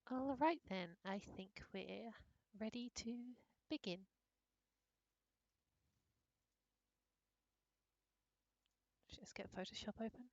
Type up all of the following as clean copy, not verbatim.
All right then, I think we're ready to begin. Just get Photoshop open.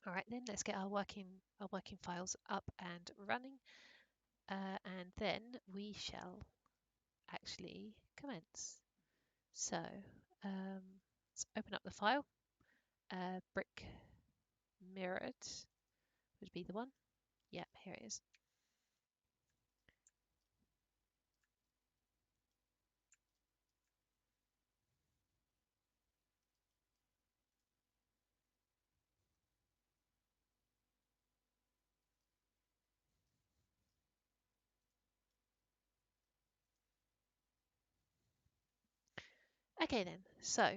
All right then, let's get our working files up and running, and then we shall actually commence. So let's open up the file. Brick mirrored would be the one. Yep, here it is. Okay then, so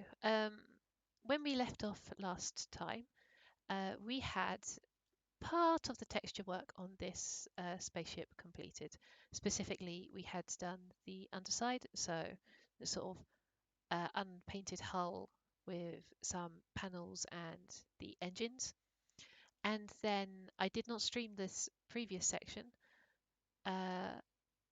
when we left off last time, we had part of the texture work on this spaceship completed. Specifically, we had done the underside, so the sort of unpainted hull with some panels and the engines. And then I did not stream this previous section, uh,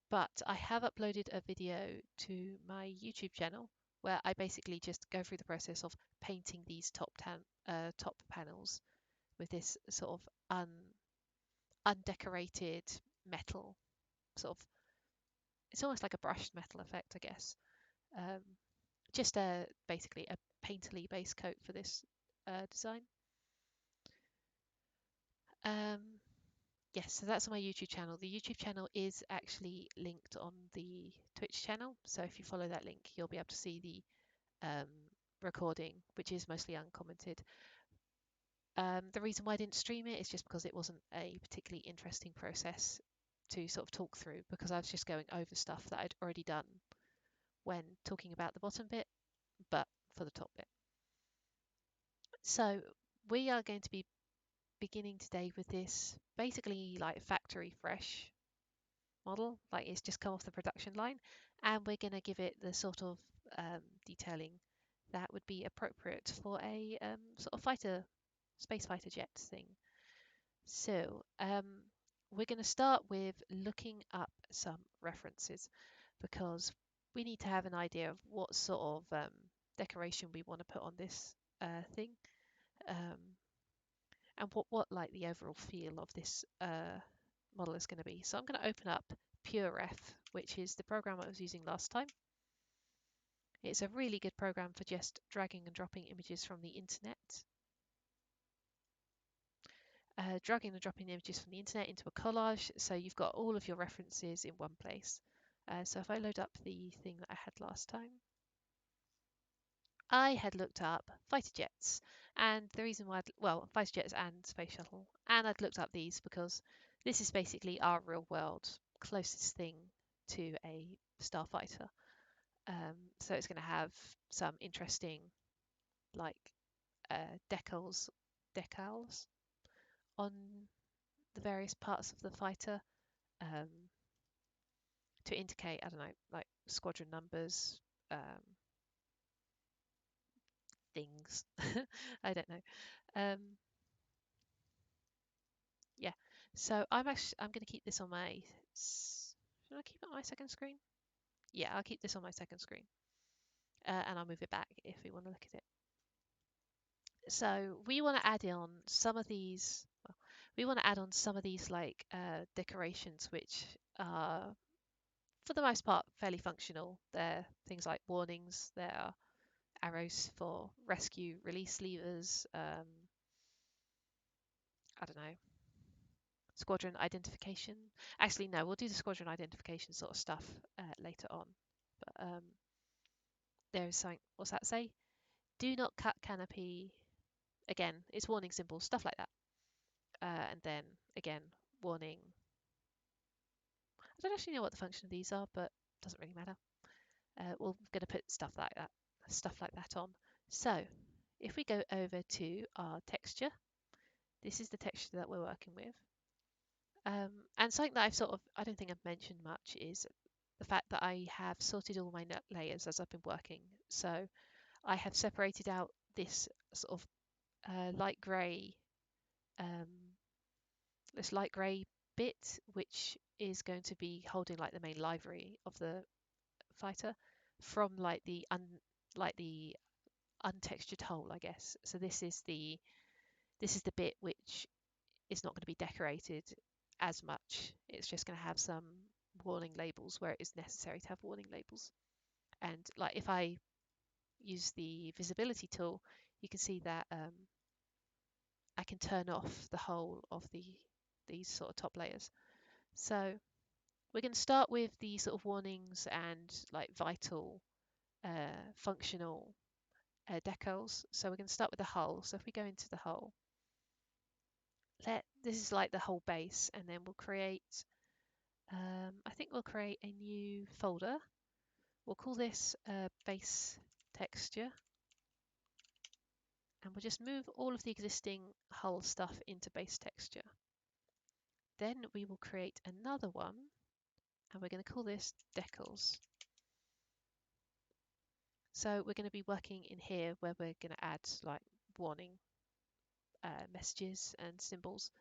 but I have uploaded a video to my YouTube channel where I basically just go through the process of painting these top panels with this sort of undecorated metal, sort of. It's almost like a brushed metal effect, I guess. Um, just basically a painterly base coat for this design. Um, yes, so that's on my YouTube channel. The YouTube channel is actually linked on the Twitch channel, so if you follow that link, you'll be able to see the recording, which is mostly uncommented. The reason why I didn't stream it is just because it wasn't a particularly interesting process to sort of talk through, because I was just going over stuff that I'd already done when talking about the bottom bit, but for the top bit. So we are going to be beginning today with this basically like factory fresh model, like it's just come off the production line, and we're going to give it the sort of detailing that would be appropriate for a sort of space fighter jet thing. So we're going to start with looking up some references, because we need to have an idea of what sort of decoration we want to put on this thing, um, and what like the overall feel of this model is going to be. So I'm going to open up PureRef, which is the program I was using last time. It's a really good program for just dragging and dropping images from the internet. Dragging and dropping images from the internet into a collage, so you've got all of your references in one place. So if I load up the thing that I had last time, I had looked up fighter jets, and the reason why, well, fighter jets and space shuttle, and I'd looked up these because this is basically our real world closest thing to a starfighter. So it's going to have some interesting, like decals on the various parts of the fighter, um, to indicate, I don't know, like squadron numbers, things. I don't know. Um, yeah. So I'm going to keep this on my. Should I keep it on my second screen? Yeah, I'll keep this on my second screen, and I'll move it back if we want to look at it. So we want to add on some of these. Well, we want to add on some of these like decorations, which are for the most part fairly functional. They're things like warnings. There are arrows for rescue, release levers, I don't know, squadron identification. Actually, no, we'll do the squadron identification sort of stuff later on. But there is something, what's that say? Do not cut canopy. Again, it's warning symbols, stuff like that. And then again, warning. I don't actually know what the function of these are, but it doesn't really matter. We're going to put stuff like that on. So if we go over to our texture, this is the texture that we're working with. And something that I don't think I've mentioned much is the fact that I have sorted all my layers as I've been working. So I have separated out this sort of light grey, um, this light grey bit, which is going to be holding like the main livery of the fighter, from like the untextured hull, I guess. So this is the bit which is not going to be decorated as much. It's just going to have some warning labels where it is necessary to have warning labels. And like if I use the visibility tool, you can see that I can turn off the whole of these sort of top layers. So we're going to start with the sort of warnings and like vital, functional decals. So we're going to start with the hull. So if we go into the hull, this is like the whole base, and then we'll create, I think we'll create a new folder. We'll call this base texture, and we'll just move all of the existing hull stuff into base texture. Then we will create another one, and we're going to call this decals. So we're going to be working in here where we're going to add like warning messages and symbols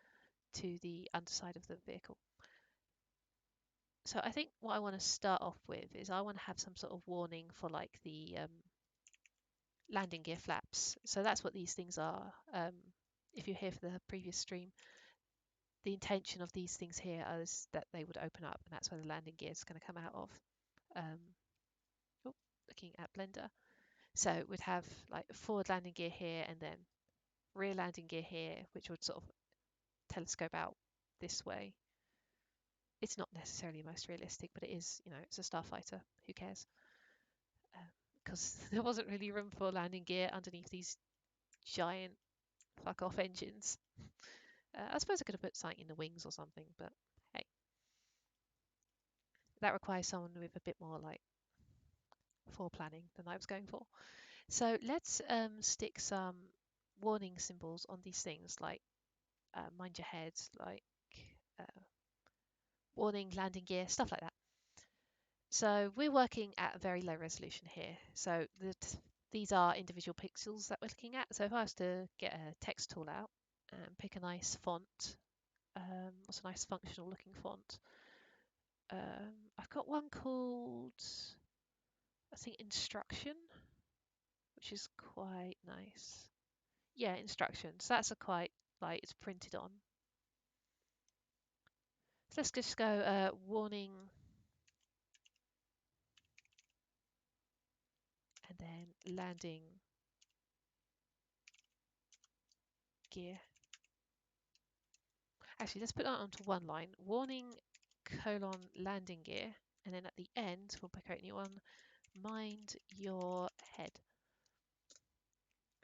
to the underside of the vehicle. So I think what I want to start off with is I want to have some sort of warning for like the landing gear flaps. So that's what these things are. If you're here for the previous stream, the intention of these things here is that they would open up, and that's where the landing gear is going to come out of. Looking at Blender. So we'd have like forward landing gear here, and then rear landing gear here, which would sort of telescope out this way. It's not necessarily most realistic, but it is, it's a starfighter. Who cares? Because there wasn't really room for landing gear underneath these giant fuck off engines. I suppose I could have put something in the wings or something, but hey, that requires someone with a bit more like planning than I was going for. So let's stick some warning symbols on these things, like mind your head, like warning landing gear, stuff like that. So we're working at a very low resolution here. So these are individual pixels that we're looking at. So if I was to get a text tool out and pick a nice font, what's a nice functional looking font? I've got one called, I think, Instruction, which is quite nice. Yeah, Instructions. That's a quite, like, it's printed on. So let's just go warning, and then landing gear. Actually, let's put that onto one line. Warning, landing gear. And then at the end, we'll pick out a new one. Mind your head.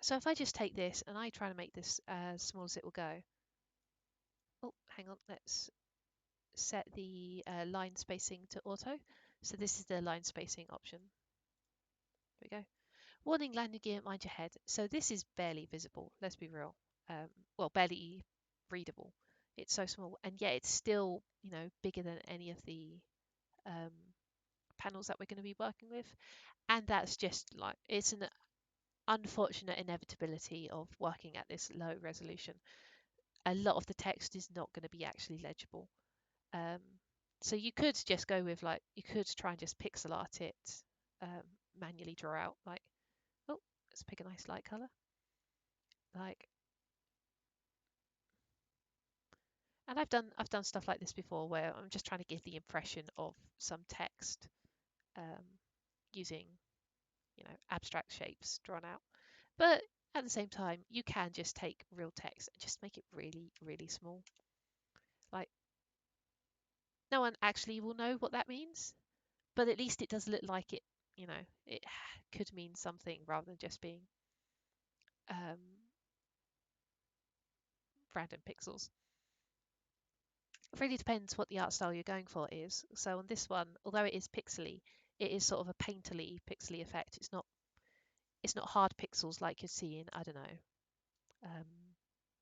So if I just take this and I try to make this as small as it will go. Oh, hang on. Let's set the line spacing to auto. So this is the line spacing option. There we go. Warning, landing gear, mind your head. So this is barely visible. Let's be real. Well, barely readable. It's so small, and yet it's still, bigger than any of the panels that we're going to be working with. And that's just like, it's an unfortunate inevitability of working at this low resolution. A lot of the text is not going to be actually legible. So you could just go with like, you could try and just pixel art it, manually draw out like, oh, let's pick a nice light color. Like, and I've done stuff like this before where I'm just trying to give the impression of some text using abstract shapes drawn out. But at the same time, you can just take real text and just make it really, really small. Like, no one actually will know what that means, but at least it does look like it could mean something rather than just being um, random pixels. It really depends what the art style you're going for is. So on this one, although it is pixely, it is sort of a painterly pixely effect. It's not hard pixels like you'd see in, I don't know,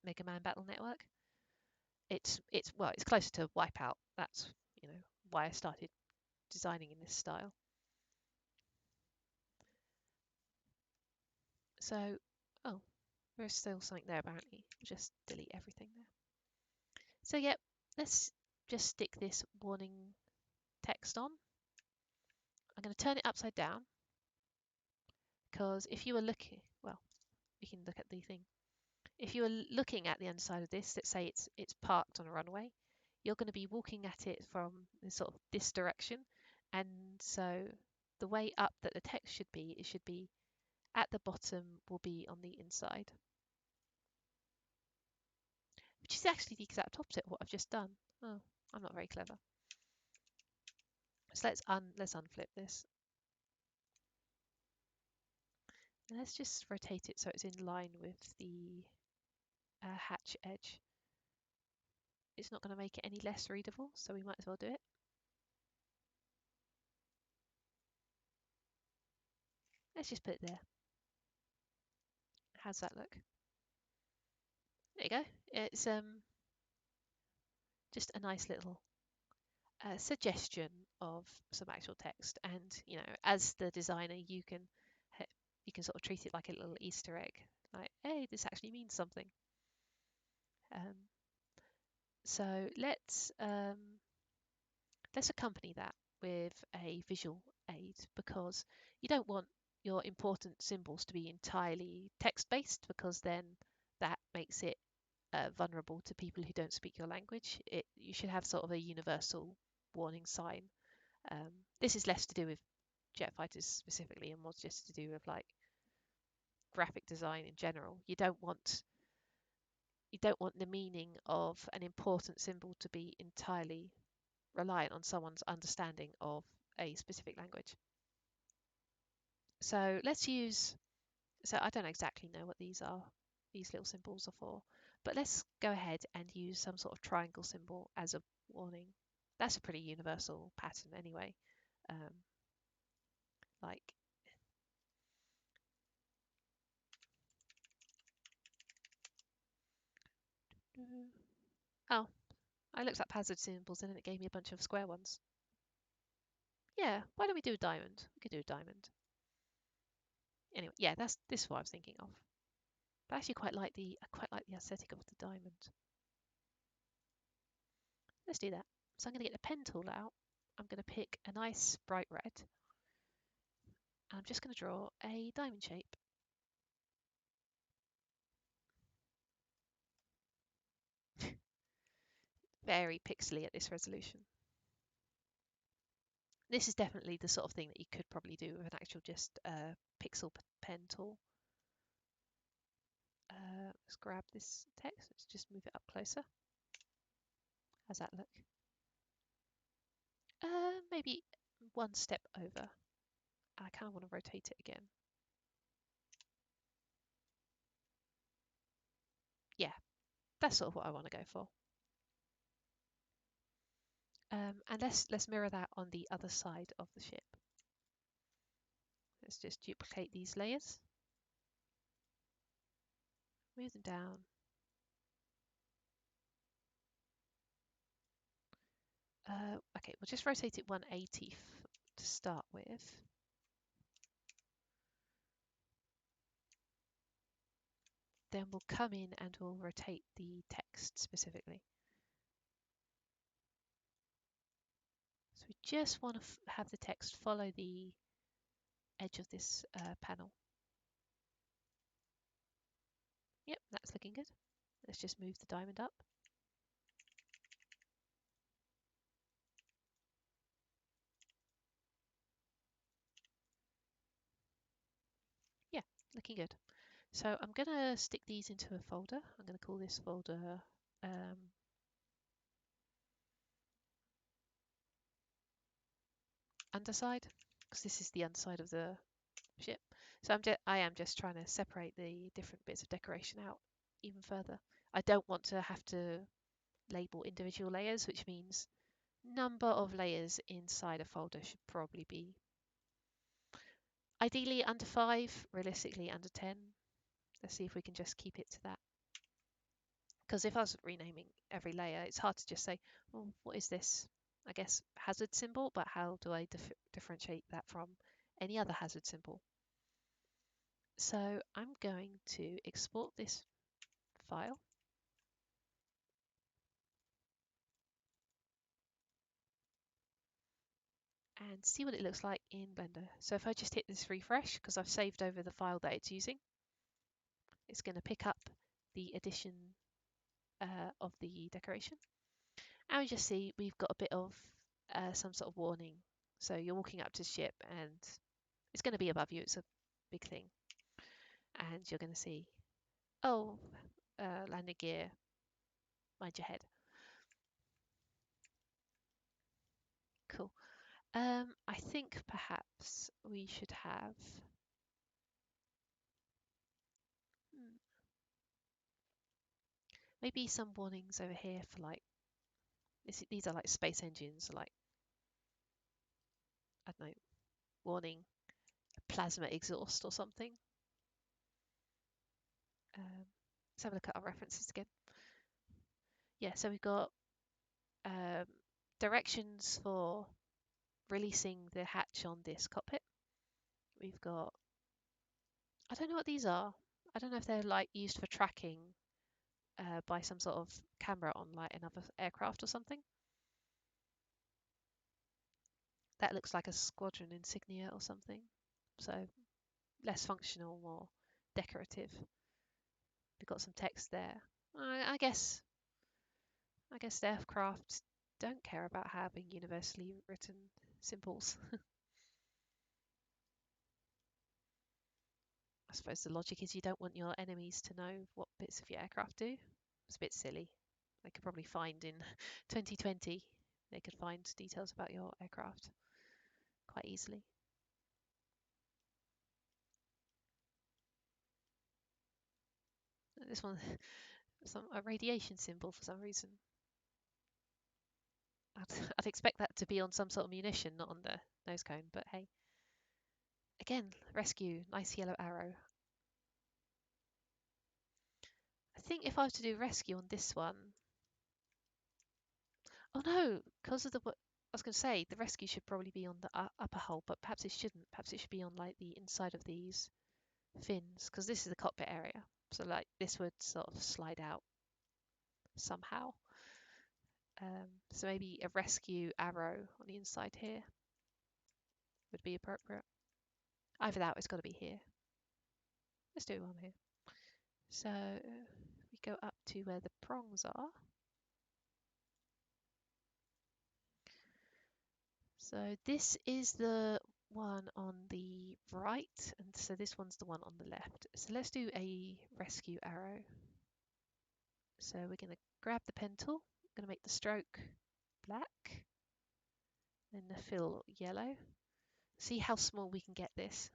Mega Man Battle Network. It's closer to Wipeout. That's why I started designing in this style. So, oh, there's still something there apparently. Just delete everything there. So yep, let's just stick this warning text on. I'm going to turn it upside down because if you were looking, well, we can look at the thing. If you were looking at the underside of this, let's say it's parked on a runway, you're going to be walking at it from this direction, and so the way up that the text should be, it should be at the bottom will be on the inside, which is actually the exact opposite of what I've just done. Oh, I'm not very clever. So let's unflip this. And let's just rotate it so it's in line with the hatch edge. It's not going to make it any less readable, so we might as well do it. Let's just put it there. How's that look? There you go. It's just a nice little suggestion of some actual text, and as the designer, you can sort of treat it like a little Easter egg, like, hey, this actually means something. So let's accompany that with a visual aid, because you don't want your important symbols to be entirely text-based, because then that makes it vulnerable to people who don't speak your language. You should have sort of a universal warning sign. This is less to do with jet fighters specifically, and more just to do with like graphic design in general. You don't want the meaning of an important symbol to be entirely reliant on someone's understanding of a specific language. So I don't exactly know what these little symbols are for, but let's go ahead and use some sort of triangle symbol as a warning. That's a pretty universal pattern anyway. Like, oh, I looked up hazard symbols and then it gave me a bunch of square ones. Yeah, why don't we do a diamond? We could do a diamond. Anyway, yeah, this is what I was thinking of. But I actually quite like the aesthetic of the diamond. Let's do that. So I'm going to get the pen tool out. I'm going to pick a nice bright red. And I'm just going to draw a diamond shape. Very pixely at this resolution. This is definitely the sort of thing that you could probably do with an actual just pixel pen tool. Let's grab this text. Let's just move it up closer. How's that look? Maybe one step over. I kind of want to rotate it again. Yeah, that's sort of what I want to go for. And let's mirror that on the other side of the ship. Let's just duplicate these layers. Move them down. Okay, we'll just rotate it 180 to start with. Then we'll come in and we'll rotate the text specifically. So we just want to have the text follow the edge of this panel. Yep, that's looking good. Let's just move the diamond up. So I'm going to stick these into a folder. I'm going to call this folder underside, because this is the underside of the ship. So I am just trying to separate the different bits of decoration out even further. I don't want to have to label individual layers, which means number of layers inside a folder should probably be ideally under 5, realistically under 10. Let's see if we can just keep it to that. Because if I was renaming every layer, it's hard to just say, well, what is this? I guess hazard symbol, but how do I differentiate that from any other hazard symbol? So I'm going to export this file and see what it looks like in Blender. So if I just hit this refresh, because I've saved over the file that it's using, it's going to pick up the addition of the decoration. And we just see we've got a bit of some sort of warning. So you're walking up to the ship and it's going to be above you. It's a big thing. And you're going to see, oh, landing gear, mind your head. Cool. I think perhaps we should have maybe some warnings over here for like, these are like space engines, like, I don't know, warning, plasma exhaust or something. Let's have a look at our references again. Yeah, so we've got directions for releasing the hatch on this cockpit. We've got, I don't know what these are. I don't know if they're like used for tracking by some sort of camera on like another aircraft or something. That looks like a Squadron insignia or something. So less functional, more decorative. We've got some text there. I guess the aircraft don't care about having universally written symbols. I suppose the logic is you don't want your enemies to know what bits of your aircraft do. It's a bit silly. They could probably find in 2020, they could find details about your aircraft quite easily. This one, a radiation symbol for some reason. I'd expect that to be on some sort of munition, not on the nose cone, but hey. Again, rescue, nice yellow arrow. I think if I was to do rescue on this one, oh no, because of I was going to say the rescue should probably be on the upper hull, but perhaps it shouldn't. Perhaps it should be on like the inside of these fins, because this is the cockpit area. So like this would sort of slide out somehow. So maybe a rescue arrow on the inside here would be appropriate. Either that or it's got to be here. Let's do one here. So we go up to where the prongs are. So this is the one on the right, and so this one's the one on the left. So let's do a rescue arrow. So we're going to grab the pen tool, going to make the stroke black, then the fill yellow. See how small we can get this.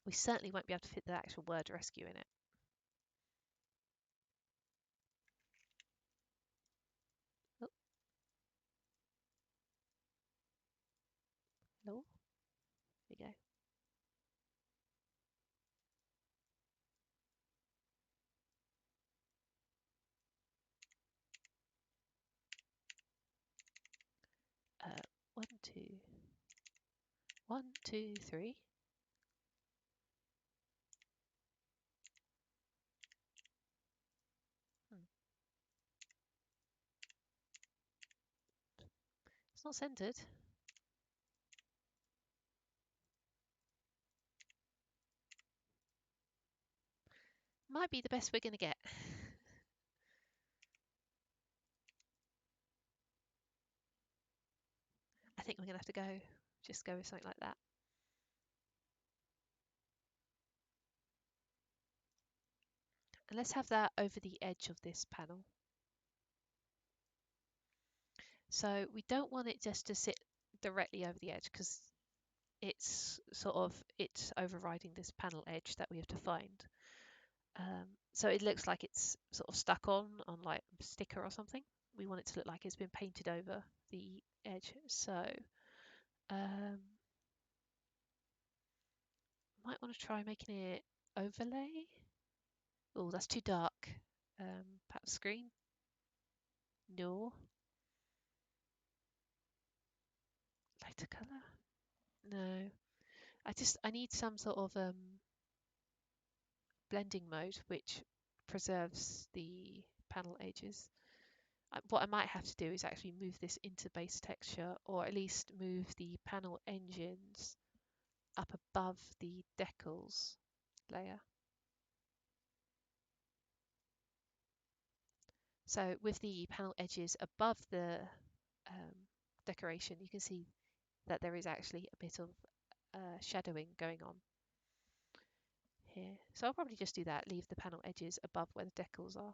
We certainly won't be able to fit the actual word rescue in it. Oh, hello. There we go. Uh, 1, 2, 1, 2, 3. It's not centered. Might be the best we're going to get. I think we're going to have to just go with something like that. And let's have that over the edge of this panel. So we don't want it just to sit directly over the edge because it's overriding this panel edge that we have to find. So it looks like it's sort of stuck on like a sticker or something. We want it to look like it's been painted over the edge. So might want to try making it overlay. Oh, that's too dark. Perhaps screen. No. Lighter color. No. I need some sort of blending mode which preserves the panel edges. What I might have to do is actually move this into base texture, or at least move the panel engines up above the decals layer. So with the panel edges above the decoration, you can see that there is actually a bit of shadowing going on here. So I'll probably just do that, leave the panel edges above where the decals are.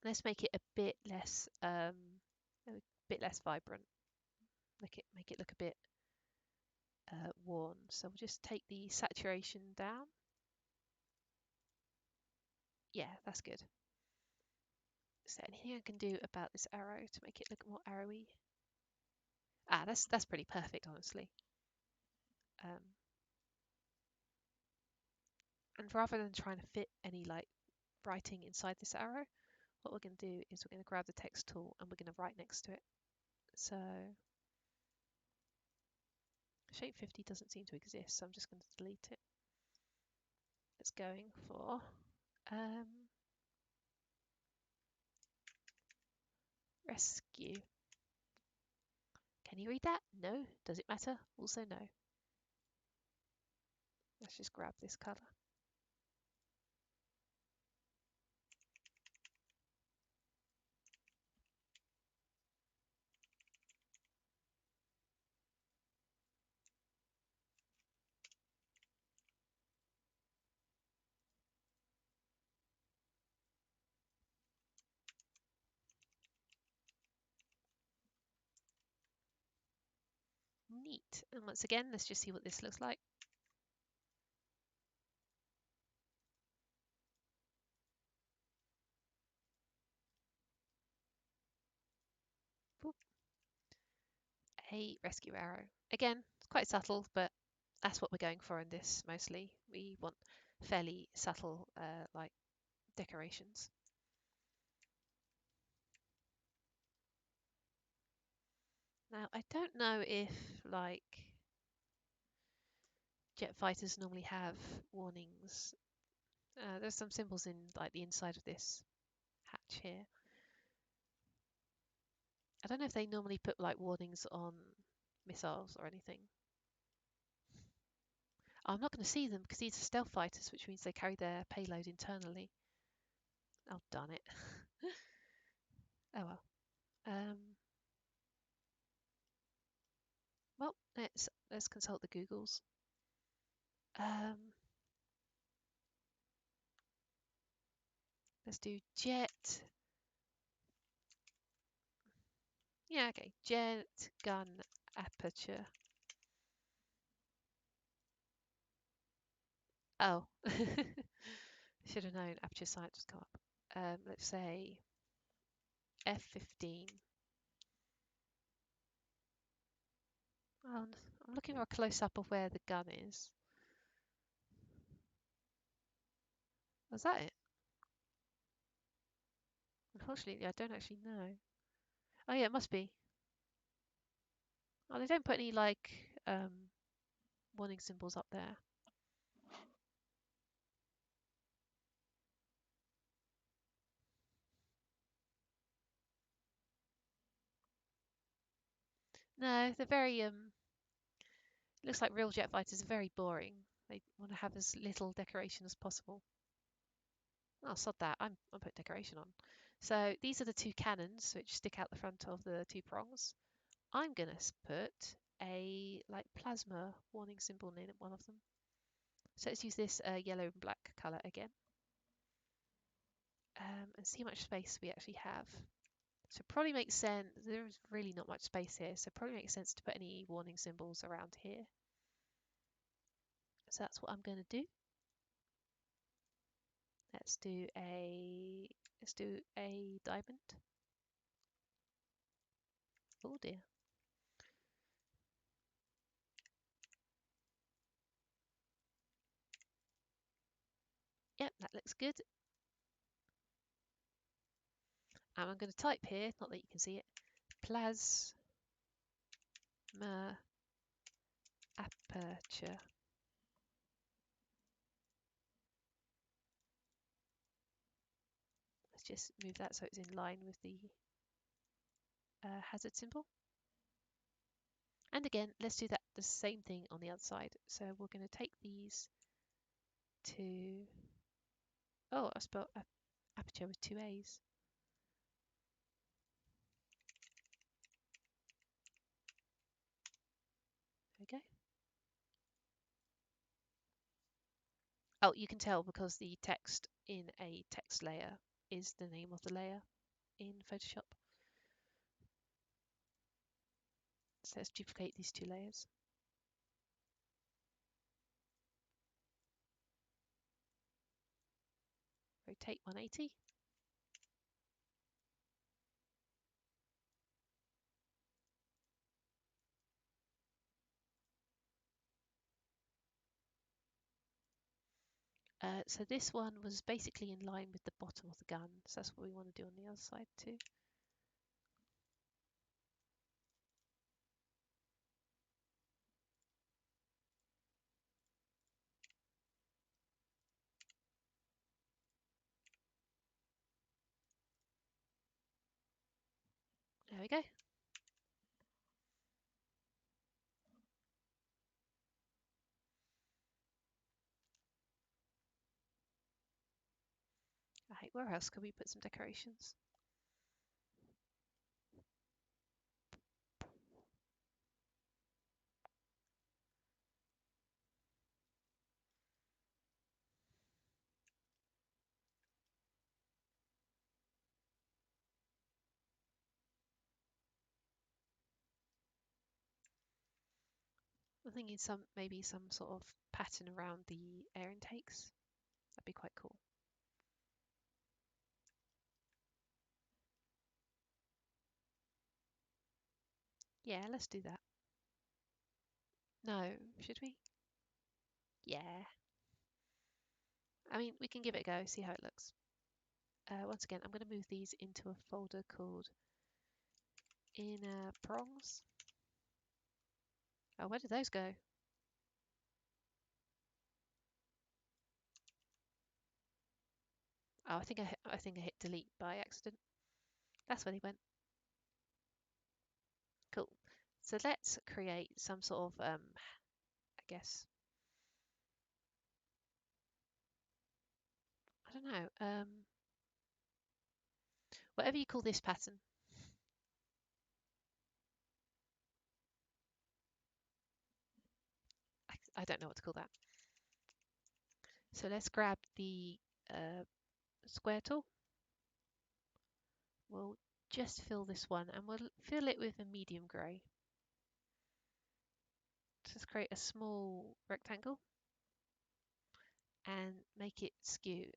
Let's make it a bit less vibrant. Make it look a bit worn. So we'll just take the saturation down. Yeah, that's good. Is there anything I can do about this arrow to make it look more arrowy? Ah, that's pretty perfect, honestly. And rather than trying to fit any like writing inside this arrow, what we're going to do is we're going to grab the text tool and we're going to write next to it. So shape 50 doesn't seem to exist, so I'm just going to delete it. It's going for rescue. Can you read that? No. Does it matter? Also no. Let's just grab this colour. Neat. And once again, let's just see what this looks like. Boop. A rescue arrow. Again, it's quite subtle, but that's what we're going for in this mostly. We want fairly subtle like decorations. Now, I don't know if like jet fighters normally have warnings. There's some symbols in like the inside of this hatch here. I don't know if they normally put like warnings on missiles or anything. I'm not going to see them because these are stealth fighters, which means they carry their payload internally. Oh, darn it. Oh well. Well, let's consult the Googles. Let's do jet. Yeah, okay. Jet gun aperture. Oh, should have known aperture science would come up. Let's say F15. Oh, I'm looking for a close-up of where the gun is. Was that it? Unfortunately, I don't actually know. Oh yeah, it must be. Oh, they don't put any like warning symbols up there. No, they're very looks like real jet fighters are very boring. They want to have as little decoration as possible. Oh, sod that. I'm putting decoration on. So these are the two cannons which stick out the front of the two prongs. I'm gonna put a like plasma warning symbol in one of them. So let's use this yellow and black colour again, and see how much space we actually have. So it probably makes sense, there's really not much space here, so it probably makes sense to put any warning symbols around here. So that's what I'm going to do. Let's do a diamond. Oh dear. Yep, that looks good. And I'm going to type here, not that you can see it, plasma aperture. Let's just move that so it's in line with the hazard symbol. And again, let's do that the same thing on the other side. So we're going to take these to, oh, I spelled aperture with 2 A's. There we go. Oh, you can tell because the text in a text layer is the name of the layer in Photoshop. So let's duplicate these 2 layers. Rotate 180. So this one was basically in line with the bottom of the gun, so that's what we want to do on the other side too. There we go. Right, where else can we put some decorations? I'm thinking maybe some sort of pattern around the air intakes. That'd be quite cool. Yeah, let's do that. No, should we? Yeah. I mean, we can give it a go, see how it looks. Once again, I'm going to move these into a folder called Inner Prongs. Oh, where did those go? Oh, I think I hit delete by accident. That's where they went. Cool. So let's create some sort of, I guess, I don't know, whatever you call this pattern. I don't know what to call that. So let's grab the square tool. We'll just fill this one and we'll fill it with a medium grey. So let's create a small rectangle and make it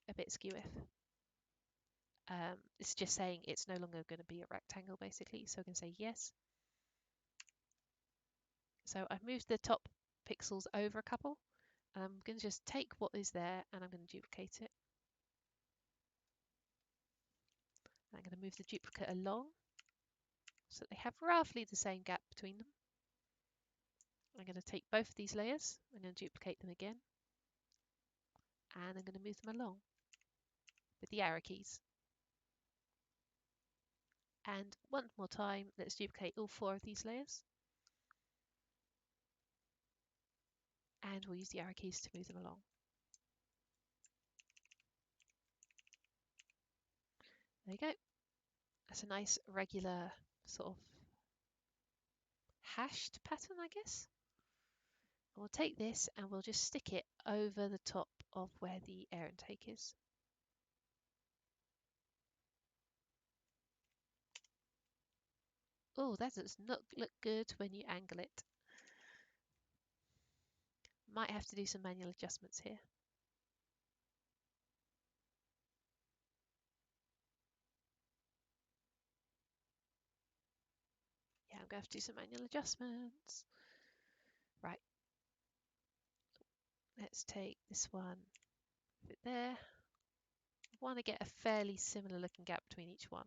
a bit skew-if. It's just saying it's no longer going to be a rectangle basically, so I can say yes. So I've moved the top pixels over a couple. I'm going to just take what is there and I'm going to duplicate it. I'm going to move the duplicate along so they have roughly the same gap between them. I'm going to take both of these layers, I'm going to duplicate them again, and I'm going to move them along with the arrow keys. And one more time, let's duplicate all 4 of these layers. And we'll use the arrow keys to move them along. There you go. That's a nice regular sort of hashed pattern, I guess. We'll take this and we'll just stick it over the top of where the air intake is. Oh, that does not look good when you angle it. Might have to do some manual adjustments here. Yeah, I'm going to have to do some manual adjustments. Right. Let's take this one, put it there. I want to get a fairly similar looking gap between each one.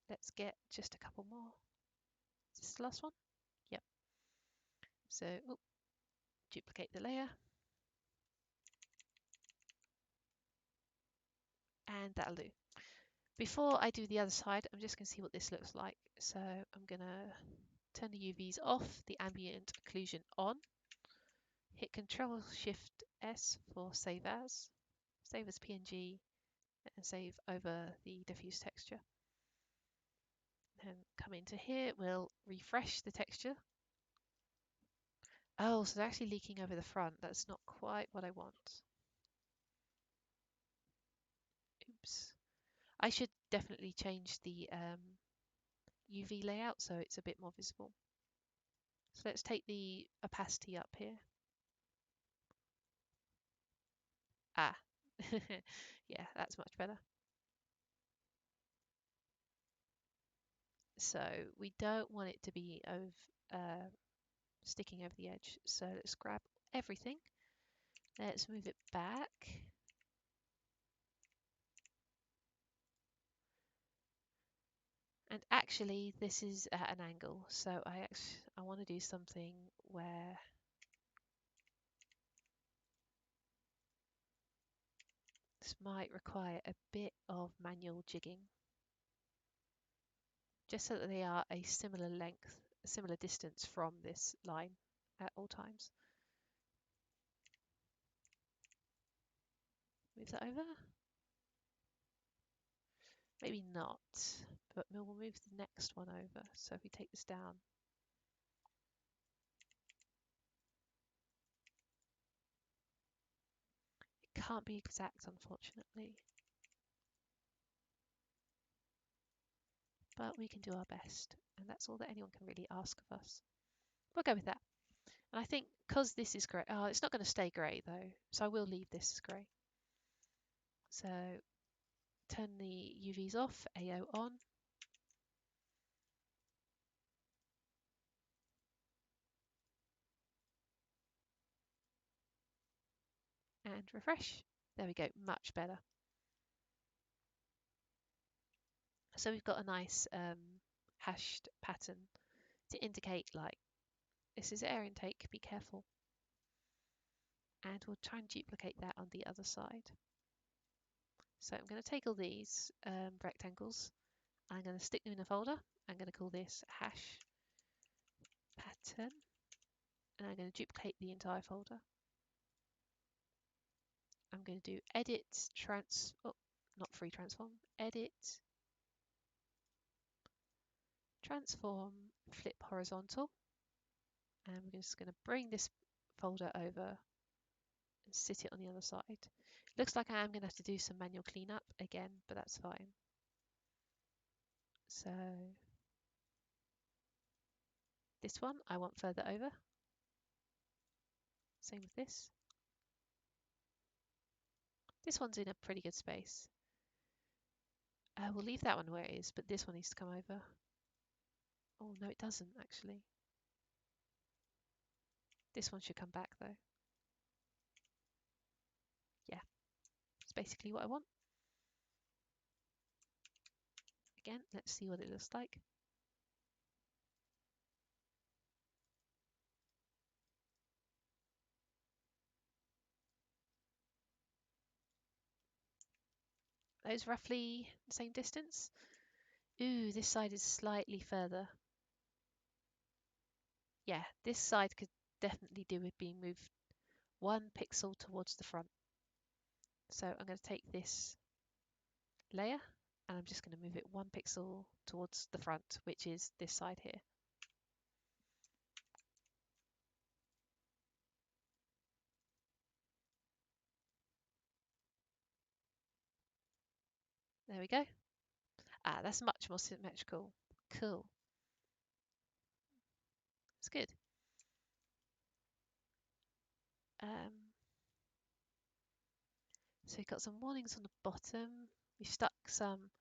Let's get just a couple more. Is this the last one? Yep. So, duplicate the layer. And that'll do. Before I do the other side, I'm just going to see what this looks like. So I'm going to turn the UVs off, the ambient occlusion on. Hit Control Shift S for save as PNG, and save over the diffuse texture. Then come into here, we'll refresh the texture. Oh, so they're actually leaking over the front. That's not quite what I want. Oops. I should definitely change the UV layout so it's a bit more visible. So let's take the opacity up here. Ah, yeah, that's much better. So we don't want it to be sticking over the edge. So let's grab everything. Let's move it back. And actually, this is at an angle. So I want to do something where this might require a bit of manual jigging, just so that they are a similar length, a similar distance from this line at all times. Move that over. Maybe not, but we'll move the next one over. So if we take this down, it can't be exact, unfortunately, but we can do our best, and that's all that anyone can really ask of us. We'll go with that. And I think because this is grey, oh, it's not going to stay grey though, so I will leave this as grey. So turn the UVs off, AO on, and refresh. There we go, much better. So we've got a nice hashed pattern to indicate like this is air intake, be careful. And we'll try and duplicate that on the other side. So I'm going to take all these rectangles, I'm going to stick them in a folder. I'm going to call this hash pattern, and I'm going to duplicate the entire folder. I'm going to do edit, not free transform, edit, transform, flip horizontal, and we're just going to bring this folder over and sit it on the other side. Looks like I am going to have to do some manual cleanup again, but that's fine. So this one I want further over. Same with this. This one's in a pretty good space. We'll leave that one where it is, but this one needs to come over. Oh, no, it doesn't actually. This one should come back though. Yeah, it's basically what I want. Again, let's see what it looks like. those roughly the same distance? Ooh, this side is slightly further. Yeah, this side could definitely do with being moved 1 pixel towards the front. So I'm going to take this layer and I'm just going to move it 1 pixel towards the front, which is this side here. There we go. Ah, that's much more symmetrical. Cool. It's good. So we've got some warnings on the bottom. We've stuck some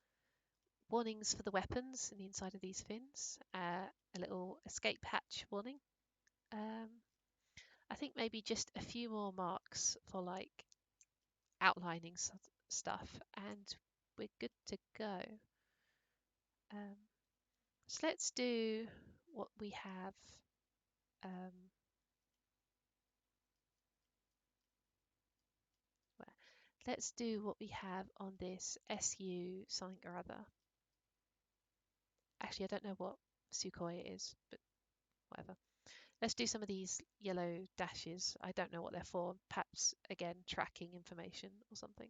warnings for the weapons in the inside of these fins. A little escape hatch warning. I think maybe just a few more marks for like outlining stuff, and we're good to go. So let's do what we have. Let's do what we have on this SU something or other. Actually, I don't know what Sukhoi is, but whatever. Let's do some of these yellow dashes. I don't know what they're for. Perhaps, again, tracking information or something.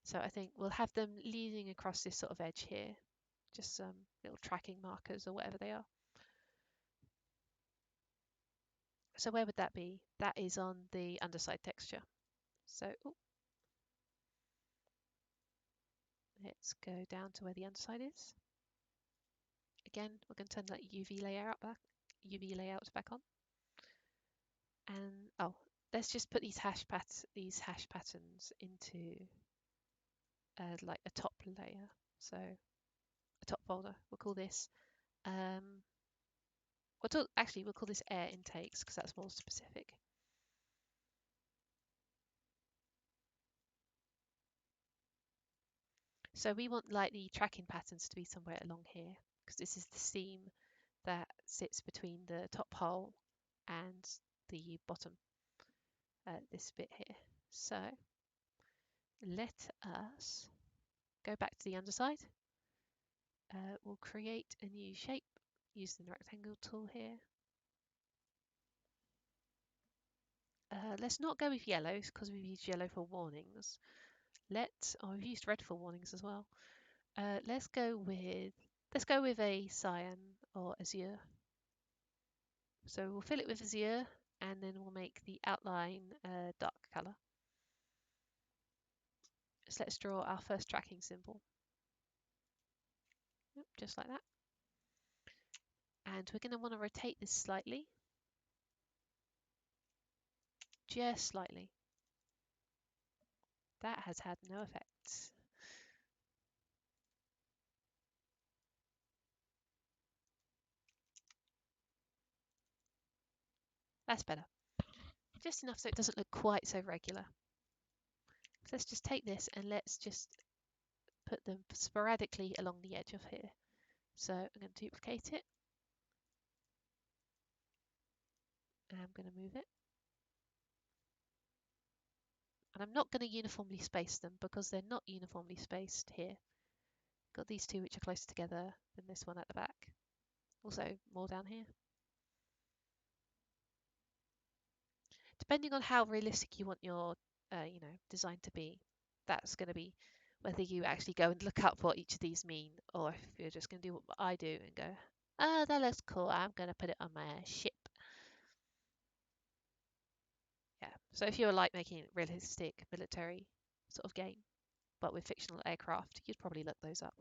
So I think we'll have them leading across this sort of edge here. Just some little tracking markers or whatever they are. So where would that be? That is on the underside texture. So let's go down to where the underside is. Again, we're going to turn that UV layout back on. And let's just put these hash patterns into like a top layer. So a top folder. We'll call this we'll call this air intakes because that's more specific. So we want like the tracking patterns to be somewhere along here because this is the seam that sits between the top hull and the bottom, this bit here. So let us go back to the underside. We'll create a new shape using the rectangle tool here. Let's not go with yellows because we've used yellow for warnings. We've used red for warnings as well. Let's go with a cyan or azure. So we'll fill it with azure and then we'll make the outline dark color. So let's draw our first tracking symbol. Yep, just like that. And we're going to want to rotate this slightly. Just slightly. That has had no effect. That's better. Just enough so it doesn't look quite so regular. So let's just take this and let's just put them sporadically along the edge of here. So I'm going to duplicate it. And I'm going to move it. And I'm not going to uniformly space them because they're not uniformly spaced here. Got these two which are closer together than this one at the back. Also more down here. Depending on how realistic you want your design to be, that's going to be whether you actually go and look up what each of these mean, or if you're just going to do what I do and go, oh, that looks cool, I'm going to put it on my ship. Yeah, so if you're like making realistic military sort of game, but with fictional aircraft, you'd probably look those up.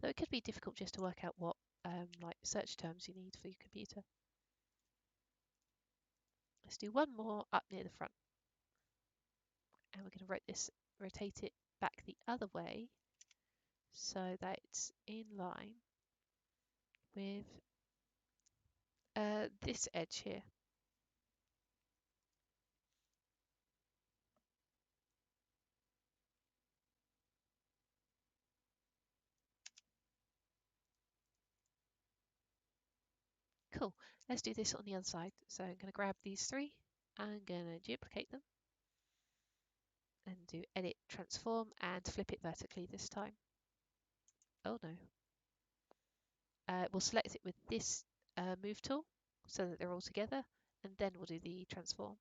Though it could be difficult just to work out what like search terms you need for your computer. Let's do one more up near the front. And we're going to rotate it back the other way so that it's in line with this edge here. Cool. Let's do this on the other side. So I'm going to grab these three. I'm going to duplicate them and do edit, transform, and flip it vertically this time. Oh no. We'll select it with this move tool so that they're all together, and then we'll do the transform.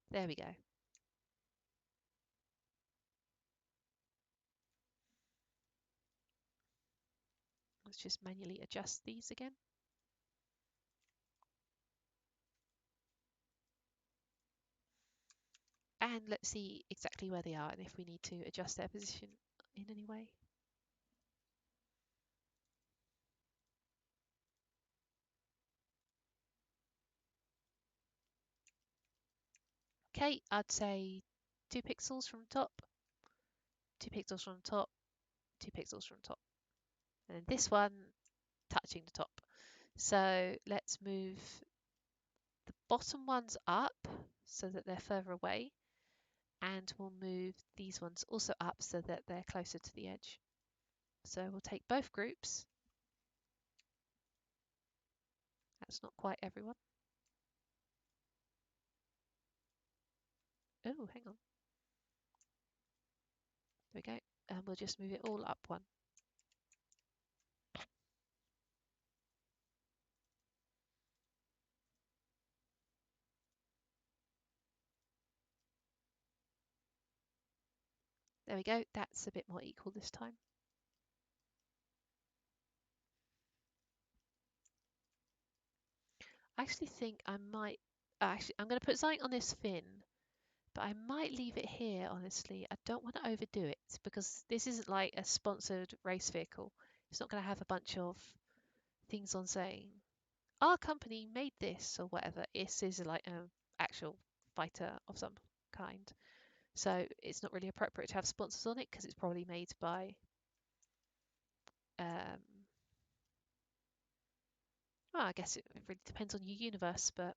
There we go. Let's just manually adjust these again. And let's see exactly where they are and if we need to adjust their position in any way. Okay, I'd say 2 pixels from top, 2 pixels from top, 2 pixels from top. And this one touching the top. So let's move the bottom ones up so that they're further away. And we'll move these ones also up so that they're closer to the edge. So we'll take both groups. That's not quite everyone. Oh, hang on. There we go. And we'll just move it all up one. There we go. That's a bit more equal this time. I actually think I might, I'm going to put something on this fin, but I might leave it here, honestly. I don't want to overdo it because this isn't like a sponsored race vehicle. It's not going to have a bunch of things on saying, our company made this or whatever. This is like an actual fighter of some kind. So it's not really appropriate to have sponsors on it because it's probably made by well, I guess it really depends on your universe, but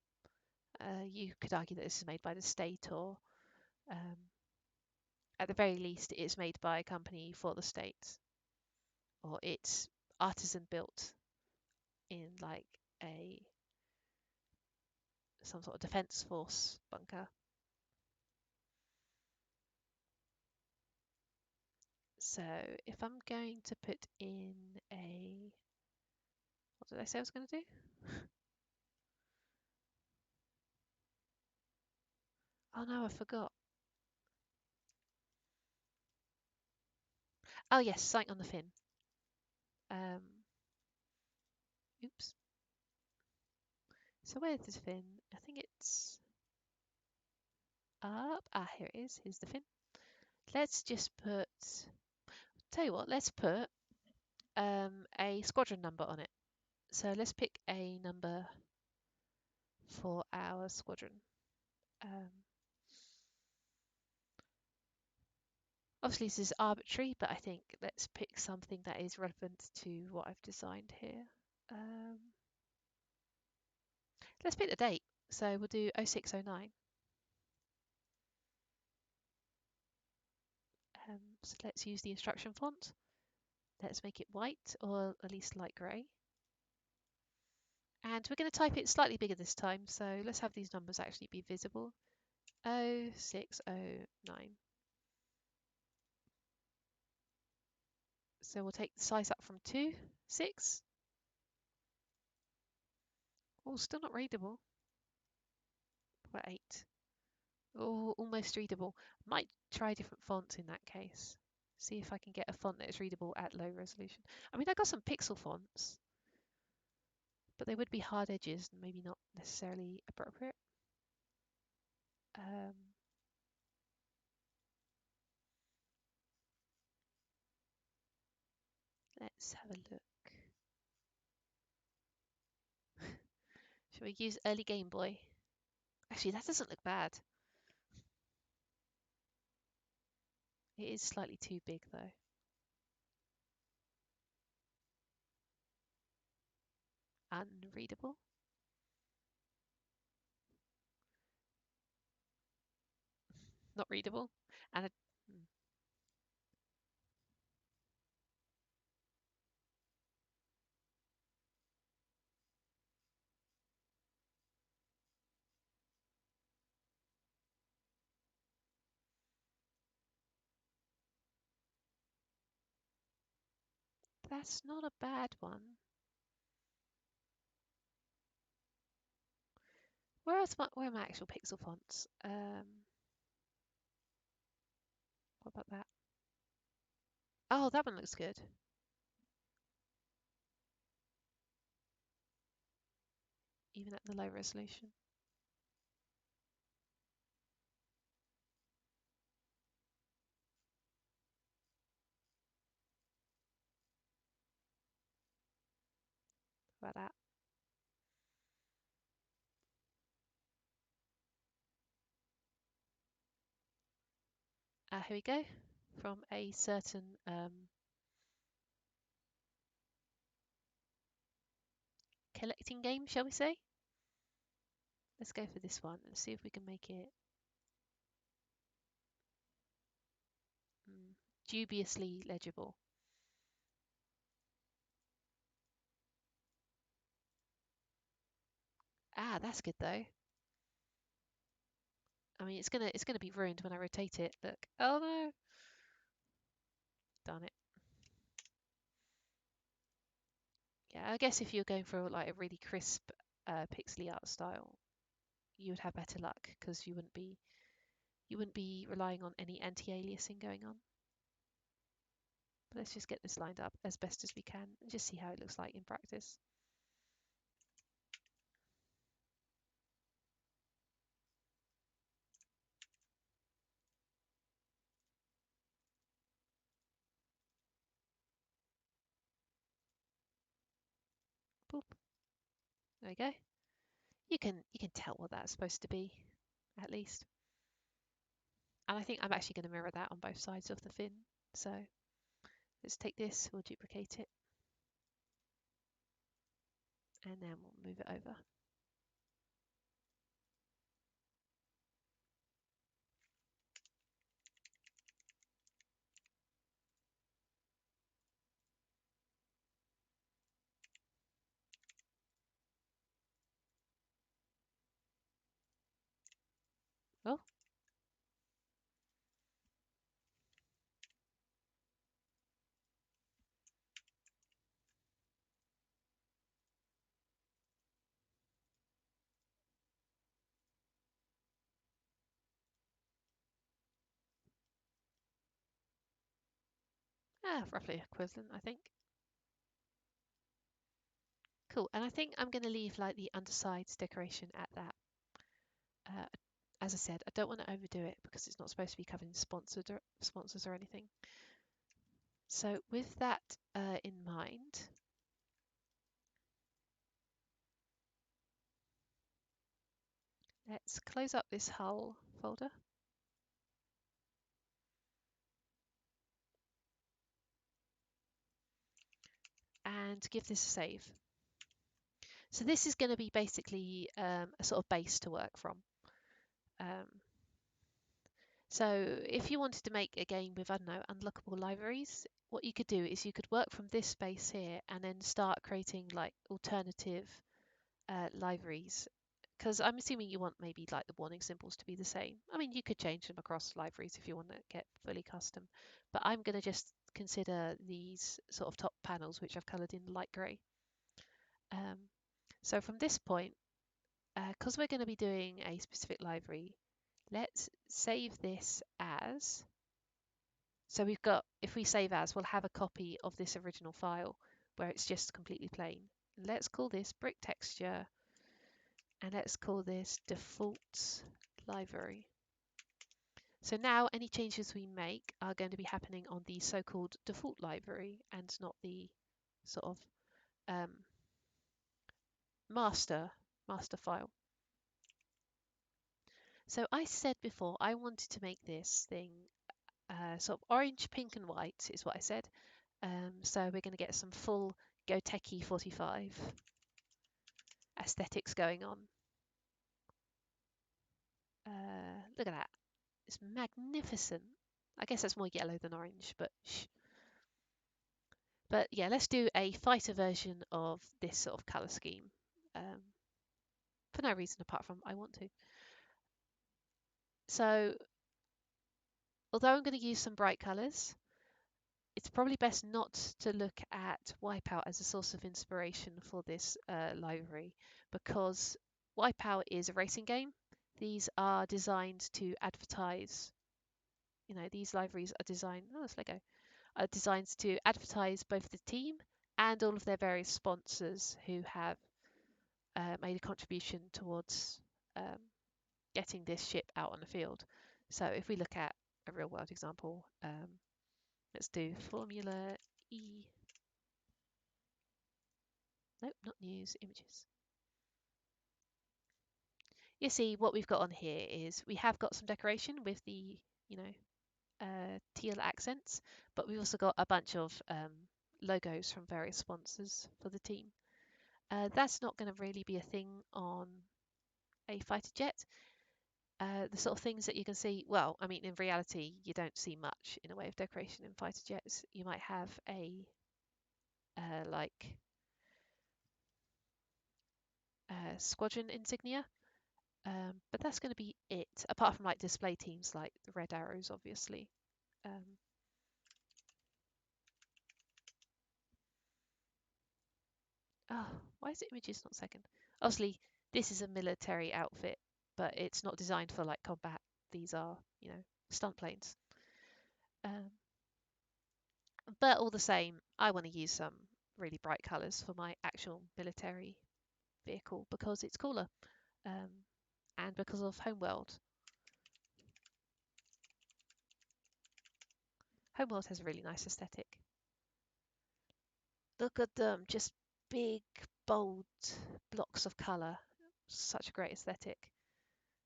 you could argue that this is made by the state, or um, at the very least, it is made by a company for the state, or it's artisan built in like a some sort of defense force bunker. So if I'm going to put in a, what did I say I was going to do? Oh no, I forgot. Oh yes, something on the fin. Um, oops. So where's the fin? I think it's up. Ah, here it is. Here's the fin. Let's just put, tell you what, let's put a squadron number on it. So let's pick a number for our squadron. Obviously this is arbitrary, but I think let's pick something that is relevant to what I've designed here. Let's pick the date. So we'll do 0609. So let's use the instruction font. Let's make it white, or at least light grey. And we're going to type it slightly bigger this time, so let's have these numbers actually be visible. 0609. So we'll take the size up from 2, 6. Oh, still not readable. What, 8? Oh, almost readable. Might try different fonts in that case. See if I can get a font that is readable at low resolution. I mean, I got some pixel fonts, but they would be hard edges and maybe not necessarily appropriate. Let's have a look. Shall we use early Game Boy? Actually, that doesn't look bad. It is slightly too big though. Unreadable. Not readable. And That's not a bad one. Where are my actual pixel fonts? What about that? Oh, that one looks good. Even at the low resolution. What about that? Here we go. From a certain collecting game, shall we say? Let's go for this one and see if we can make it dubiously legible. Ah, that's good though. I mean, it's gonna be ruined when I rotate it. Look. Oh no. Darn it. Yeah, I guess if you're going for like a really crisp pixely art style, you would have better luck because you wouldn't be relying on any anti-aliasing going on. But let's just get this lined up as best as we can and just see how it looks like in practice. Boop. There we go. You can tell what that's supposed to be, at least. And I think I'm actually going to mirror that on both sides of the fin. So let's take this, we'll duplicate it, and then we'll move it over. Oh, roughly equivalent, I think. Cool, and I think I'm going to leave like the undersides decoration at that. As I said, I don't want to overdo it because it's not supposed to be covered in sponsors or anything. So with that in mind, let's close up this hull folder. And give this a save. So this is going to be basically a sort of base to work from. So if you wanted to make a game with, I don't know, unlockable liveries, what you could do is you could work from this space here and then start creating like alternative liveries. Because I'm assuming you want maybe like the warning symbols to be the same. I mean, you could change them across liveries if you want to get fully custom. But I'm going to just consider these sort of top panels, which I've coloured in light grey. So from this point, because we're going to be doing a specific library, let's save this as. So we've got, if we save as, we'll have a copy of this original file where it's just completely plain. Let's call this brick texture and let's call this default library. So now any changes we make are going to be happening on the so-called default library and not the sort of master file. So I said before I wanted to make this thing sort of orange, pink and white is what I said. So we're going to get some full Go Techie 45 aesthetics going on. Look at that. It's magnificent. I guess that's more yellow than orange, but shh. But yeah, let's do a fighter version of this sort of colour scheme. For no reason apart from I want to. So although I'm going to use some bright colours, it's probably best not to look at Wipeout as a source of inspiration for this library, because Wipeout is a racing game. These are designed to advertise. These libraries are designed. Oh, it's Lego. Are designed to advertise both the team and all of their various sponsors who have made a contribution towards getting this ship out on the field. So if we look at a real world example, let's do Formula E. Nope, not news, images. You see what we've got on here is we have got some decoration with the, teal accents, but we've also got a bunch of logos from various sponsors for the team. That's not going to really be a thing on a fighter jet. The sort of things that you can see, well, I mean, in reality, you don't see much in a way of decoration in fighter jets. You might have a like Squadron insignia, but that's going to be it, apart from like display teams like the Red Arrows, obviously. Oh, why is it images not second? Obviously, this is a military outfit, but it's not designed for like combat. These are, stunt planes. But all the same, I want to use some really bright colours for my actual military vehicle because it's cooler, um, and because of Homeworld. Homeworld has a really nice aesthetic. Look at them, just big, bold blocks of colour. Such a great aesthetic.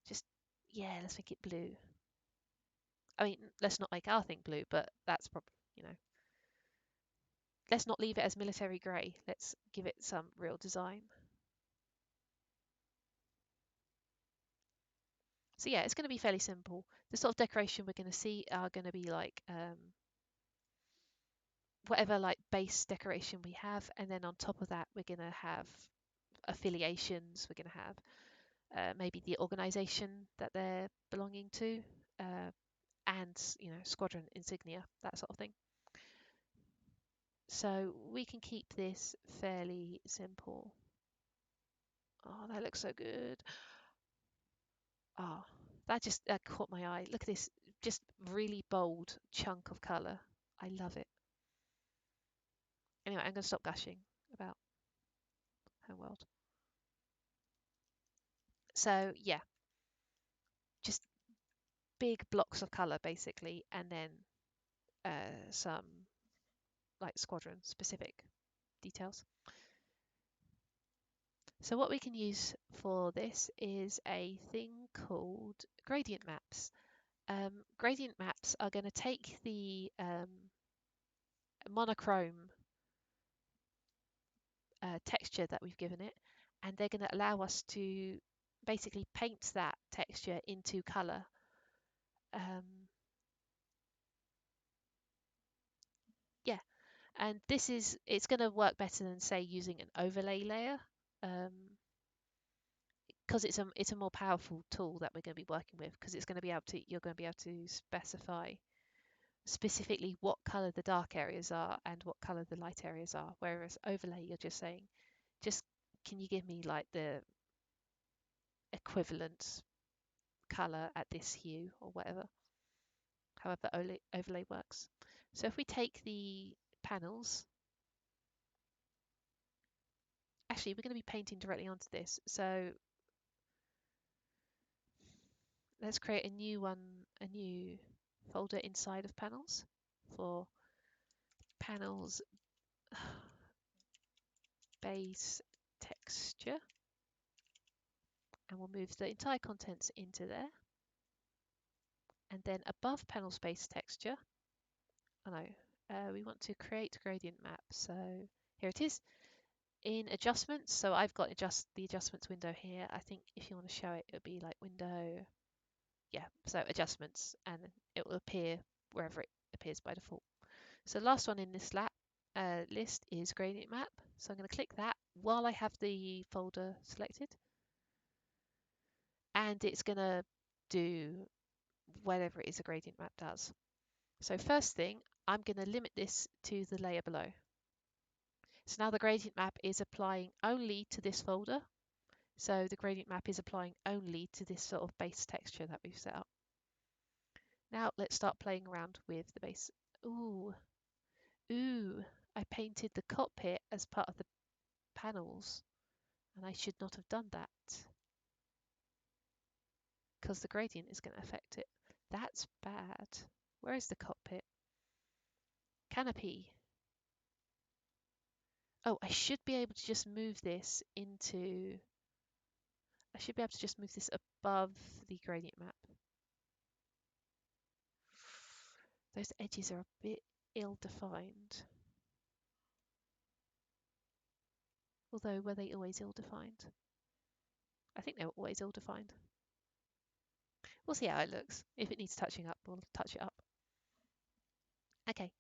Just, yeah, let's make it blue. I mean, let's not make our thing blue, but that's probably, let's not leave it as military grey. Let's give it some real design. So yeah, it's going to be fairly simple. The sort of decoration we're going to see are going to be like whatever like base decoration we have, and then on top of that we're going to have affiliations. We're going to have maybe the organization that they're belonging to, and squadron insignia, that sort of thing. So we can keep this fairly simple. Oh, that looks so good. Oh, that just caught my eye. Look at this, just really bold chunk of color. I love it. Anyway, I'm going to stop gushing about Homeworld. So yeah, just big blocks of color basically, and then some like squadron specific details. So what we can use for this is a thing called gradient maps. Gradient maps are going to take the monochrome texture that we've given it, and they're going to allow us to basically paint that texture into color. Yeah, and it's going to work better than say using an overlay layer, because it's a more powerful tool that we're going to be working with, because it's going to be able to you're going to be able to specify specifically what color the dark areas are and what color the light areas are, whereas overlay you're just saying, just can you give me like the equivalent color at this hue or whatever, however overlay works. So if we take the panels, actually we're going to be painting directly onto this, so let's create a new folder inside of panels for panels base texture, and we'll move the entire contents into there. And then above panel space texture, we want to create gradient map. So here it is in adjustments. So I've got the adjustments window here. I think if you want to show it, it'll be like window, yeah, so adjustments, and it will appear wherever it appears by default. So the last one in this list is gradient map. So I'm going to click that while I have the folder selected, and it's going to do whatever it is a gradient map does. So first thing, I'm going to limit this to the layer below. So now the gradient map is applying only to this folder. So the gradient map is applying only to this sort of base texture that we've set up. Now let's start playing around with the base. Ooh, I painted the cockpit as part of the panels, and I should not have done that because the gradient is going to affect it. That's bad. Where is the cockpit? Canopy. Oh, I should be able to just move this into... I should be able to just move this above the gradient map. Those edges are a bit ill-defined. Although, were they always ill-defined? I think they were always ill-defined. We'll see how it looks. If it needs touching up, we'll touch it up. Okay,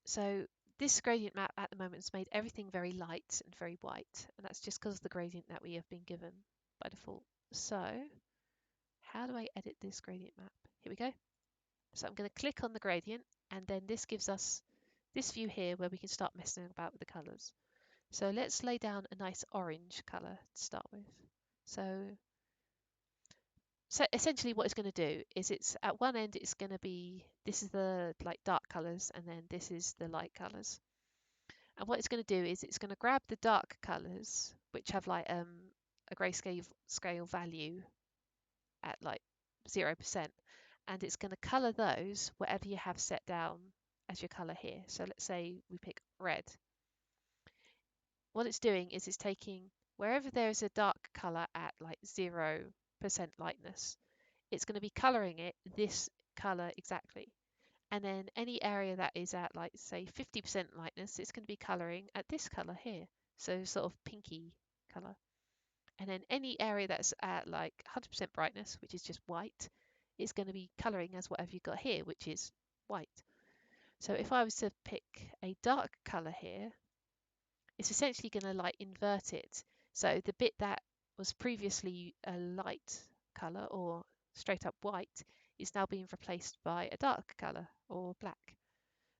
so this gradient map at the moment has made everything very light and very white, and that's just because of the gradient that we have been given by default. So, how do I edit this gradient map? Here we go. So I'm going to click on the gradient, and then this gives us this view here where we can start messing about with the colours. So let's lay down a nice orange colour to start with. So essentially what it's going to do is it's at one end it's going to be, this is the like dark colours, and then this is the light colours. And what it's going to do is it's going to grab the dark colours, which have like a grayscale scale value at like 0%, and it's going to colour those whatever you have set down as your colour here. So let's say we pick red. What it's doing is it's taking wherever there is a dark colour at like 0% lightness, it's going to be colouring it this colour exactly. And then any area that is at like say 50% lightness, it's going to be colouring at this colour here. So sort of pinky colour. And then any area that's at like 100% brightness, which is just white, is going to be colouring as whatever you've got here, which is white. So if I was to pick a dark colour here, it's essentially going to like invert it. So the bit that was previously a light colour or straight up white is now being replaced by a dark colour or black.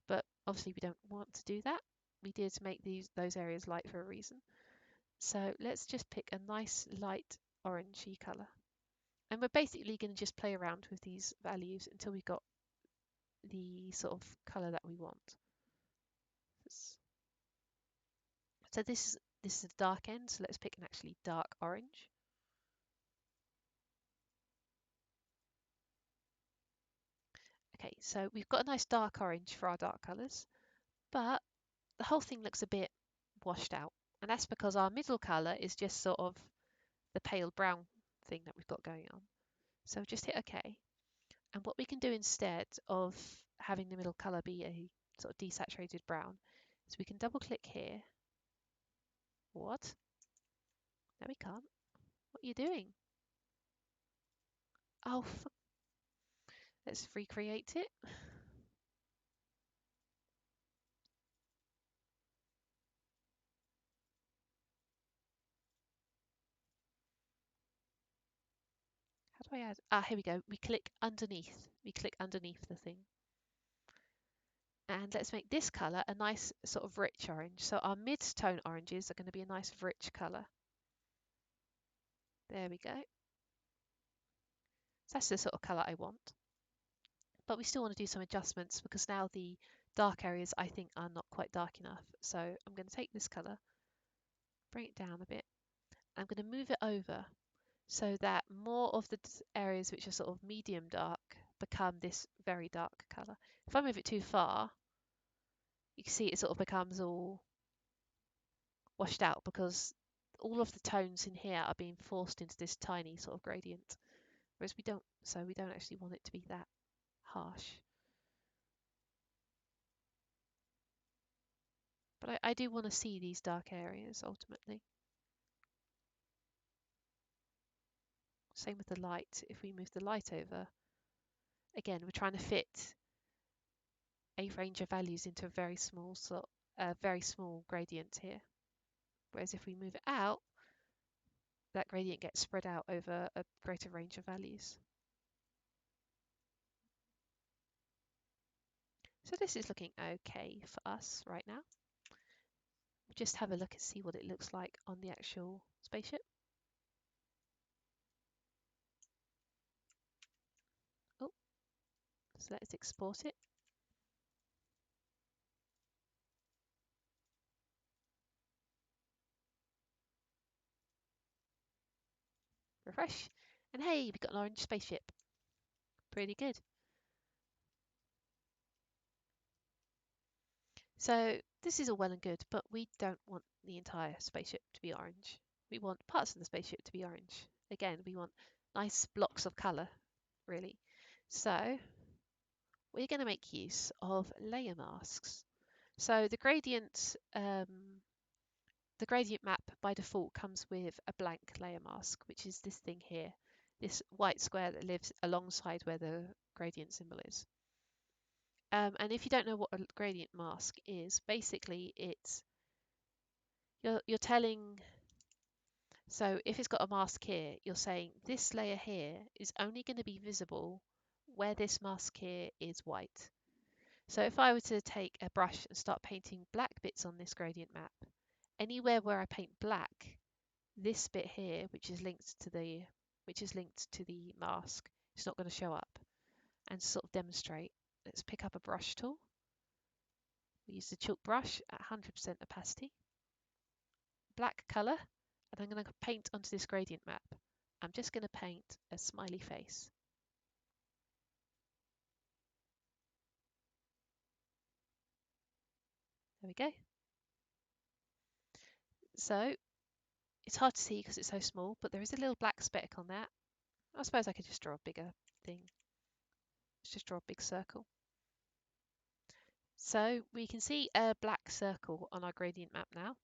But obviously we don't want to do that. We did make those areas light for a reason. So let's just pick a nice light orangey colour. And we're basically going to just play around with these values until we've got the sort of colour that we want. So this is the dark end, so let's pick an actually dark orange. Okay, so we've got a nice dark orange for our dark colours, but the whole thing looks a bit washed out. And that's because our middle colour is just sort of the pale brown thing that we've got going on. So just hit OK. And what we can do instead of having the middle colour be a sort of desaturated brown is we can double click here. What? No, we can't. What are you doing? Oh, let's recreate it. How do I add? Ah, here we go. We click underneath. We click underneath the thing. And let's make this colour a nice sort of rich orange. So our mid-tone oranges are going to be a nice rich colour. There we go. So that's the sort of colour I want. But we still want to do some adjustments because now the dark areas I think are not quite dark enough. So I'm going to take this colour, bring it down a bit. I'm going to move it over so that more of the areas which are sort of medium dark become this very dark colour. If I move it too far, you can see it sort of becomes all washed out because all of the tones in here are being forced into this tiny sort of gradient, whereas we don't actually want it to be that harsh. But I do want to see these dark areas ultimately. Same with the light. If we move the light over, again, we're trying to fit a range of values into a very small gradient here. Whereas if we move it out, that gradient gets spread out over a greater range of values. So this is looking okay for us right now. Just have a look and see what it looks like on the actual spaceship. Oh, so let's export it. Refresh. And hey, we've got an orange spaceship. Pretty good. So this is all well and good, but we don't want the entire spaceship to be orange. We want parts of the spaceship to be orange. Again, we want nice blocks of colour, really. So we're going to make use of layer masks. So the gradient map by default comes with a blank layer mask, which is this thing here, this white square that lives alongside where the gradient symbol is. And if you don't know what a gradient mask is, basically you're telling, so if it's got a mask here, you're saying this layer here is only going to be visible where this mask here is white. So if I were to take a brush and start painting black bits on this gradient map, anywhere where I paint black, this bit here, which is linked to the mask, it's not going to show up. And to sort of demonstrate, let's pick up a brush tool. We use the chalk brush at 100% opacity, black colour, and I'm going to paint onto this gradient map. I'm just going to paint a smiley face. There we go. So it's hard to see because it's so small, but there is a little black speck on that. I suppose I could just draw a bigger thing. Let's just draw a big circle. So we can see a black circle on our gradient map now,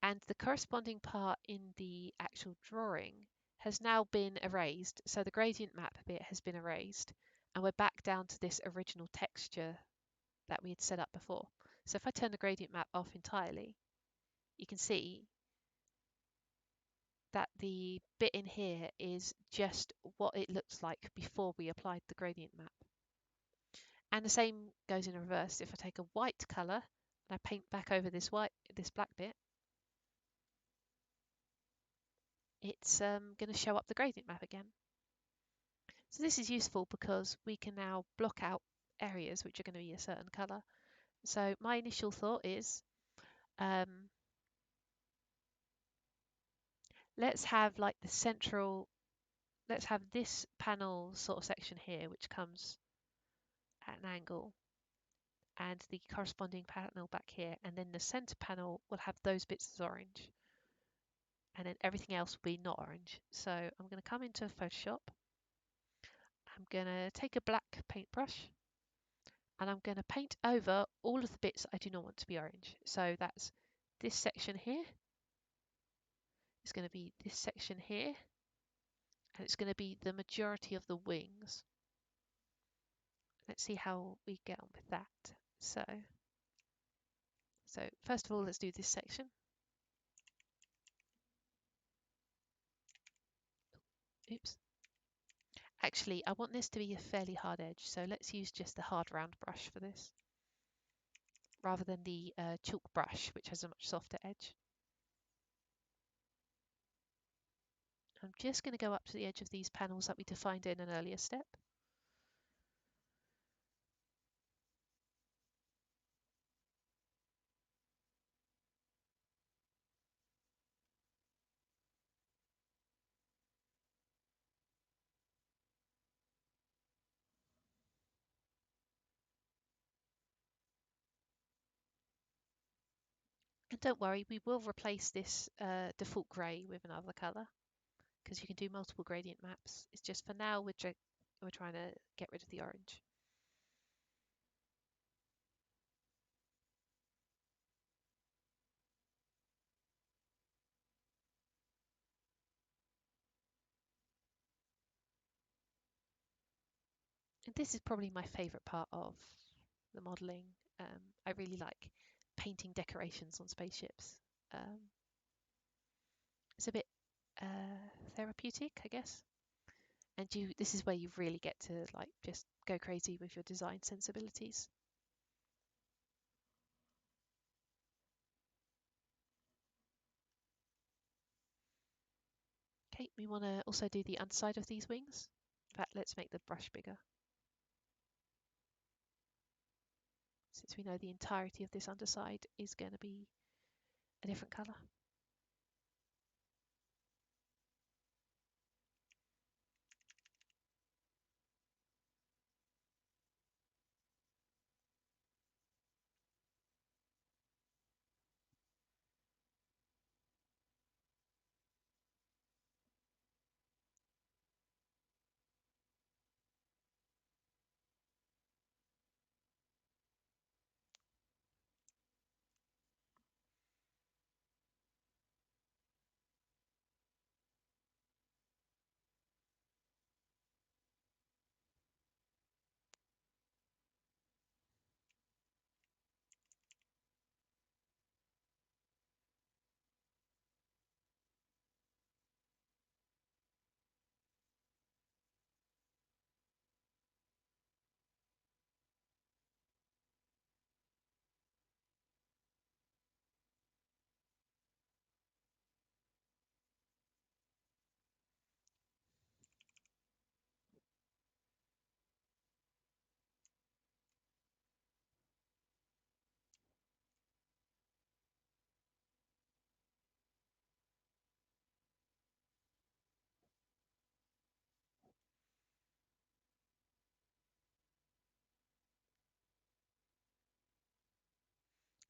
and the corresponding part in the actual drawing has now been erased. So the gradient map bit has been erased, and we're back down to this original texture that we had set up before. So if I turn the gradient map off entirely, you can see that the bit in here is just what it looks like before we applied the gradient map. And the same goes in reverse. If I take a white colour and I paint back over this black bit, it's going to show up the gradient map again. So this is useful because we can now block out areas which are going to be a certain colour. So my initial thought is, let's have like the central, let's have this panel sort of section here, which comes at an angle, and the corresponding panel back here, and then the center panel will have those bits as orange, and then everything else will be not orange. So I'm going to come into Photoshop. I'm going to take a black paintbrush, and I'm going to paint over all of the bits I do not want to be orange. So that's this section here. It's going to be this section here, and it's going to be the majority of the wings. Let's see how we get on with that. So first of all, let's do this section. Oops. Actually, I want this to be a fairly hard edge, so let's use just the hard round brush for this, rather than the chalk brush, which has a much softer edge. I'm just going to go up to the edge of these panels that we defined in an earlier step. And don't worry, we will replace this default grey with another colour, because you can do multiple gradient maps. It's just for now we're trying to get rid of the orange. And this is probably my favourite part of the modelling. I really like painting decorations on spaceships. It's a bit therapeutic, I guess. And this is where you really get to like just go crazy with your design sensibilities. Okay, we want to also do the underside of these wings. In fact, let's make the brush bigger, since we know the entirety of this underside is going to be a different colour.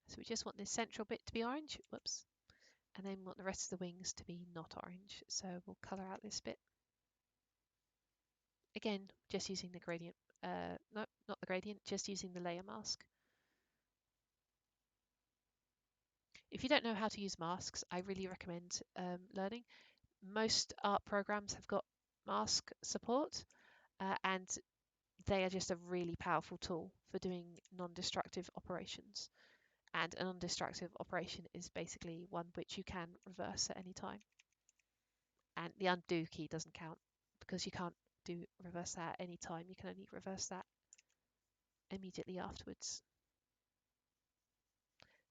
So we just want this central bit to be orange, whoops, and then we want the rest of the wings to be not orange. So we'll colour out this bit. Again, just using the gradient, no, not the gradient, just using the layer mask. If you don't know how to use masks, I really recommend learning. Most art programs have got mask support, and they are just a really powerful tool for doing non-destructive operations. And a non-destructive operation is basically one which you can reverse at any time. And the undo key doesn't count because you can't do reverse that at any time. You can only reverse that immediately afterwards.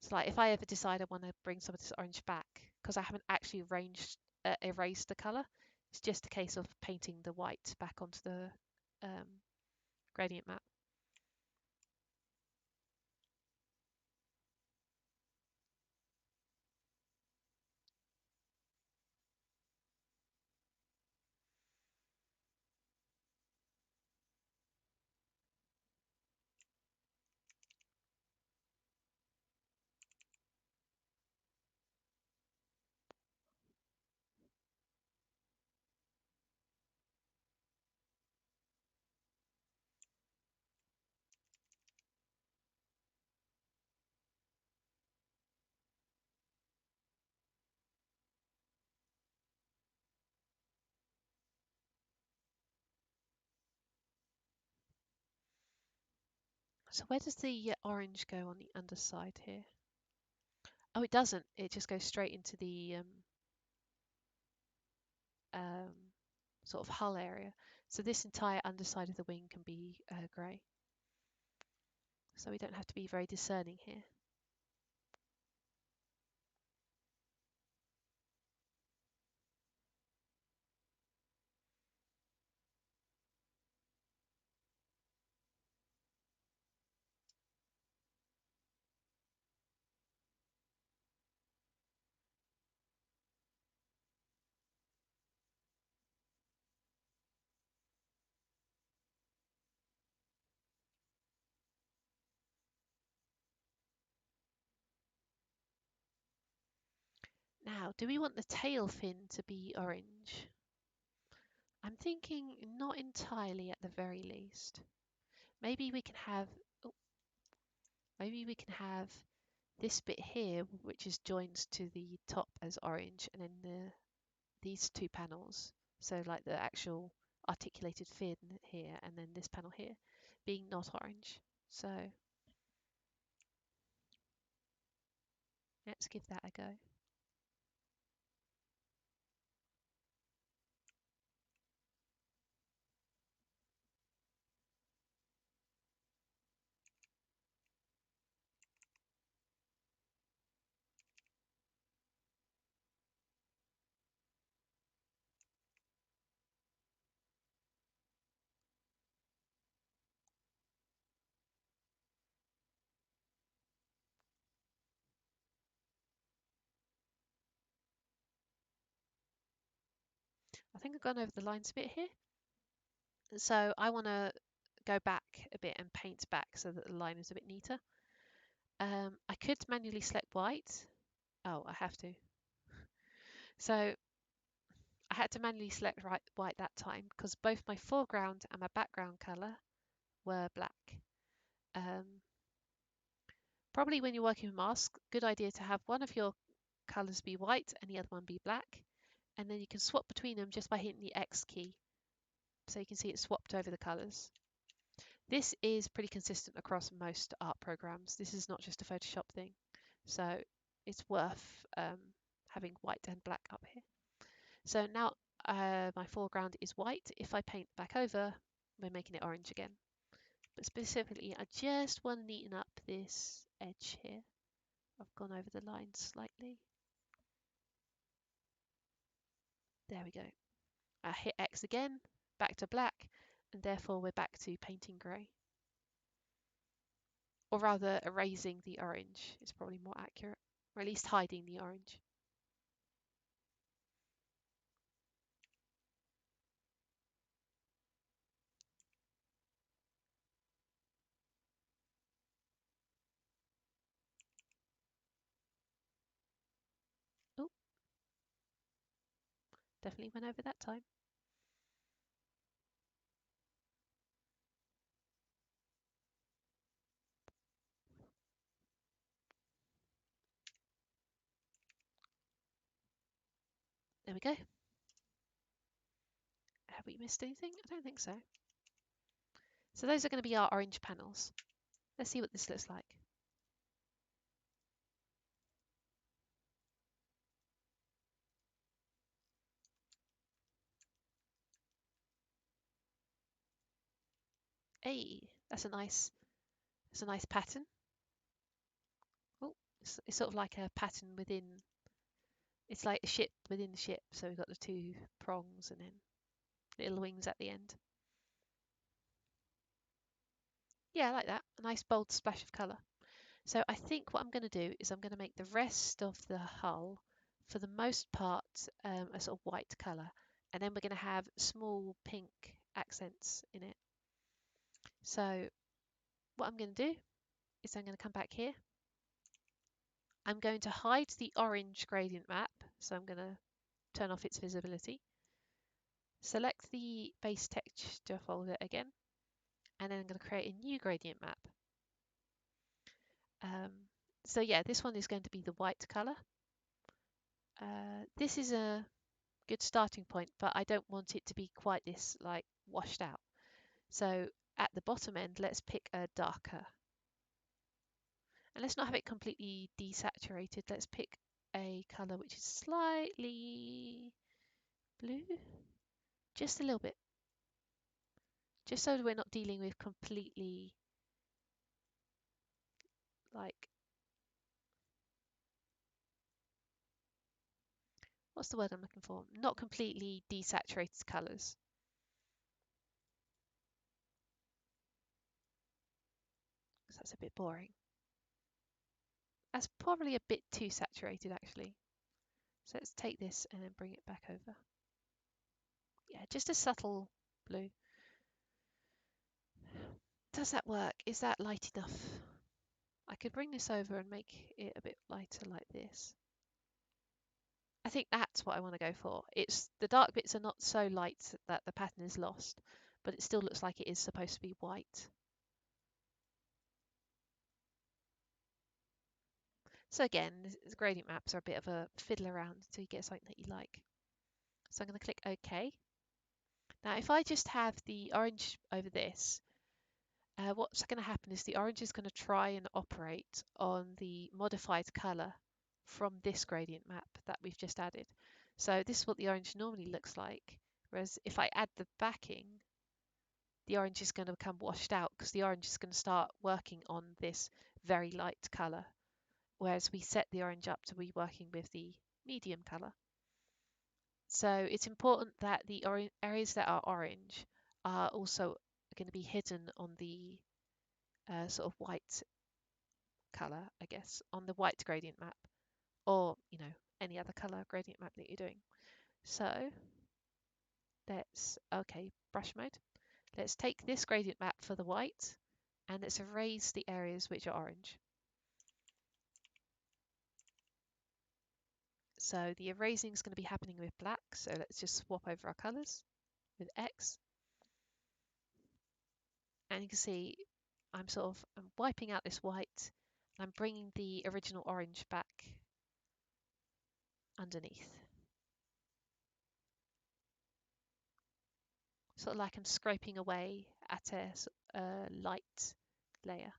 So like if I ever decide I want to bring some of this orange back, because I haven't actually erased the colour, it's just a case of painting the white back onto the gradient map. So where does the orange go on the underside here? Oh, it doesn't. It just goes straight into the um, sort of hull area. So this entire underside of the wing can be grey. So we don't have to be very discerning here. Now, do we want the tail fin to be orange? I'm thinking not entirely at the very least. Maybe we can have, oh, maybe we can have this bit here, which is joined to the top as orange, and then these two panels, so like the actual articulated fin here, and then this panel here, being not orange. So let's give that a go. think I've gone over the lines a bit here. So I want to go back a bit and paint back so that the line is a bit neater. I could manually select white. Oh, I have to. So I had to manually select white that time because both my foreground and my background colour were black. Probably when you're working with masks, good idea to have one of your colours be white and the other one be black. And then you can swap between them just by hitting the X key. So you can see it swapped over the colours. This is pretty consistent across most art programs. This is not just a Photoshop thing. So it's worth having white and black up here. So now my foreground is white. If I paint back over, we're making it orange again. But specifically, I just want to neaten up this edge here. I've gone over the line slightly. There we go. I hit X again, back to black, and therefore we're back to painting grey. Or rather, erasing the orange is probably more accurate, or at least hiding the orange. Oh, definitely went over that time. There we go. Have we missed anything? I don't think so. So those are going to be our orange panels. Let's see what this looks like. Hey, that's a nice pattern. Oh, it's sort of like a pattern within. It's like a ship within the ship. So we've got the two prongs and then little wings at the end. Yeah, I like that. A nice bold splash of colour. So I think what I'm going to do is I'm going to make the rest of the hull, for the most part, a sort of white colour. And then we're going to have small pink accents in it. So what I'm going to do is I'm going to come back here. I'm going to hide the orange gradient map. So I'm going to turn off its visibility. Select the base texture folder again. And then I'm going to create a new gradient map. So yeah, this one is going to be the white colour. This is a good starting point, but I don't want it to be quite this like washed out. So at the bottom end, let's pick a darker. And let's not have it completely desaturated. Let's pick a colour which is slightly blue, just a little bit. Just so we're not dealing with completely like, what's the word I'm looking for? Not completely desaturated colours. So that's a bit boring. That's probably a bit too saturated actually. So let's take this and then bring it back over. Yeah, just a subtle blue. Does that work? Is that light enough? I could bring this over and make it a bit lighter like this. I think that's what I want to go for. It's the dark bits are not so light that the pattern is lost, but it still looks like it is supposed to be white. So again, the gradient maps are a bit of a fiddle around until you get something that you like. So I'm going to click OK. Now if I just have the orange over this, what's going to happen is the orange is going to try and operate on the modified colour from this gradient map that we've just added. So this is what the orange normally looks like, whereas if I add the backing, the orange is going to become washed out because the orange is going to start working on this very light colour, whereas we set the orange up to be working with the medium colour. So it's important that the areas that are orange are also going to be hidden on the sort of white color, I guess, on the white gradient map, or any other color gradient map that you're doing. So Okay, brush mode. Let's take this gradient map for the white and let's erase the areas which are orange. So the erasing is going to be happening with black. So let's just swap over our colors with X. And you can see I'm wiping out this white. I'm bringing the original orange back underneath. Sort of like I'm scraping away at a light layer.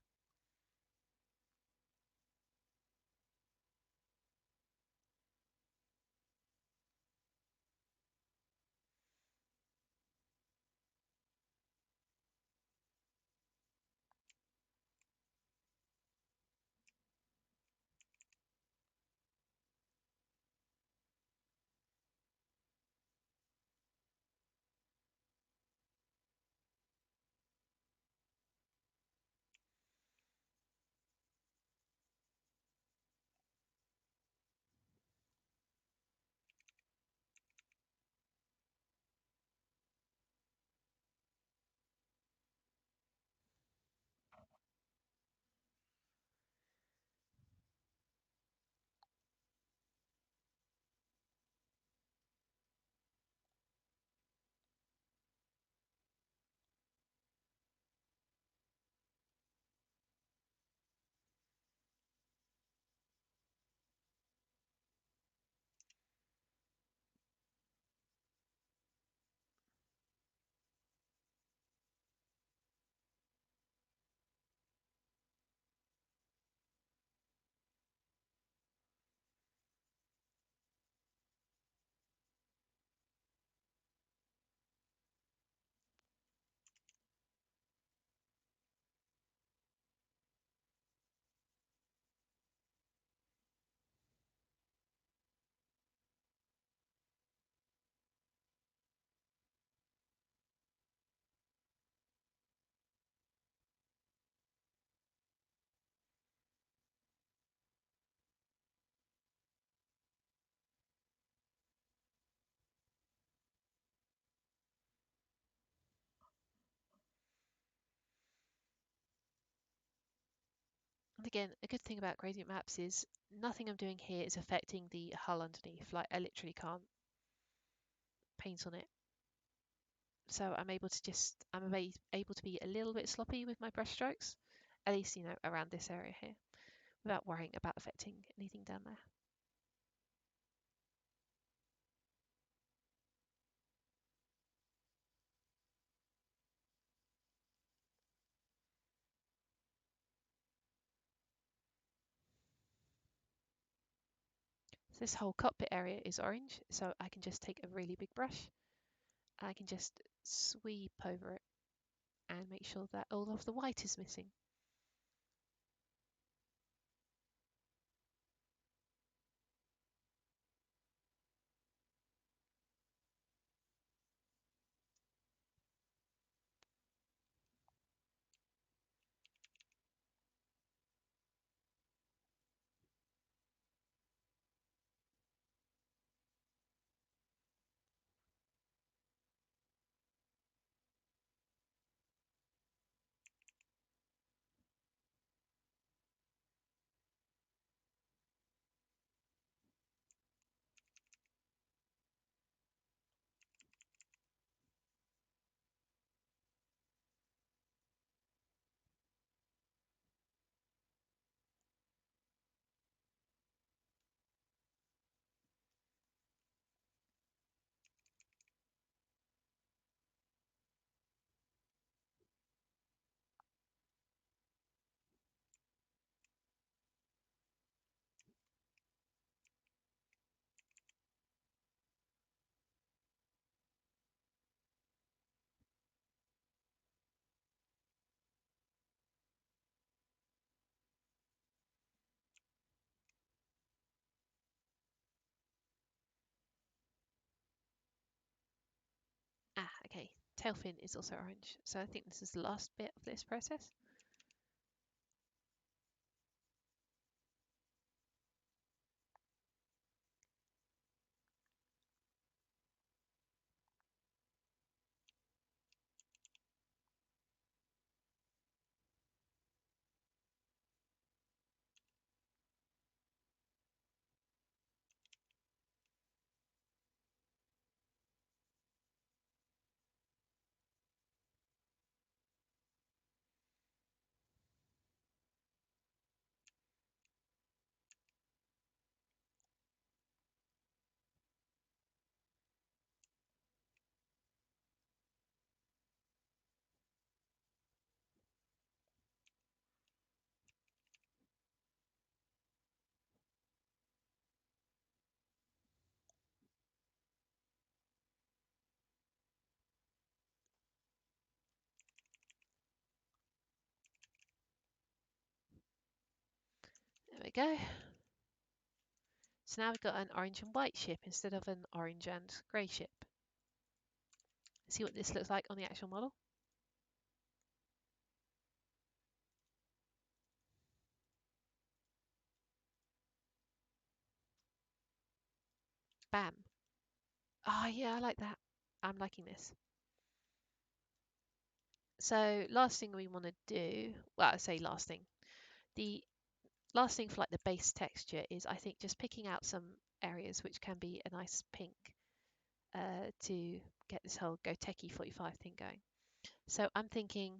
And again, a good thing about gradient maps is nothing I'm doing here is affecting the hull underneath. Like I literally can't paint on it. So I'm able to be a little bit sloppy with my brush strokes, at least, around this area here, without worrying about affecting anything down there. So this whole cockpit area is orange, so I can just take a really big brush. I can just sweep over it and make sure that all of the white is missing. Ah, okay. Tail fin is also orange, so I think this is the last bit of this process. we go. So now we've got an orange and white ship instead of an orange and grey ship. See what this looks like on the actual model. Bam. Oh yeah, I like that. I'm liking this. So last thing we want to do, well, I say last thing. The last thing for like the base texture is I think just picking out some areas which can be a nice pink to get this whole Go Techie 45 thing going. So I'm thinking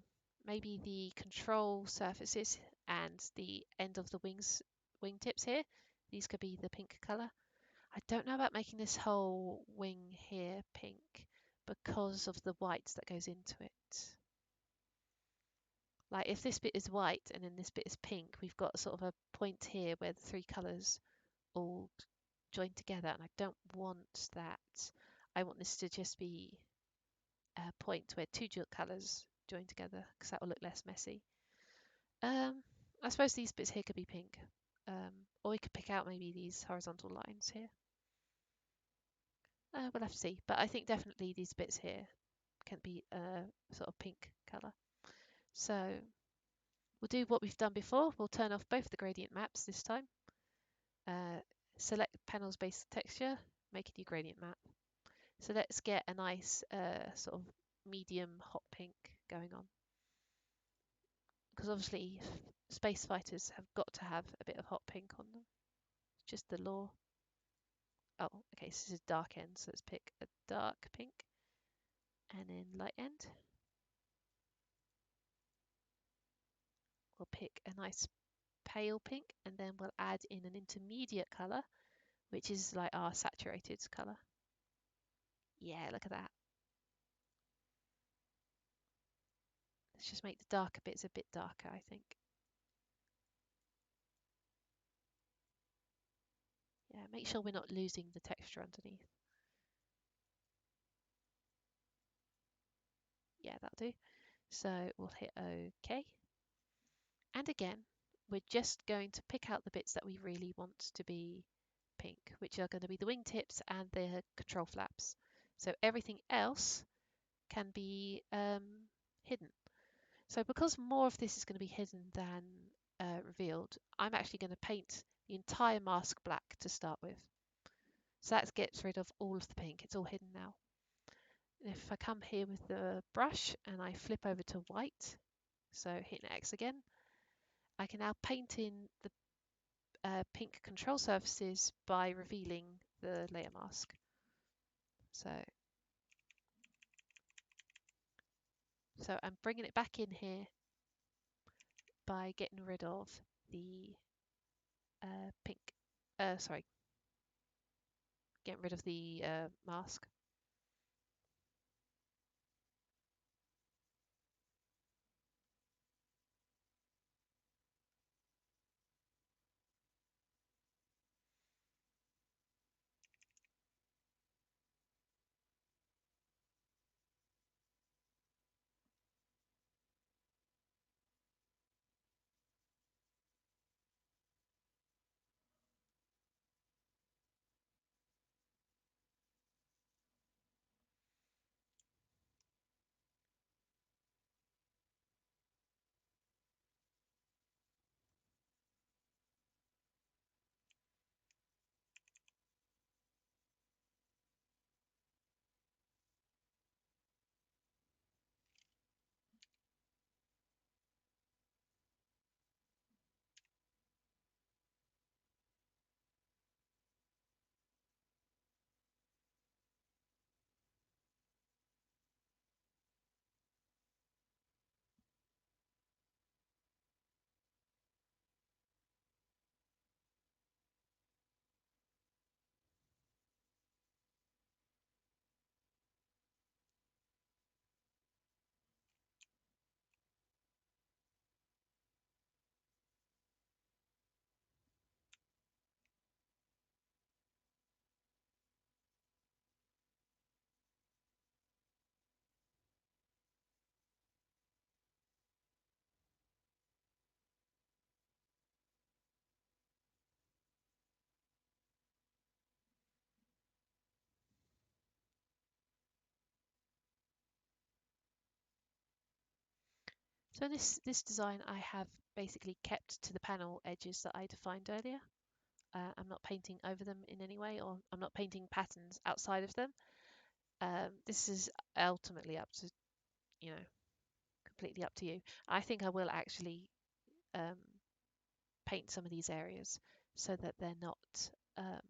maybe the control surfaces and the end of the wingtips here, these could be the pink color. I don't know about making this whole wing here pink because of the white that goes into it. Like if this bit is white and then this bit is pink, we've got sort of a point here where the three colors all join together, and I don't want that. I want this to just be a point where two colours join together because that will look less messy. I suppose these bits here could be pink, or we could pick out maybe these horizontal lines here. We'll have to see, but I think definitely these bits here can be a sort of pink colour. So we'll do what we've done before. We'll turn off both the gradient maps this time. Select panels based texture, make a new gradient map. So let's get a nice sort of medium hot pink going on. Because obviously space fighters have got to have a bit of hot pink on them. It's just the law. Oh, okay, so this is dark end, so let's pick a dark pink. And then light end. We'll pick a nice pale pink, and then we'll add in an intermediate colour, which is like our saturated colour. Yeah, look at that. Let's just make the darker bits a bit darker, I think. Yeah, make sure we're not losing the texture underneath. Yeah, that'll do. So we'll hit OK. And again, we're just going to pick out the bits that we really want to be pink, which are going to be the wingtips and the control flaps. So everything else can be hidden. So because more of this is going to be hidden than revealed, I'm actually going to paint the entire mask black to start with. So that gets rid of all of the pink. It's all hidden now. If I come here with the brush and I flip over to white, so hitting X again, I can now paint in the pink control surfaces by revealing the layer mask. So I'm bringing it back in here by getting rid of the pink, sorry, getting rid of the mask. So in this design, I have basically kept to the panel edges that I defined earlier. I'm not painting over them in any way, or I'm not painting patterns outside of them. This is ultimately up to, you know, completely up to you. I think I will actually um, paint some of these areas so that they're not um,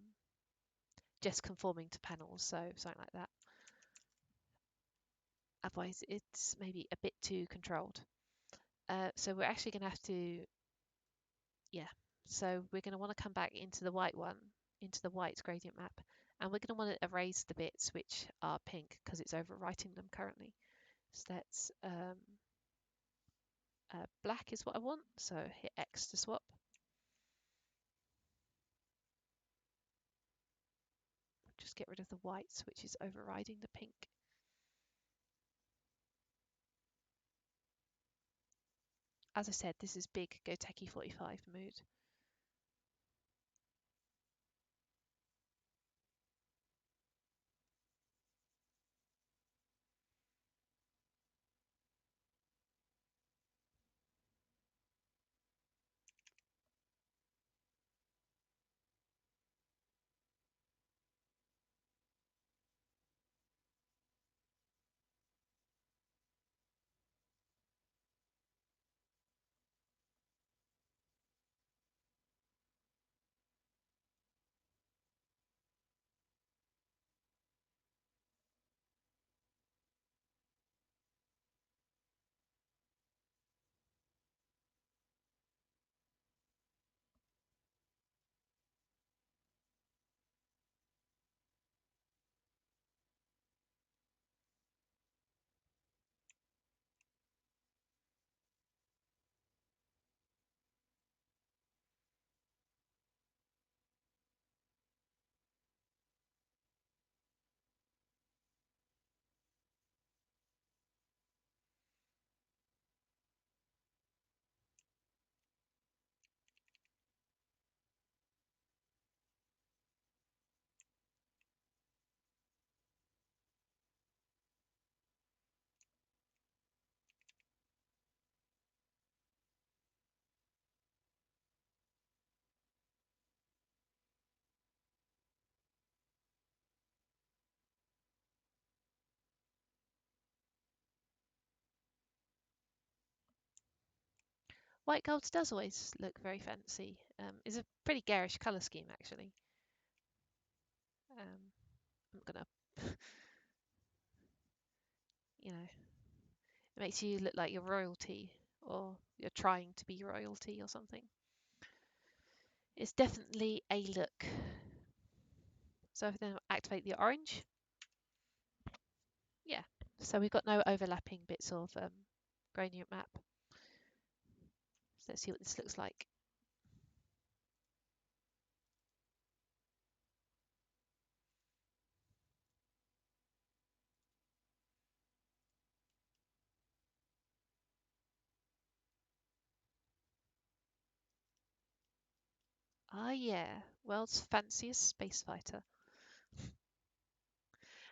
just conforming to panels, so something like that. Otherwise, it's maybe a bit too controlled. So we're actually going to have to, yeah. So we're going to want to come back into the white one, into the white gradient map, and we're going to want to erase the bits which are pink because it's overwriting them currently. So that's black is what I want. So hit X to swap. Just get rid of the whites, which is overriding the pink. As I said, this is big Go Techie 45 mood. White gold does always look very fancy. It's a pretty garish colour scheme, actually. I'm gonna, you know, it makes you look like you're royalty or you're trying to be royalty or something. It's definitely a look. So then activate the orange. Yeah, so we've got no overlapping bits of gradient map. So let's see what this looks like. Ah, yeah, world's fanciest space fighter.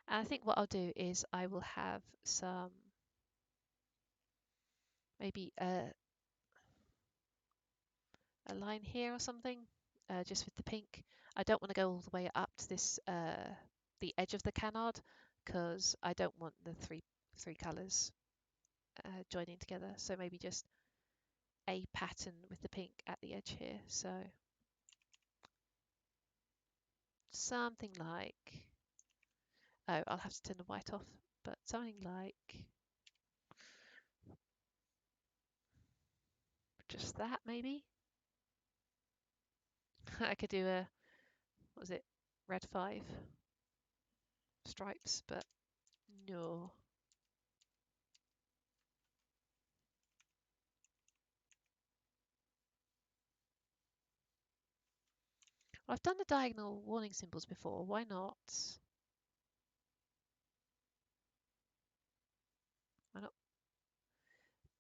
And I think what I'll do is I will have some, maybe a line here or something, just with the pink. I don't want to go all the way up to this, the edge of the canard, because I don't want the three colours joining together. So maybe just a pattern with the pink at the edge here. So something like, oh, I'll have to turn the white off, but something like just that maybe. I could do a, what was it, red 5 stripes, but no. Well, I've done the diagonal warning symbols before. Why not? Why not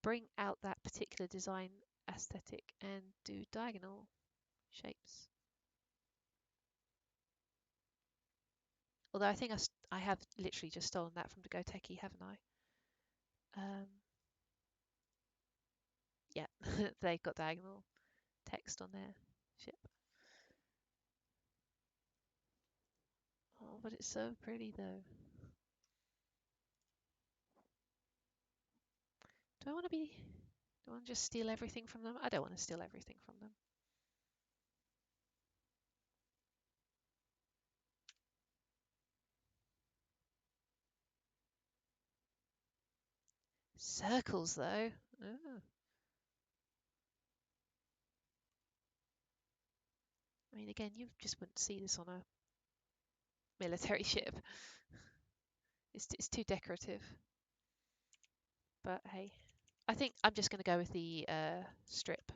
bring out that particular design aesthetic and do diagonal shapes? Although I think I have literally just stolen that from the Go Techie, haven't I? yeah, they've got diagonal text on their ship. Oh, but it's so pretty though. Do I want to be... Do I want to just steal everything from them? I don't want to steal everything from them. Circles though. Oh. I mean, again, you just wouldn't see this on a military ship. It's too decorative. But hey, I think I'm just going to go with the strip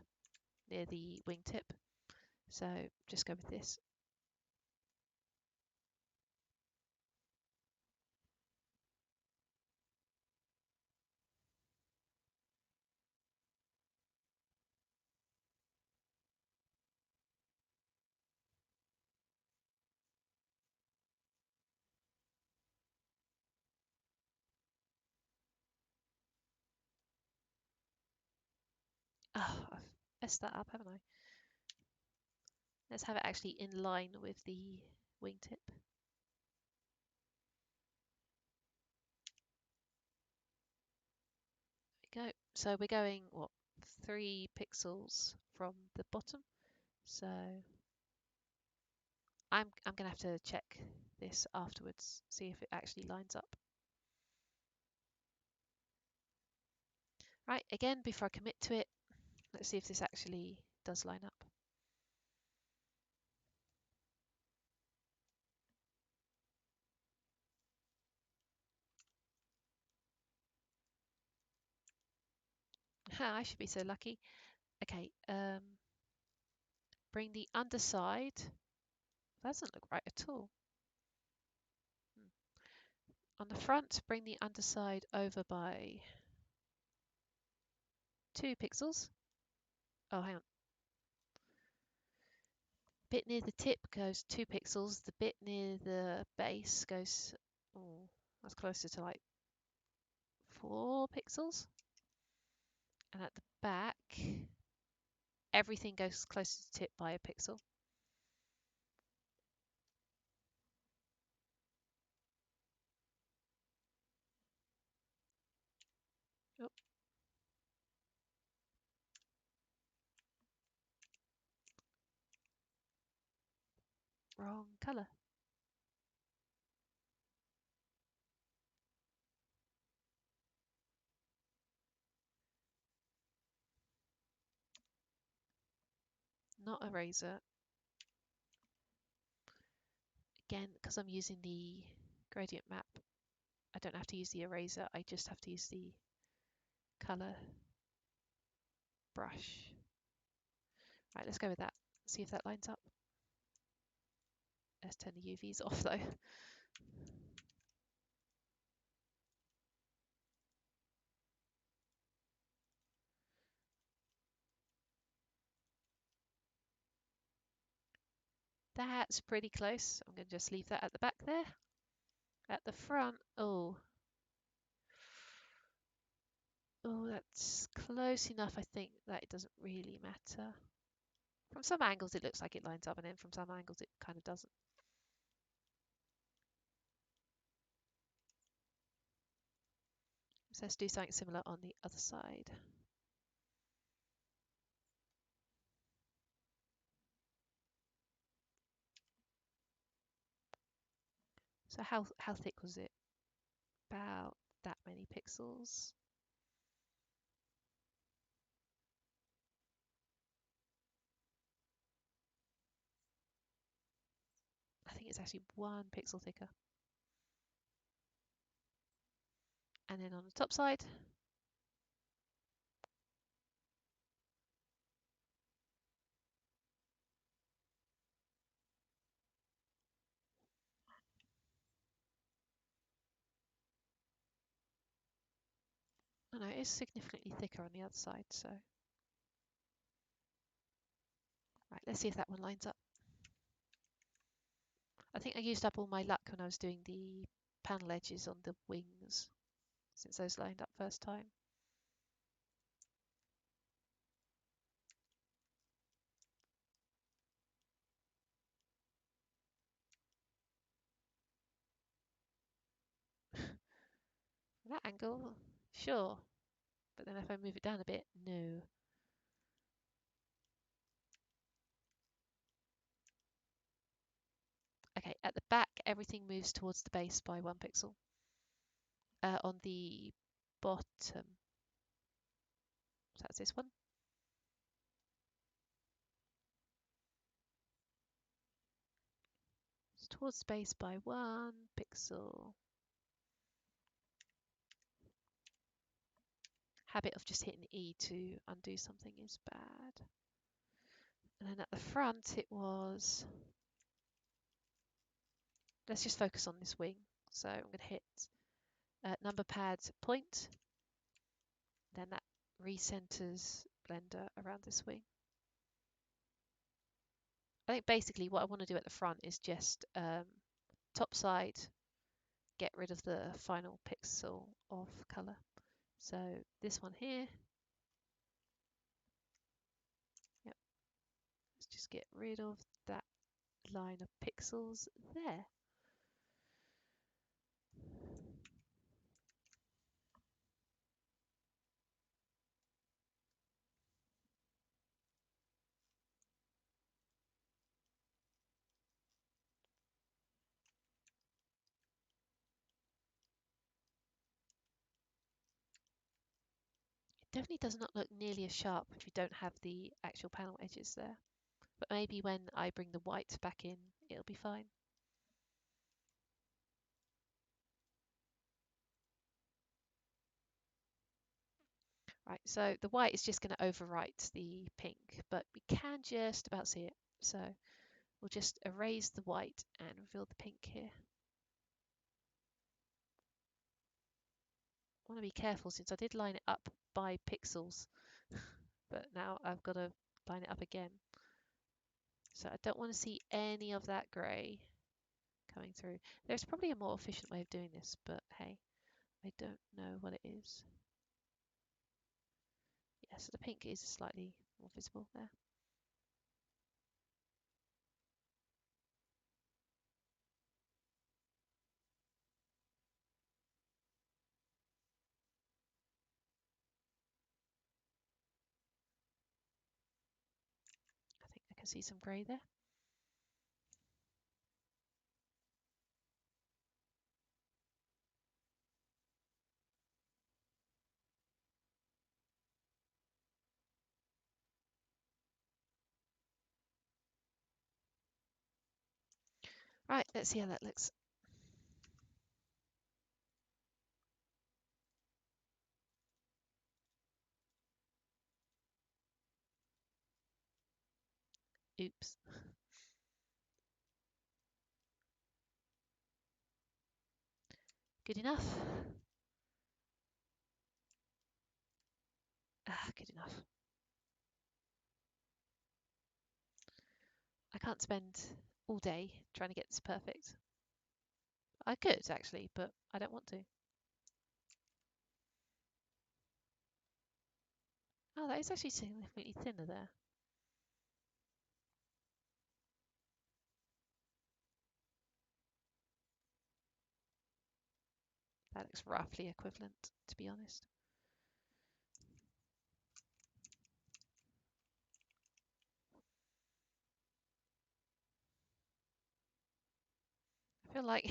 near the wingtip. So just go with this. Oh, I've messed that up, haven't I? Let's have it actually in line with the wingtip. There we go. So we're going, what, 3 pixels from the bottom. So I'm going to have to check this afterwards, see if it actually lines up. Right, again, before I commit to it, let's see if this actually does line up. I should be so lucky. Okay, bring the underside. That doesn't look right at all. On the front, bring the underside over by 2 pixels. Oh, hang on. Bit near the tip goes 2 pixels. The bit near the base goes, oh, that's closer to like 4 pixels. And at the back, everything goes closer to the tip by a pixel. Oh, wrong colour. Not eraser. Again, because I'm using the gradient map, I don't have to use the eraser, I just have to use the colour brush. Right, let's go with that. See if that lines up. Let's turn the UVs off though. That's pretty close. I'm going to just leave that at the back there. At the front, oh, that's close enough, I think, that it doesn't really matter. From some angles it looks like it lines up, and then from some angles it kind of doesn't. So let's do something similar on the other side. So how thick was it? About that many pixels. I think it's actually 1 pixel thicker. And then on the top side, oh no, it's significantly thicker on the other side. So, right, let's see if that one lines up. I think I used up all my luck when I was doing the panel edges on the wings, since those lined up first time. That angle, sure. But then if I move it down a bit, no. Okay, at the back, everything moves towards the base by 1 pixel. On the bottom, so that's this one. It's towards the base by 1 pixel. Habit of just hitting E to undo something is bad. And then at the front, it was... Let's just focus on this wing. So I'm going to hit number pad point. Then that recenters Blender around this wing. I think basically what I want to do at the front is just top side, get rid of the final pixel of color. So this one here. Yep. Let's just get rid of that line of pixels there. Definitely does not look nearly as sharp if you don't have the actual panel edges there. But maybe when I bring the white back in, it'll be fine. Right, so the white is just going to overwrite the pink, but we can just about see it. So we'll just erase the white and reveal the pink here. I want to be careful since I did line it up by pixels, but now I've got to line it up again. So I don't want to see any of that grey coming through. There's probably a more efficient way of doing this, but hey, I don't know what it is. Yeah, so the pink is slightly more visible there. I think I can see some grey there. Right, let's see how that looks. Oops. Good enough. Ah, good enough. I can't spend all day trying to get this perfect. I could actually, but I don't want to. Oh, that is actually significantly thinner there. That looks roughly equivalent, to be honest. I feel like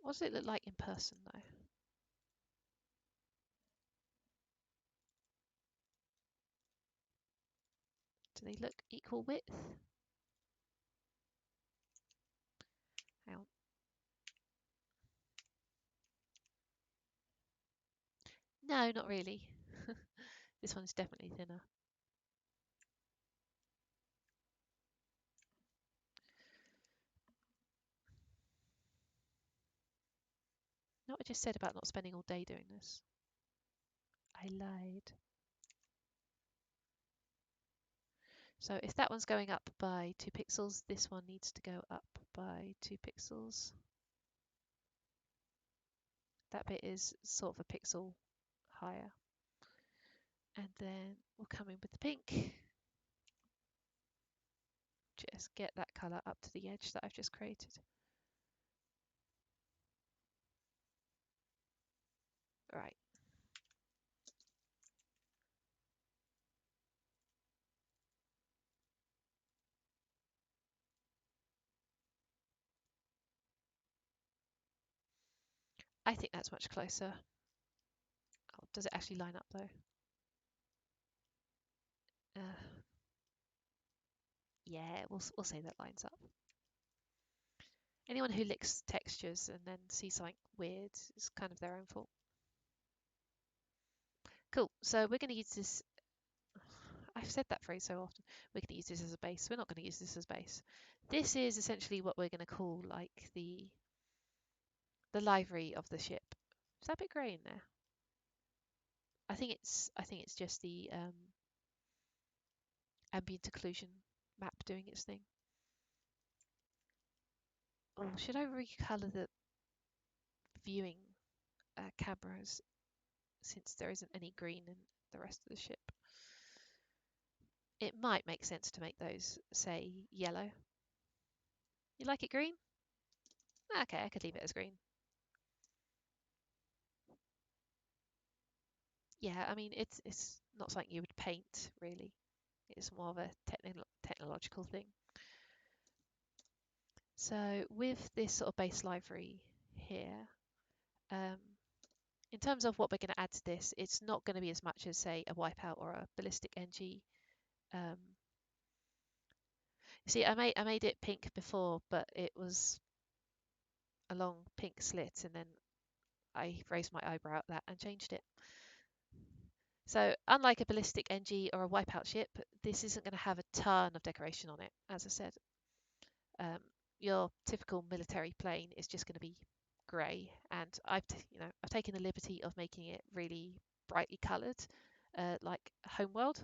what does it look like in person though? Do they look equal width? Hang on. No, not really. This one's definitely thinner. Not what I just said about not spending all day doing this. I lied. So if that one's going up by 2 pixels, this one needs to go up by 2 pixels. That bit is sort of a pixel higher. And then we'll come in with the pink. just get that colour up to the edge that I've just created. Right. I think that's much closer. Oh, does it actually line up though? Yeah, we'll say that lines up. Anyone who licks textures and then sees something weird is kind of their own fault. Cool. So we're going to use this. I've said that phrase so often. We're going to use this as a base. We're not going to use this as base. This is essentially what we're going to call like the livery of the ship. Is that a bit grey in there? I think it's just the ambient occlusion map doing its thing. Oh, should I recolor the viewing cameras since there isn't any green in the rest of the ship? It might make sense to make those, say, yellow. You like it green? Okay, I could leave it as green. Yeah, I mean, it's not something you would paint, really. It's more of a technological thing. So with this sort of base livery here, in terms of what we're going to add to this, it's not going to be as much as, say, a wipeout or a ballistic NG. See, I made it pink before, but it was a long pink slit, and then I raised my eyebrow at that and changed it. So unlike a ballistic NG or a wipeout ship, this isn't going to have a ton of decoration on it. As I said, your typical military plane is just going to be grey, and I've taken the liberty of making it really brightly coloured, like Homeworld.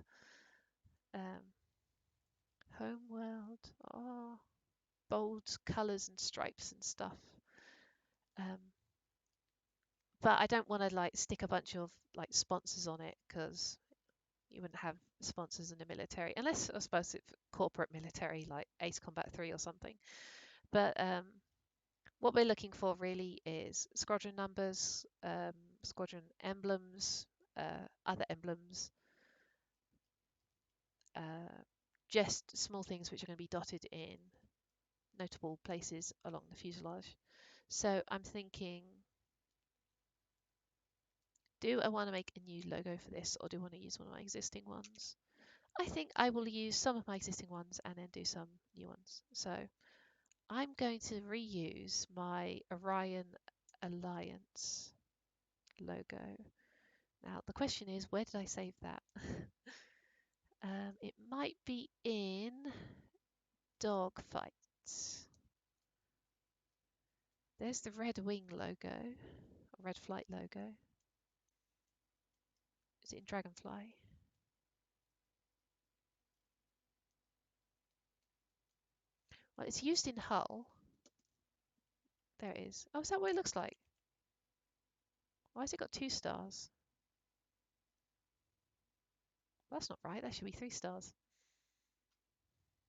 Homeworld, oh, bold colours and stripes and stuff. But I don't want to like stick a bunch of like sponsors on it because you wouldn't have sponsors in the military unless I suppose it's corporate military like Ace Combat 3 or something. But what we're looking for really is squadron numbers, squadron emblems, other emblems, just small things which are going to be dotted in notable places along the fuselage. So I'm thinking, do I want to make a new logo for this, or do I want to use one of my existing ones? I think I will use some of my existing ones and then do some new ones. So I'm going to reuse my Orion Alliance logo. Now the question is, where did I save that? It might be in Dogfights. There's the Red Wing logo, or Red Flight logo. Is it in Dragonfly? Well, it's used in Hull. There it is. Oh, is that what it looks like? Why has it got 2 stars? Well, that's not right. That should be 3 stars.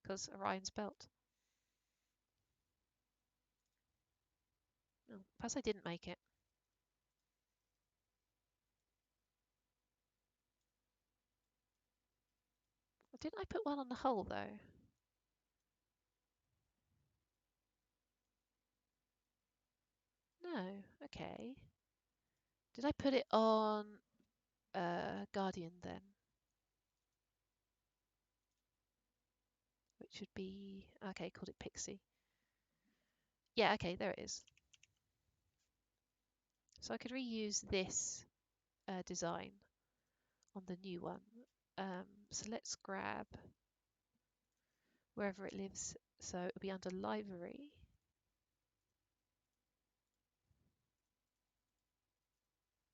Because Orion's belt. Oh, perhaps I didn't make it. Didn't I put one on the hull though? No. Okay. Did I put it on Guardian then? Which would be okay. Called it Pixie. Yeah. Okay. There it is. So I could reuse this design on the new one. So let's grab wherever it lives. So it'll be under livery.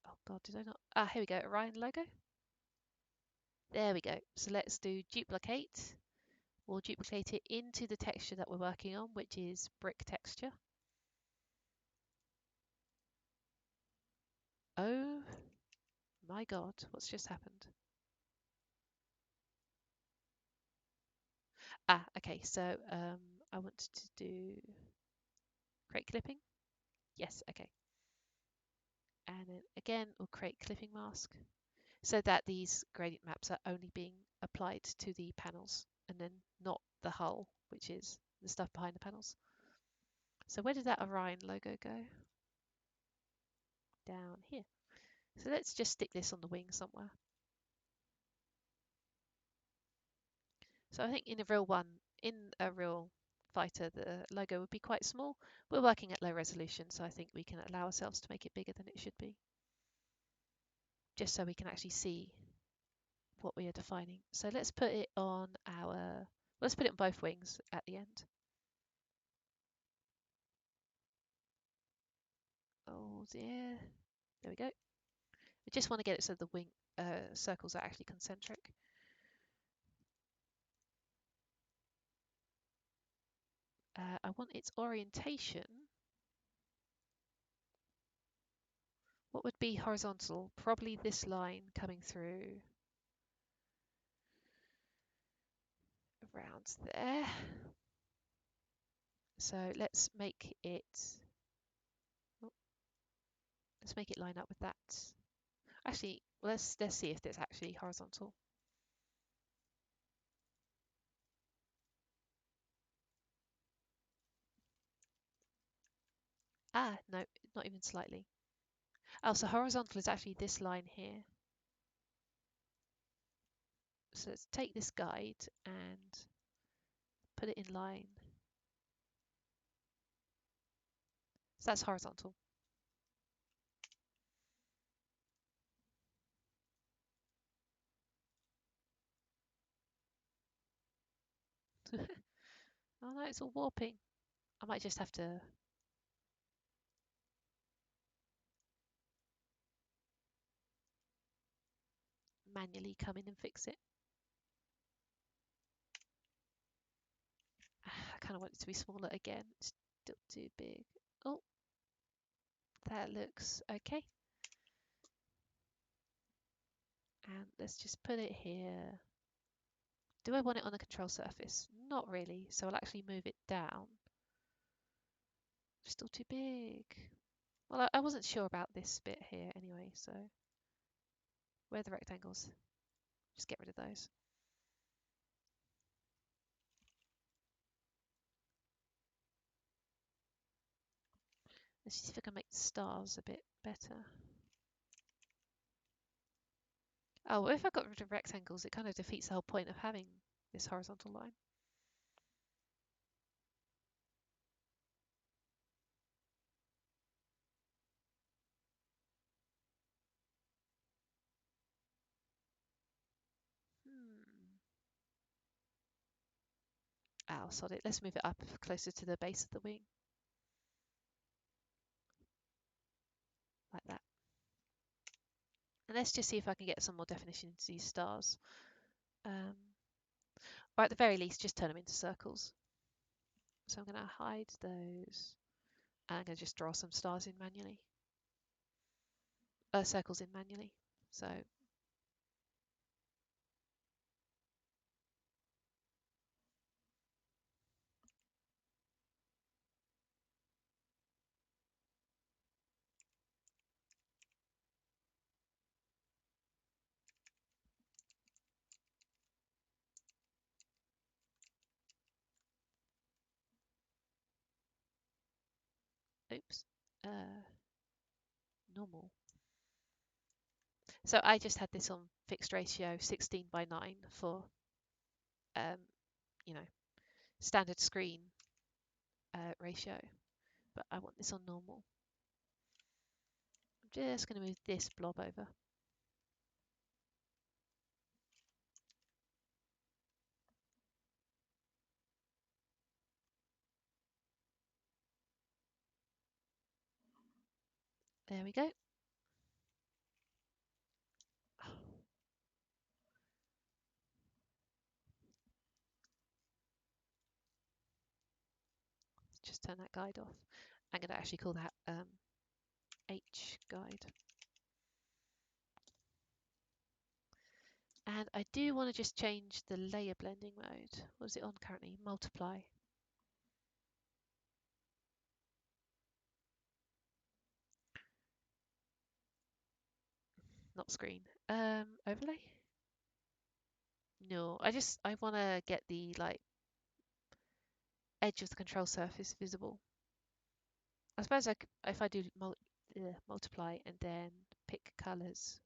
Oh God, did I not? Ah, here we go. Orion logo. There we go. So let's do duplicate. We'll duplicate it into the texture that we're working on, which is brick texture. Oh my God, what's just happened? Okay, so I want to do create clipping. Yes, okay. And then again, we'll create clipping mask so that these gradient maps are only being applied to the panels and then not the hull, which is the stuff behind the panels. So where did that Orion logo go? Down here. So let's just stick this on the wing somewhere. So I think in a real fighter, the logo would be quite small. We're working at low resolution, so I think we can allow ourselves to make it bigger than it should be, just so we can actually see what we are defining. So let's put it on let's put it on both wings at the end. Oh dear. There we go. I just want to get it so the wing circles are actually concentric. I want its orientation. What would be horizontal? Probably this line coming through around there. So let's make it line up with that. Actually, let's see if it's actually horizontal. No, not even slightly. Oh, so horizontal is actually this line here. So let's take this guide and put it in line. So that's horizontal. Oh no, it's all warping. I might just have to manually come in and fix it. I kind of want it to be smaller again. It's still too big. Oh, that looks okay. And let's just put it here. Do I want it on the control surface? Not really, so I'll actually move it down. Still too big. Well, I wasn't sure about this bit here anyway, so where are the rectangles? Just get rid of those. Let's see if I can make the stars a bit better. Oh, well, if I got rid of rectangles, it kind of defeats the whole point of having this horizontal line. Oh, sod it. Let's move it up closer to the base of the wing. Like that. And let's just see if I can get some more definition into these stars. Or at the very least, just turn them into circles. So I'm going to hide those. And I'm going to just draw some stars in manually. Circles in manually. So oops, normal. So I just had this on fixed ratio 16 by 9 for, you know, standard screen ratio, but I want this on normal. I'm just going to move this blob over. There we go. Just turn that guide off. I'm going to actually call that H guide. And I do want to just change the layer blending mode. What is it on currently? Multiply, not screen. Overlay? No, I want to get the like edge of the control surface visible. I suppose if I do multiply and then pick colors,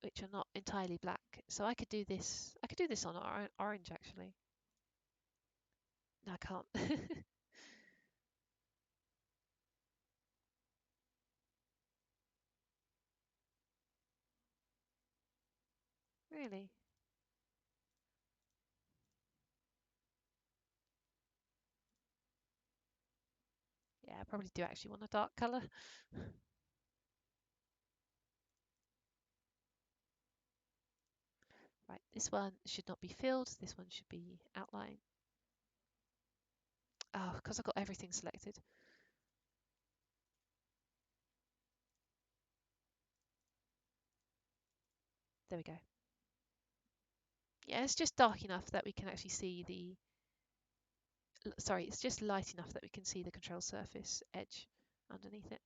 which are not entirely black. So I could do this. I could do this on orange actually. No, I can't. Really? Yeah, I probably do actually want a dark color. Right, this one should not be filled. This one should be outline. Oh, because I've got everything selected. There we go. Yeah, it's just dark enough that we can actually see the, sorry, it's just light enough that we can see the control surface edge underneath it.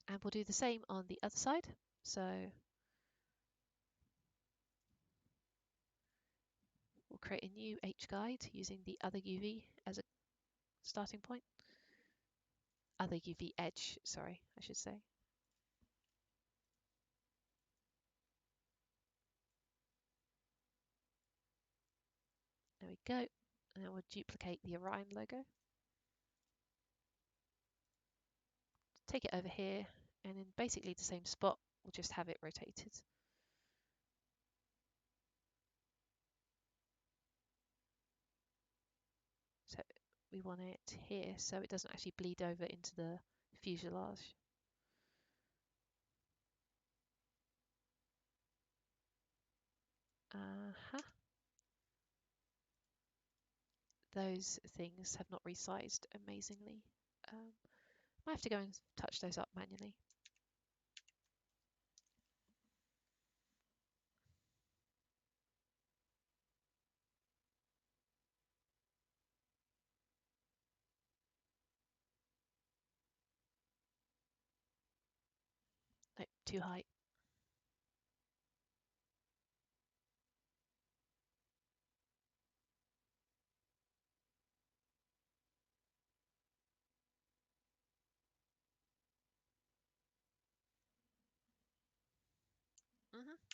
And we'll do the same on the other side. So we'll create a new H guide using the other UV as a starting point. Other UV edge, sorry, I should say. There we go. And we'll duplicate the Orion logo. Take it over here, and in basically the same spot, we'll just have it rotated. So we want it here so it doesn't actually bleed over into the fuselage. Those things have not resized amazingly. I have to go and touch those up manually. No, too high.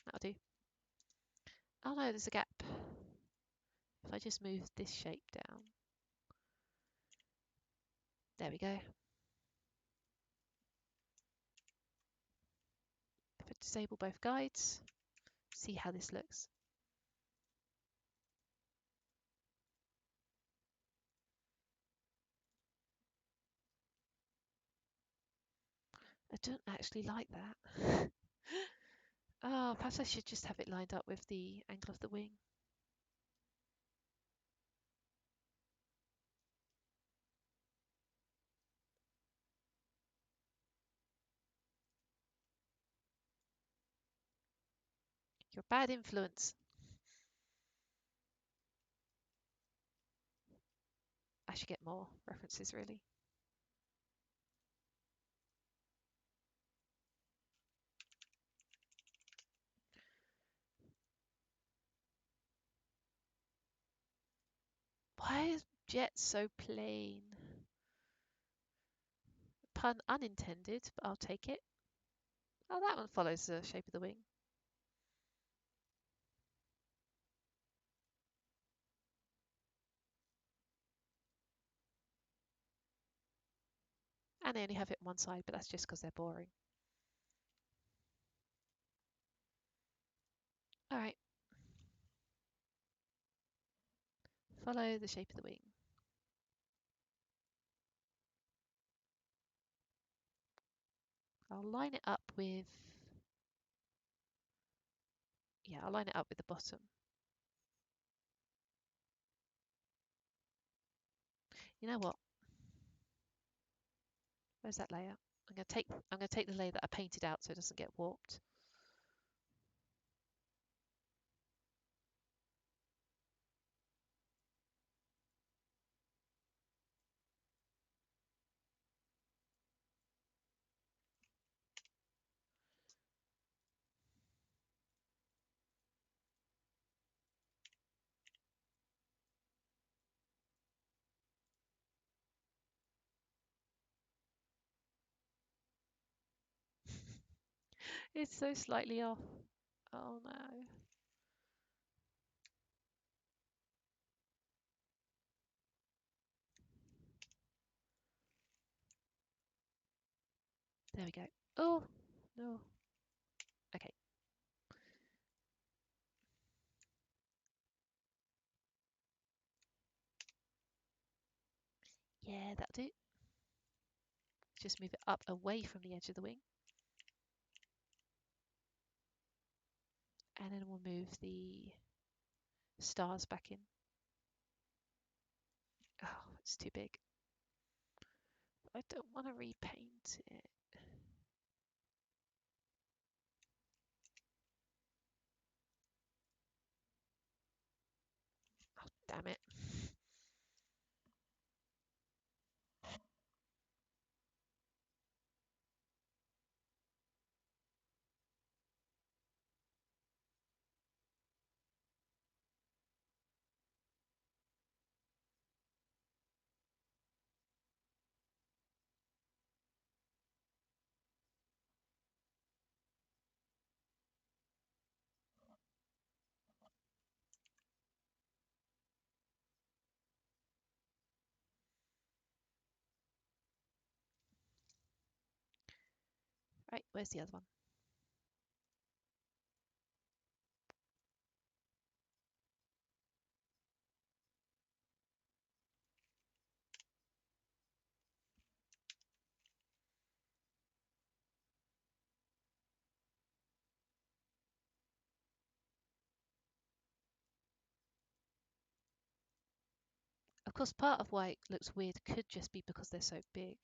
That'll do. Oh no, there's a gap. If I just move this shape down. There we go. If I disable both guides, see how this looks. I don't actually like that. Oh, perhaps I should just have it lined up with the angle of the wing. You're a bad influence. I should get more references, really. Why is Jet so plain? Pun unintended, but I'll take it. Oh, that one follows the shape of the wing. And they only have it on one side, but that's just because they're boring. All right. Follow the shape of the wing. I'll line it up with, yeah, I'll line it up with the bottom. You know what? Where's that layer? I'm gonna take the layer that I painted out so it doesn't get warped. It's so slightly off. Oh no. There we go. Oh no. Okay. Yeah, that'll do. Just move it up away from the edge of the wing. And then we'll move the stars back in. Oh, it's too big. I don't want to repaint it. Oh, damn it. Right, where's the other one? Of course, part of why it looks weird could just be because they're so big.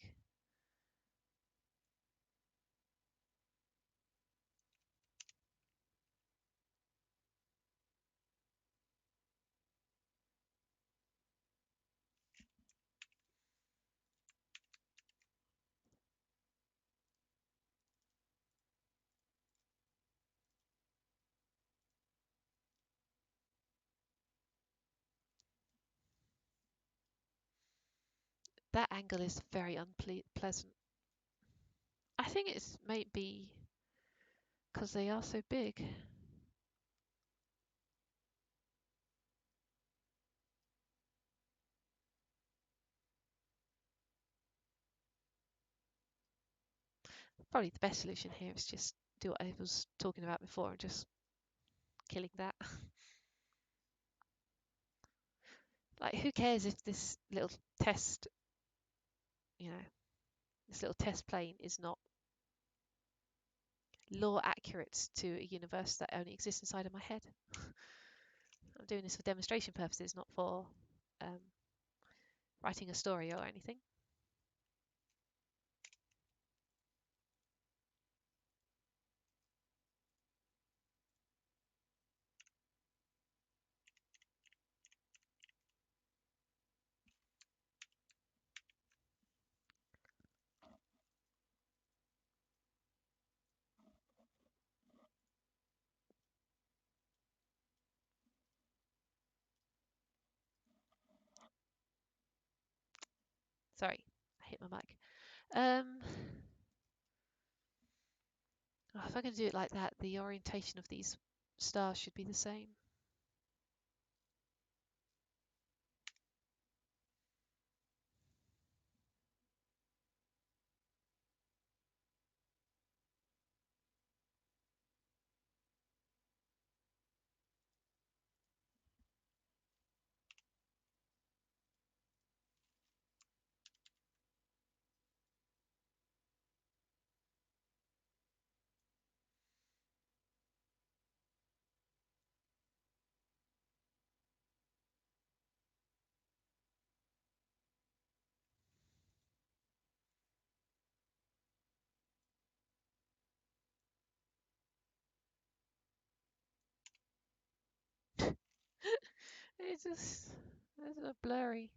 That angle is very unpleasant. I think it's maybe because they are so big. Probably the best solution here is just do what I was talking about before and just killing that. Like, who cares if this little test, you know, this little test plane is not law accurate to a universe that only exists inside of my head. I'm doing this for demonstration purposes, not for um, writing a story or anything. Sorry, I hit my mic. Oh, if I can do it like that, the orientation of these stars should be the same. It's just it's a blurry.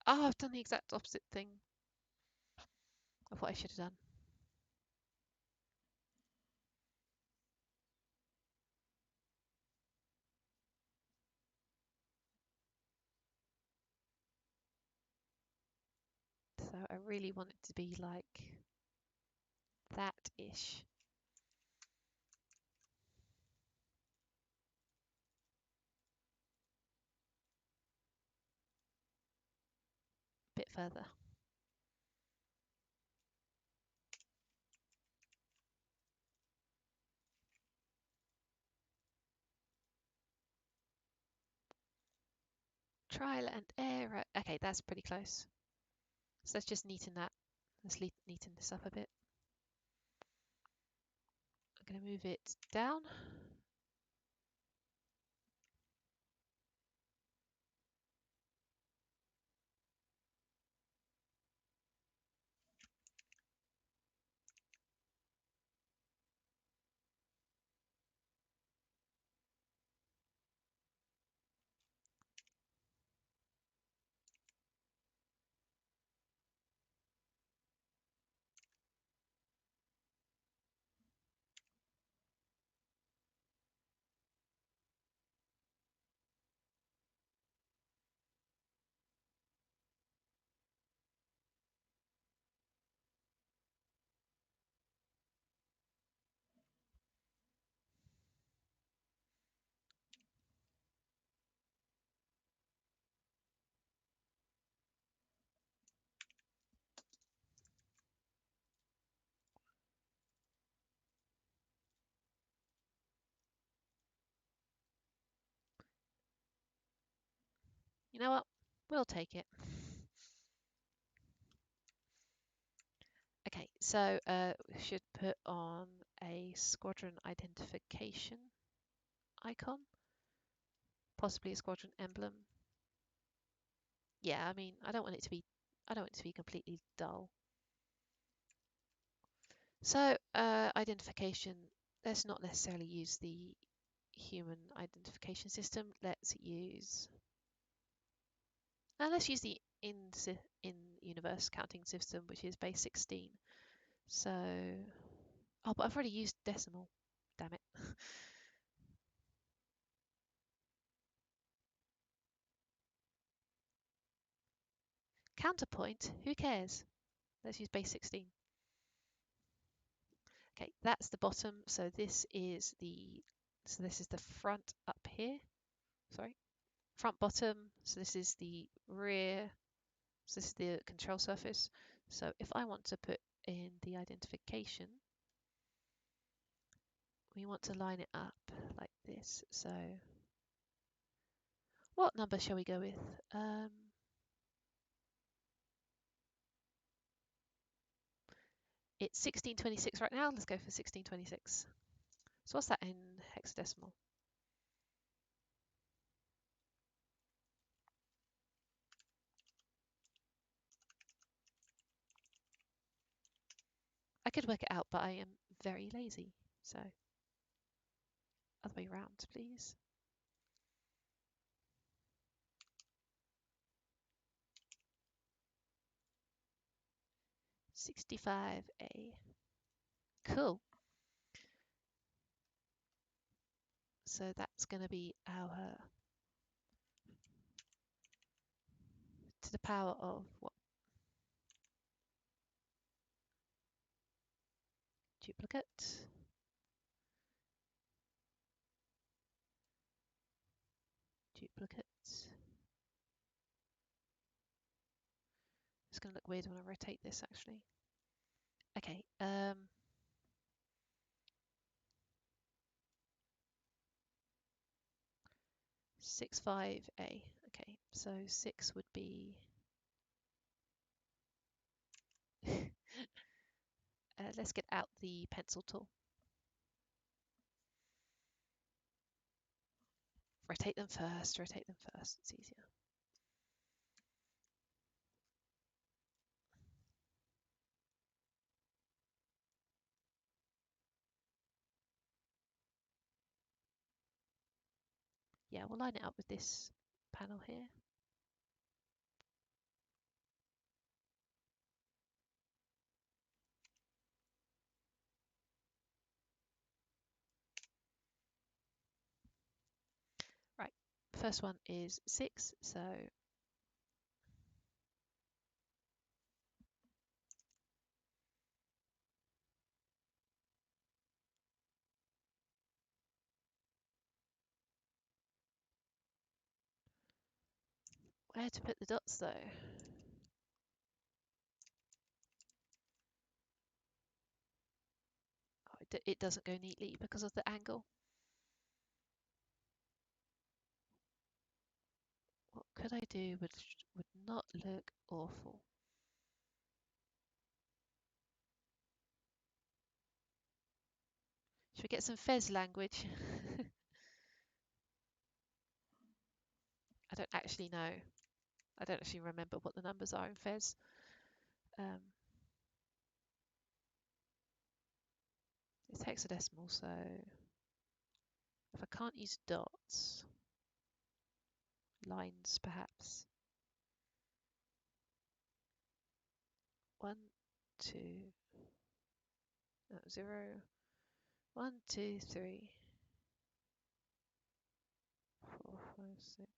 Oh, I've done the exact opposite thing of what I should have done. So I really want it to be like that-ish. Bit further. Trial and error. Okay, that's pretty close. So let's just neaten that. Let's neaten this up a bit. I'm going to move it down. You know what? We'll take it. Okay, so we should put on a squadron identification icon, possibly a squadron emblem. Yeah, I mean, I don't want it to be completely dull. So identification, let's not necessarily use the human identification system. Let's use the in universe counting system, which is base 16. So, oh, but I've already used decimal. Damn it. Counterpoint, who cares? Let's use base 16. Okay, that's the bottom. So this is the front up here. Sorry, front bottom. So this is the rear. So this is the control surface. So if I want to put in the identification, we want to line it up like this. So what number shall we go with? It's 1626 right now. Let's go for 1626. So what's that in hexadecimal? I could work it out, but I am very lazy. So other way around, please. 65A. Cool. So that's going to be our to the power of what? Duplicate. Duplicate. It's going to look weird when I rotate this actually. Okay. 65A. Okay, so 6 would be Let's get out the pencil tool. Rotate them first, it's easier. Yeah, we'll line it up with this panel here. Right, first one is 6, so where to put the dots though? Oh, it doesn't go neatly because of the angle. What could I do which would not look awful? Should we get some Fez language? I don't actually know. I don't actually remember what the numbers are in Fez. It's hexadecimal, so if I can't use dots, lines perhaps. 1, 2, 0, 1, 2, 3, 4, 5, 6.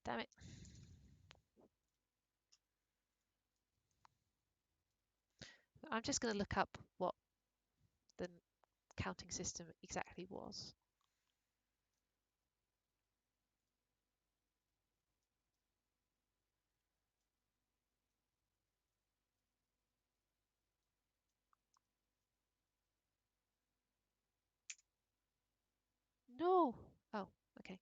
Damn it. I'm just going to look up what the counting system exactly was. No! Oh, okay.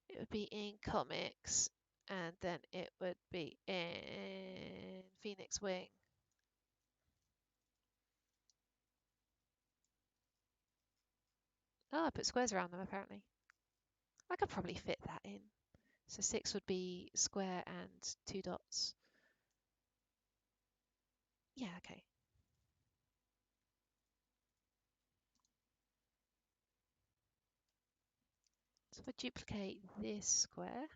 It would be in comics, and then it would be in Phoenix Wing. Oh, I put squares around them apparently. I could probably fit that in. So 6 would be square and 2 dots. Yeah, okay. So if I duplicate this square,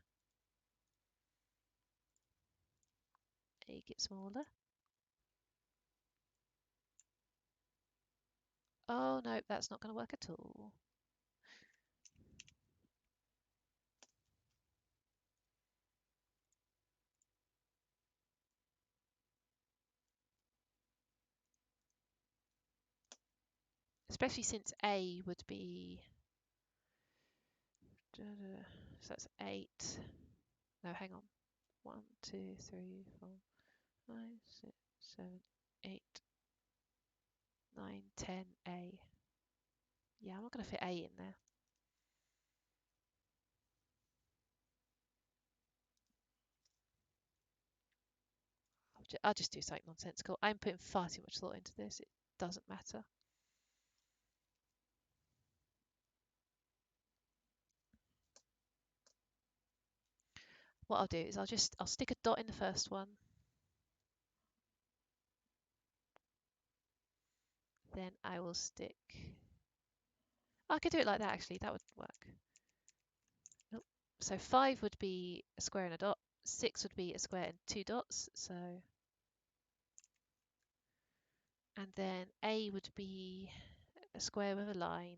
make it smaller. Oh no, that's not going to work at all. Especially since A would be, so that's 8. No, hang on. 1, 2, 3, 4, 5, 6, 7, 8, 9, 10, A. Yeah, I'm not going to fit A in there. I'll just do something nonsensical. I'm putting far too much thought into this. It doesn't matter. What I'll do is I'll stick a dot in the first one. Then I will stick. Oh, I could do it like that actually. That would work. Nope. So 5 would be a square and a dot. 6 would be a square and 2 dots. So, and then A would be a square with a line.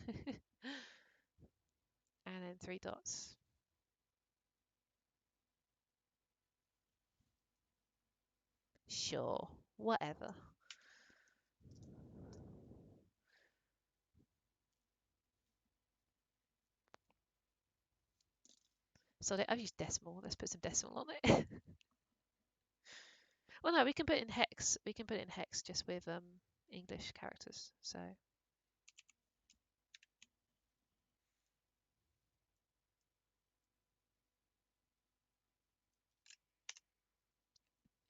And then 3 dots. Sure, whatever. So I've used decimal. Let's put some decimal on it. Well, no, we can put it in hex. We can put it in hex just with English characters. So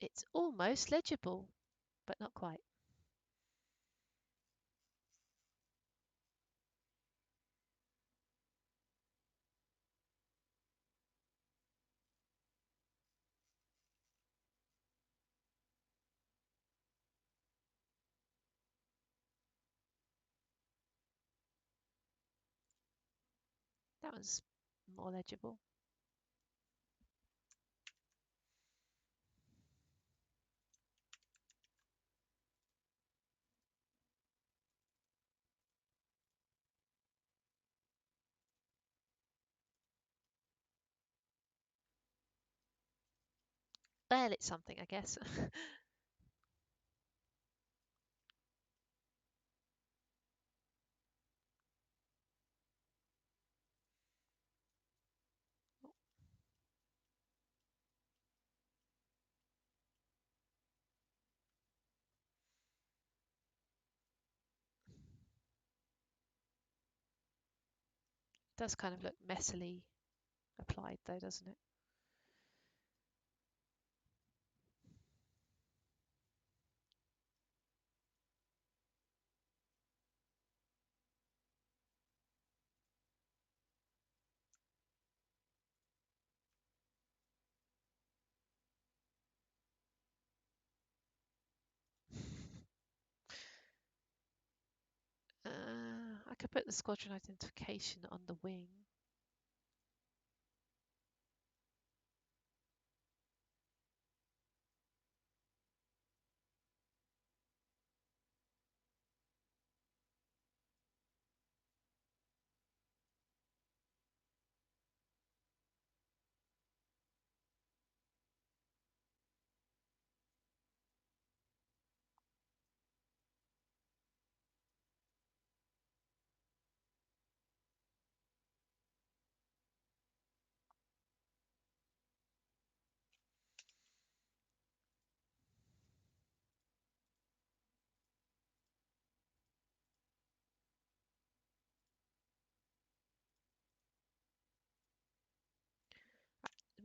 it's almost legible, but not quite. That one's more legible. Well, it's something, I guess. It does kind of look messily applied though, doesn't it? I could put the squadron identification on the wing.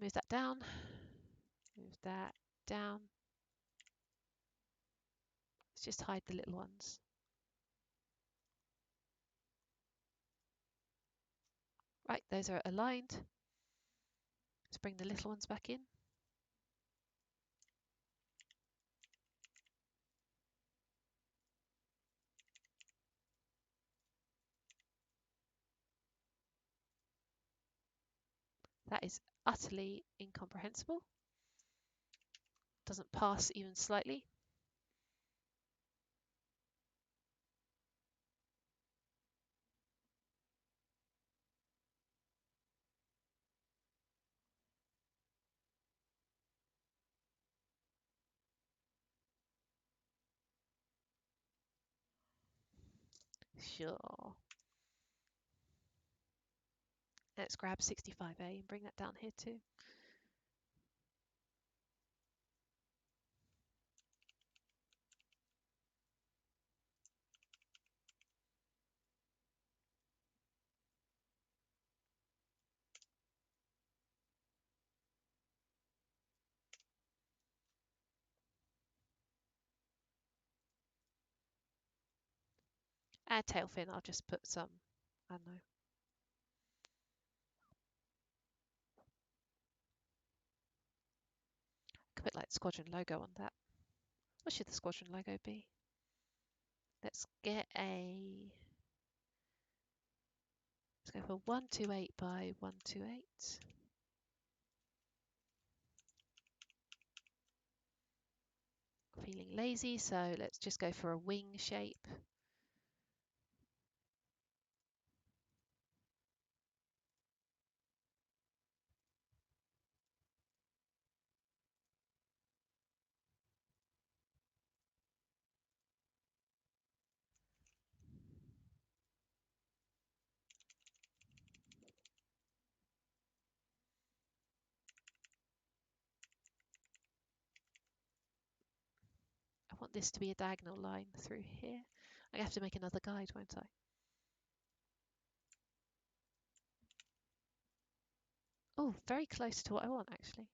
Move that down. Move that down. Let's just hide the little ones. Right, those are aligned. Let's bring the little ones back in. That is utterly incomprehensible. Doesn't pass even slightly. Sure. Let's grab 65A and bring that down here too. Add tail fin, I'll just put some, I don't know. Could put like the squadron logo on that. What should the squadron logo be? Let's get let's go for 128 by 128. Feeling lazy, so let's just go for a wing shape. want this to be a diagonal line through here. I have to make another guide, won't I? Oh, very close to what I want, actually.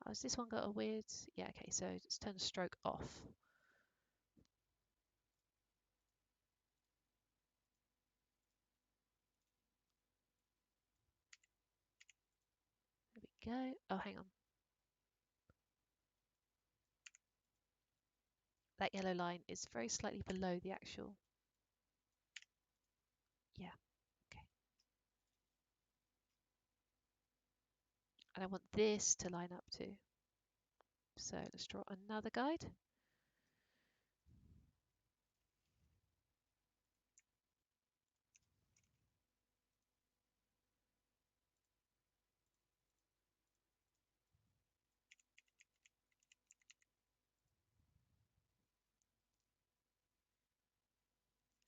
Oh, has this one got a weird... Yeah, okay, so let's turn the stroke off. There we go. Oh, hang on. That yellow line is very slightly below the actual... Yeah, okay. And I want this to line up too. So let's draw another guide.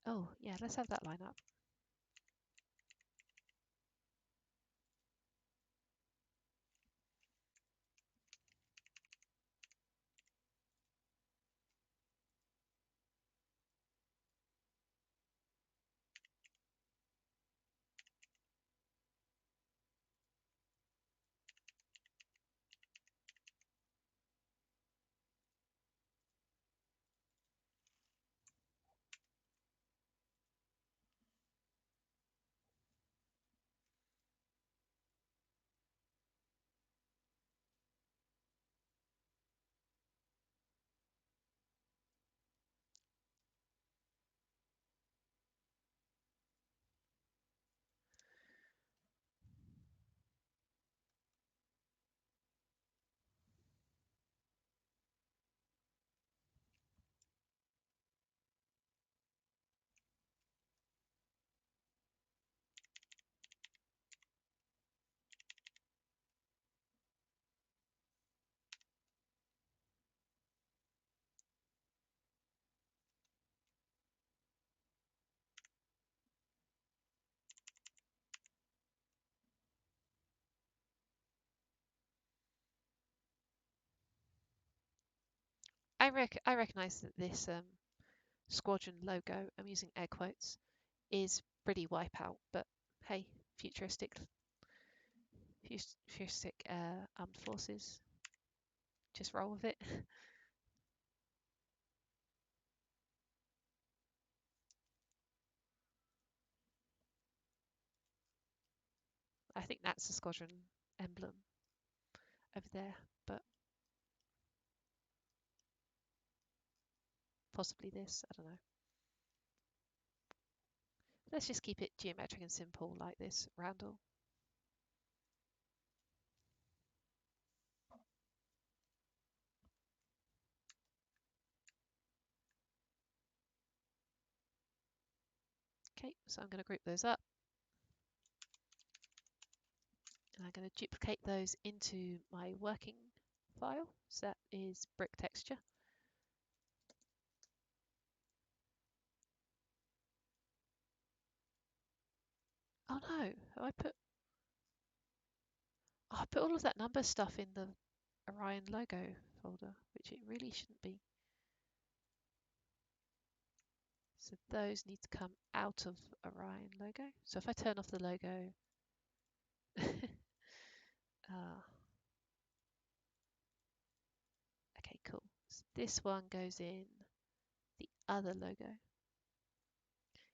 Oh, yeah, let's have that line up. I recognise that this Squadron logo, I'm using air quotes, is pretty wipeout, but hey, futuristic armed forces, just roll with it. I think that's the Squadron emblem over there, but possibly this, I don't know. Let's just keep it geometric and simple like this roundel. Okay, so I'm going to group those up. And I'm going to duplicate those into my working file. So that is brick texture. Oh no, I put all of that number stuff in the Orion logo folder, which it really shouldn't be. So those need to come out of Orion logo. So if I turn off the logo, okay, cool. So this one goes in the other logo.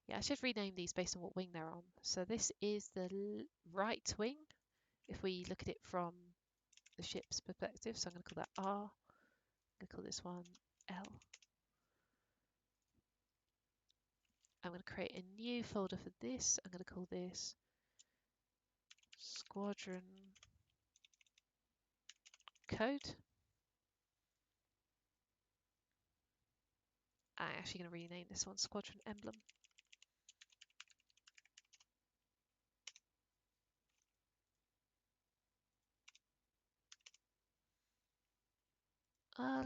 Yeah, I should rename these based on what wing they're on. So this is the right wing, if we look at it from the ship's perspective. So I'm going to call that R. I'm going to call this one L. I'm going to create a new folder for this. I'm going to call this Squadron Code. I'm actually going to rename this one Squadron Emblem.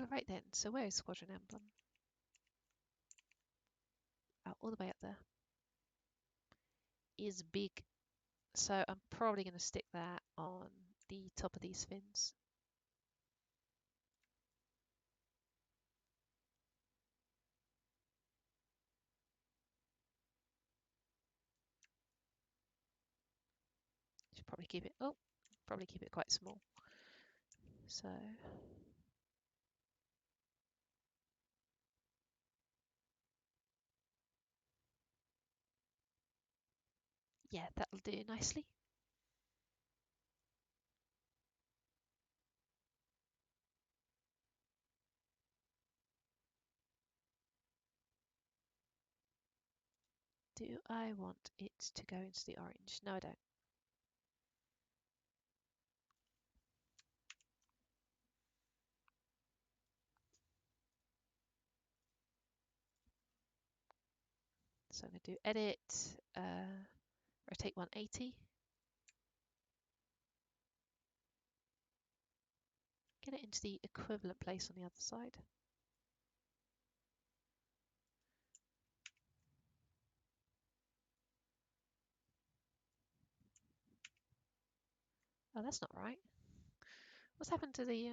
Right then, so where is Squadron Emblem? Oh, all the way up there. Is big. So I'm probably going to stick that on the top of these fins. Should probably keep it, probably keep it quite small. So yeah, that'll do nicely. Do I want it to go into the orange? No, I don't. So I'm going to do edit, rotate 180. Get it into the equivalent place on the other side. Oh, that's not right. What's happened to the...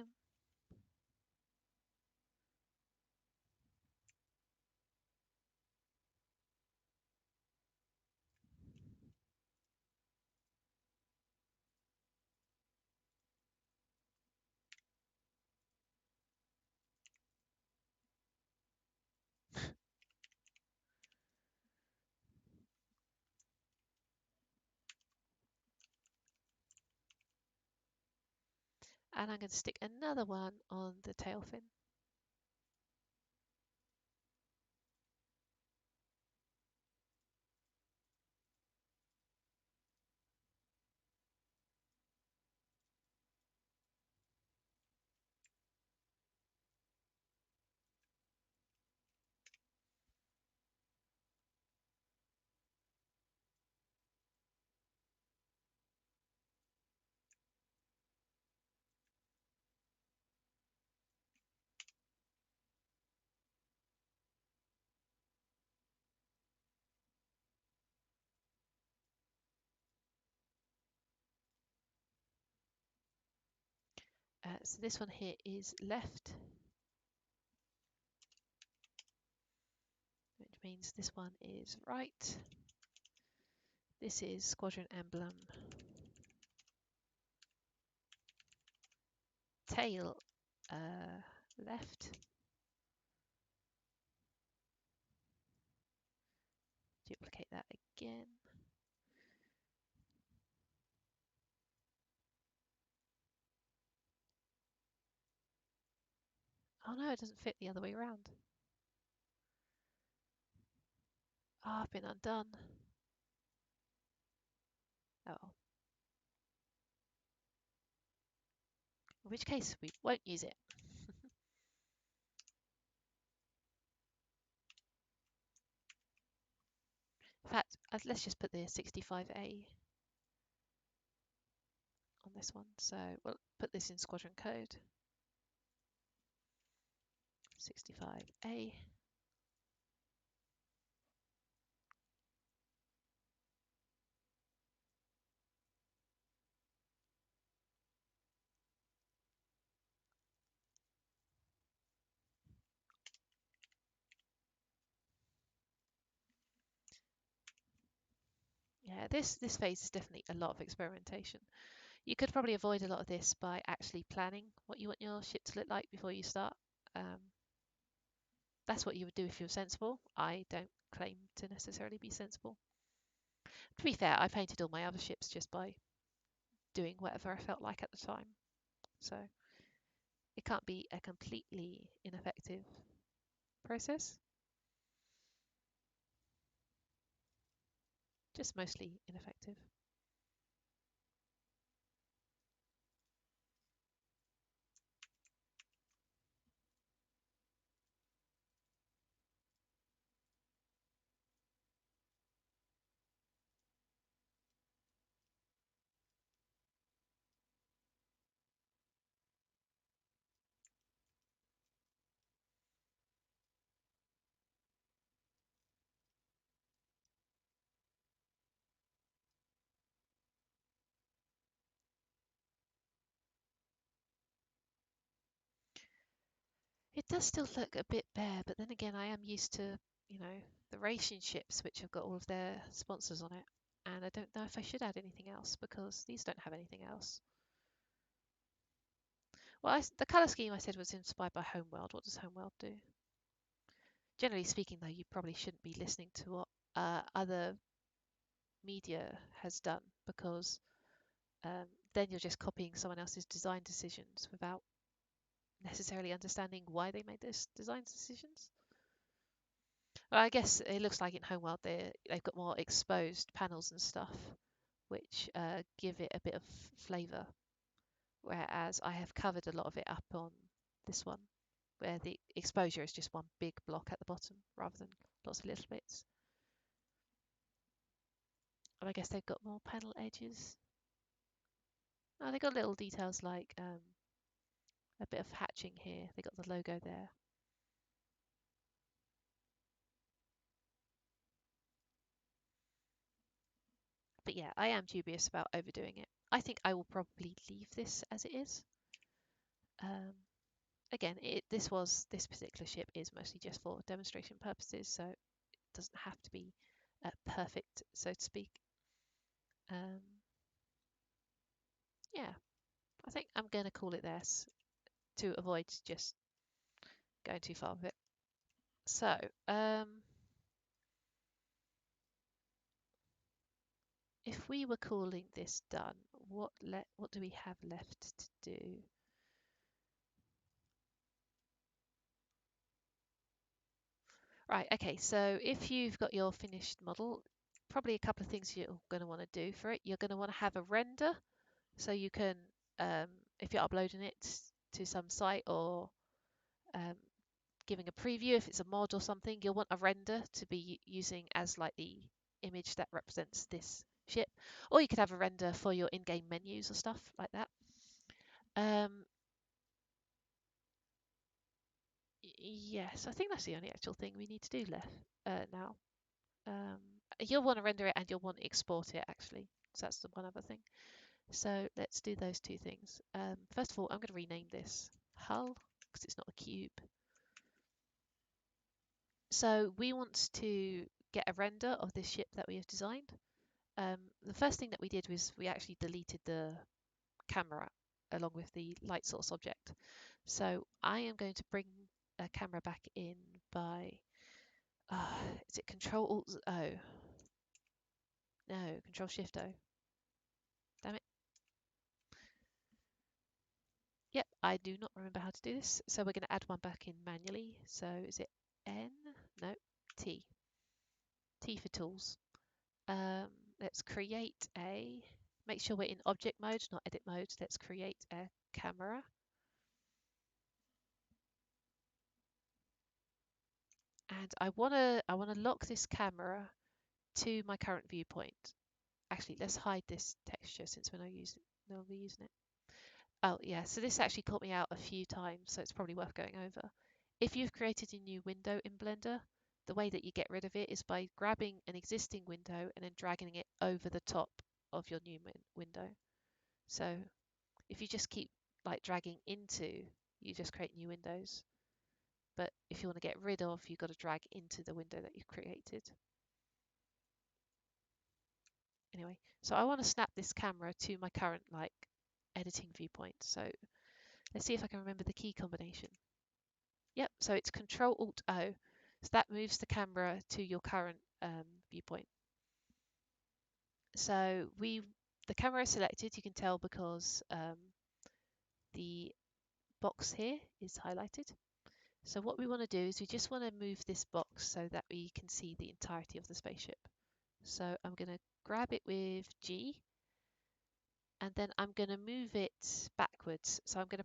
And I'm going to stick another one on the tail fin. So this one here is left, which means this one is right. This is Squadron emblem. Tail left. Duplicate that again. Oh no, it doesn't fit the other way around. Oh, I've been undone. Oh. In which case, we won't use it. In fact, let's just put the 65A on this one. So we'll put this in Squadron code. 65A. Yeah, this phase is definitely a lot of experimentation. You could probably avoid a lot of this by actually planning what you want your ship to look like before you start. That's what you would do if you're sensible. I don't claim to necessarily be sensible. To be fair, I painted all my other ships just by doing whatever I felt like at the time. So it can't be a completely ineffective process. Just mostly ineffective. It does still look a bit bare, but then again, I am used to, you know, the racing ships which have got all of their sponsors on it. And I don't know if I should add anything else because these don't have anything else. Well, the colour scheme I said was inspired by Homeworld. What does Homeworld do? Generally speaking, though, you probably shouldn't be listening to what other media has done because then you're just copying someone else's design decisions without necessarily understanding why they made those design decisions. Well, I guess it looks like in Homeworld they've got more exposed panels and stuff, which give it a bit of flavour, whereas I have covered a lot of it up on this one, where the exposure is just one big block at the bottom rather than lots of little bits. And I guess they've got more panel edges. Oh, they've got little details like a bit of hatching here. They got the logo there. But yeah, I am dubious about overdoing it. I think I will probably leave this as it is. Again, this particular ship is mostly just for demonstration purposes, so it doesn't have to be perfect, so to speak. Yeah, I think I'm going to call it this to avoid just going too far with it. So, if we were calling this done, what do we have left to do? Right, okay, so if you've got your finished model, probably a couple of things you're going to want to do for it. You're going to want to have a render, so you can, if you're uploading it to some site or giving a preview, if it's a mod or something, you'll want a render to be using as like the image that represents this ship. Or you could have a render for your in-game menus or stuff like that. Yes, I think that's the only actual thing we need to do left now. You'll want to render it and you'll want to export it actually. So that's the one other thing. So let's do those two things. First of all, I'm going to rename this hull because it's not a cube. So we want to get a render of this ship that we have designed. The first thing that we did was we actually deleted the camera along with the light source object. So I am going to bring a camera back in by, is it Control Alt O? No, Control Shift O. Damn it. Yep, I do not remember how to do this. So we're going to add one back in manually. So is it N? No, T. T for tools. Let's create make sure we're in object mode, not edit mode. Let's create a camera. And I wanna lock this camera to my current viewpoint. Actually, let's hide this texture since we're not using it. Oh yeah, so this actually caught me out a few times, so it's probably worth going over. If you've created a new window in Blender, the way that you get rid of it is by grabbing an existing window and then dragging it over the top of your new window. So if you just keep like dragging into, you just create new windows. But if you want to get rid of, you've got to drag into the window that you've created. Anyway, so I want to snap this camera to my current like editing viewpoint. So let's see if I can remember the key combination. Yep, so it's Control Alt O. So that moves the camera to your current viewpoint. So the camera is selected, you can tell because the box here is highlighted. So what we want to do is we just want to move this box so that we can see the entirety of the spaceship. So I'm going to grab it with G and then I'm going to move it backwards. So I'm going to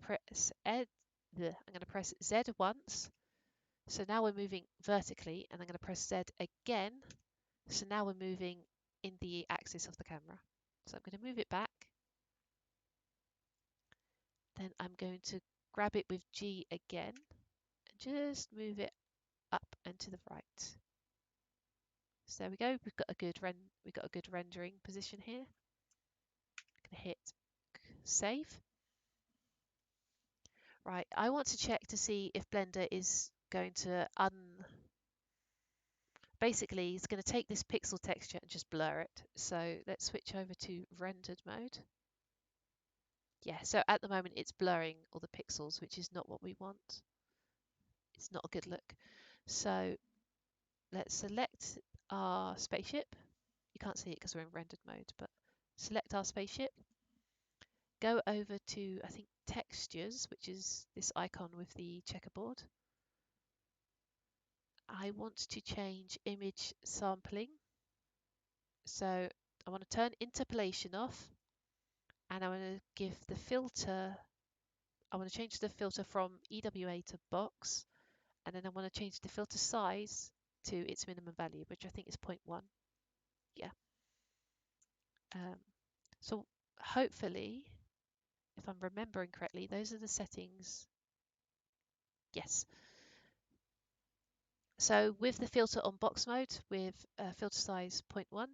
press Z once. So now we're moving vertically and I'm going to press Z again. So now we're moving in the axis of the camera. So I'm going to move it back. Then I'm going to grab it with G again and just move it up and to the right. So there we go. We've got a good rendering position here. I'm going to hit save. Right, I want to check to see if Blender is going to basically it's going to take this pixel texture and just blur it. So let's switch over to rendered mode. Yeah, so at the moment it's blurring all the pixels, which is not what we want. It's not a good look. So let's select our spaceship. You can't see it because we're in rendered mode, but select our spaceship. Go over to, I think, textures, which is this icon with the checkerboard. I want to change image sampling. So I want to turn interpolation off, and I want to give the filter, I want to change the filter from EWA to box, and then I want to change the filter size to its minimum value, which I think is 0.1. Yeah. So hopefully, if I'm remembering correctly, those are the settings. Yes. So with the filter on box mode, with filter size 0.1,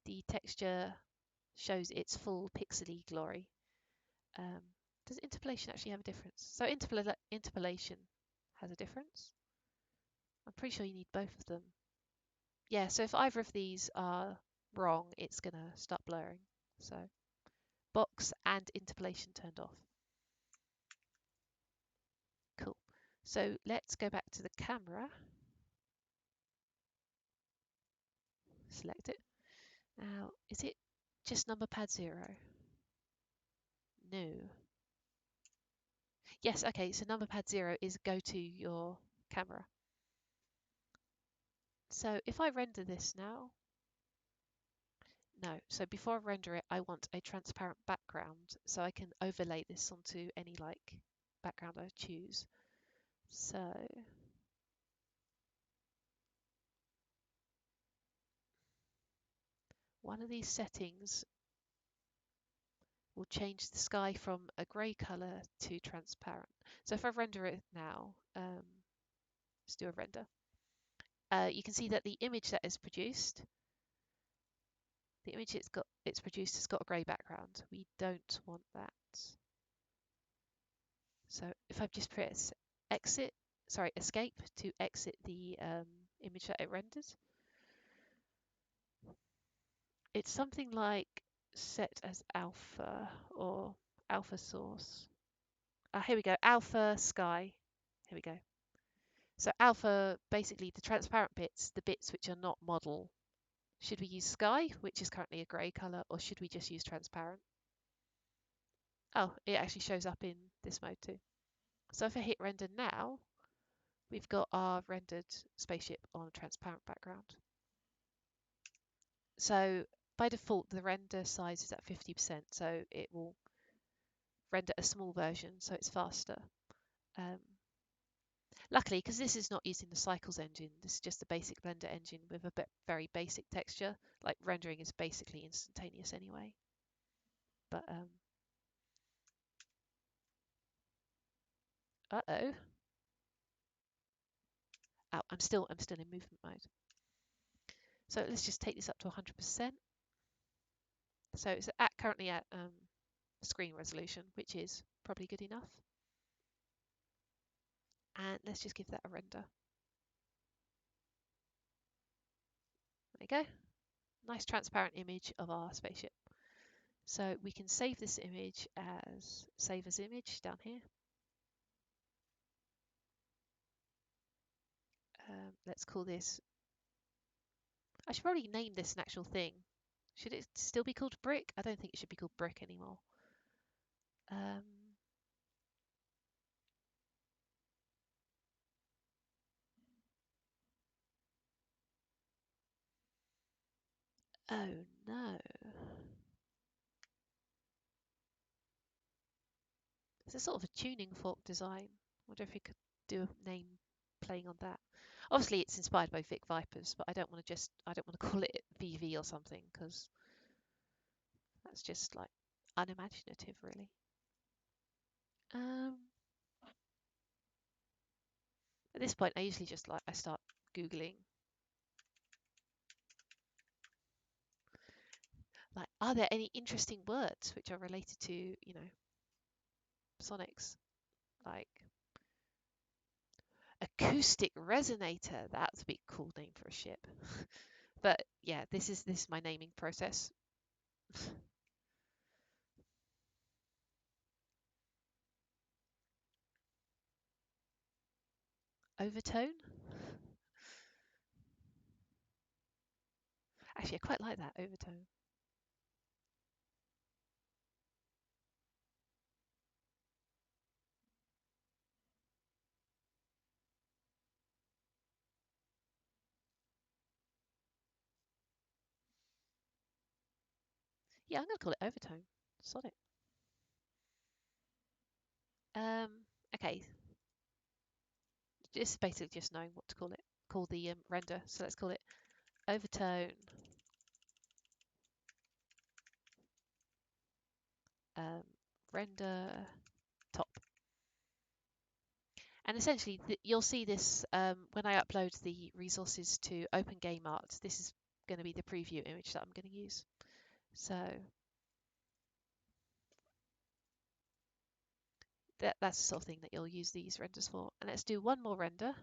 the texture shows its full pixely glory. Does interpolation actually have a difference? So interpolation has a difference. I'm pretty sure you need both of them. Yeah, so if either of these are wrong, it's going to start blurring. So box and interpolation turned off. Cool. So let's go back to the camera. Select it. Now, is it just number pad 0? No. Yes, okay, so number pad 0 is go to your camera. So if I render this now, no, so before I render it, I want a transparent background so I can overlay this onto any like background I choose. So one of these settings will change the sky from a grey colour to transparent. So if I render it now, let's do a render. You can see that the image that is produced, the image it's produced has got a grey background. We don't want that. So if I just press escape to exit the image that it renders, it's something like set as alpha or alpha source. Here we go, alpha sky. Here we go. So alpha, basically the transparent bits, the bits which are not model. Should we use sky, which is currently a grey colour, or should we just use transparent? Oh, it actually shows up in this mode too. So if I hit render now, we've got our rendered spaceship on a transparent background. So by default, the render size is at 50%, so it will render a small version, so it's faster. Luckily, because this is not using the Cycles engine, this is just a basic Blender engine with a very basic texture. Like rendering is basically instantaneous anyway. But uh-oh. Oh, I'm still in movement mode. So let's just take this up to 100%. So it's currently at screen resolution, which is probably good enough. And let's just give that a render. There you go. Nice transparent image of our spaceship. So we can save this image as save as image down here. Let's call this, I should probably name this an actual thing. Should it still be called brick? I don't think it should be called brick anymore. Oh no. It's a sort of a tuning fork design. I wonder if we could do a name playing on that. Obviously it's inspired by Vic Vipers, but I don't want to call it VV or something, because that's just like unimaginative really. At this point I usually just I start Googling like, are there any interesting words which are related to, you know, sonics, like acoustic resonator. That's a big cool name for a ship. But yeah, this is my naming process. Overtone. Actually, I quite like that overtone. Yeah, I'm gonna call it overtone. Sod it. Okay, just basically just knowing what to call it. Call the render. So let's call it overtone um, render top. And essentially, you'll see this when I upload the resources to OpenGameArt. This is going to be the preview image that I'm going to use. So that's the sort of thing that you'll use these renders for. And let's do one more render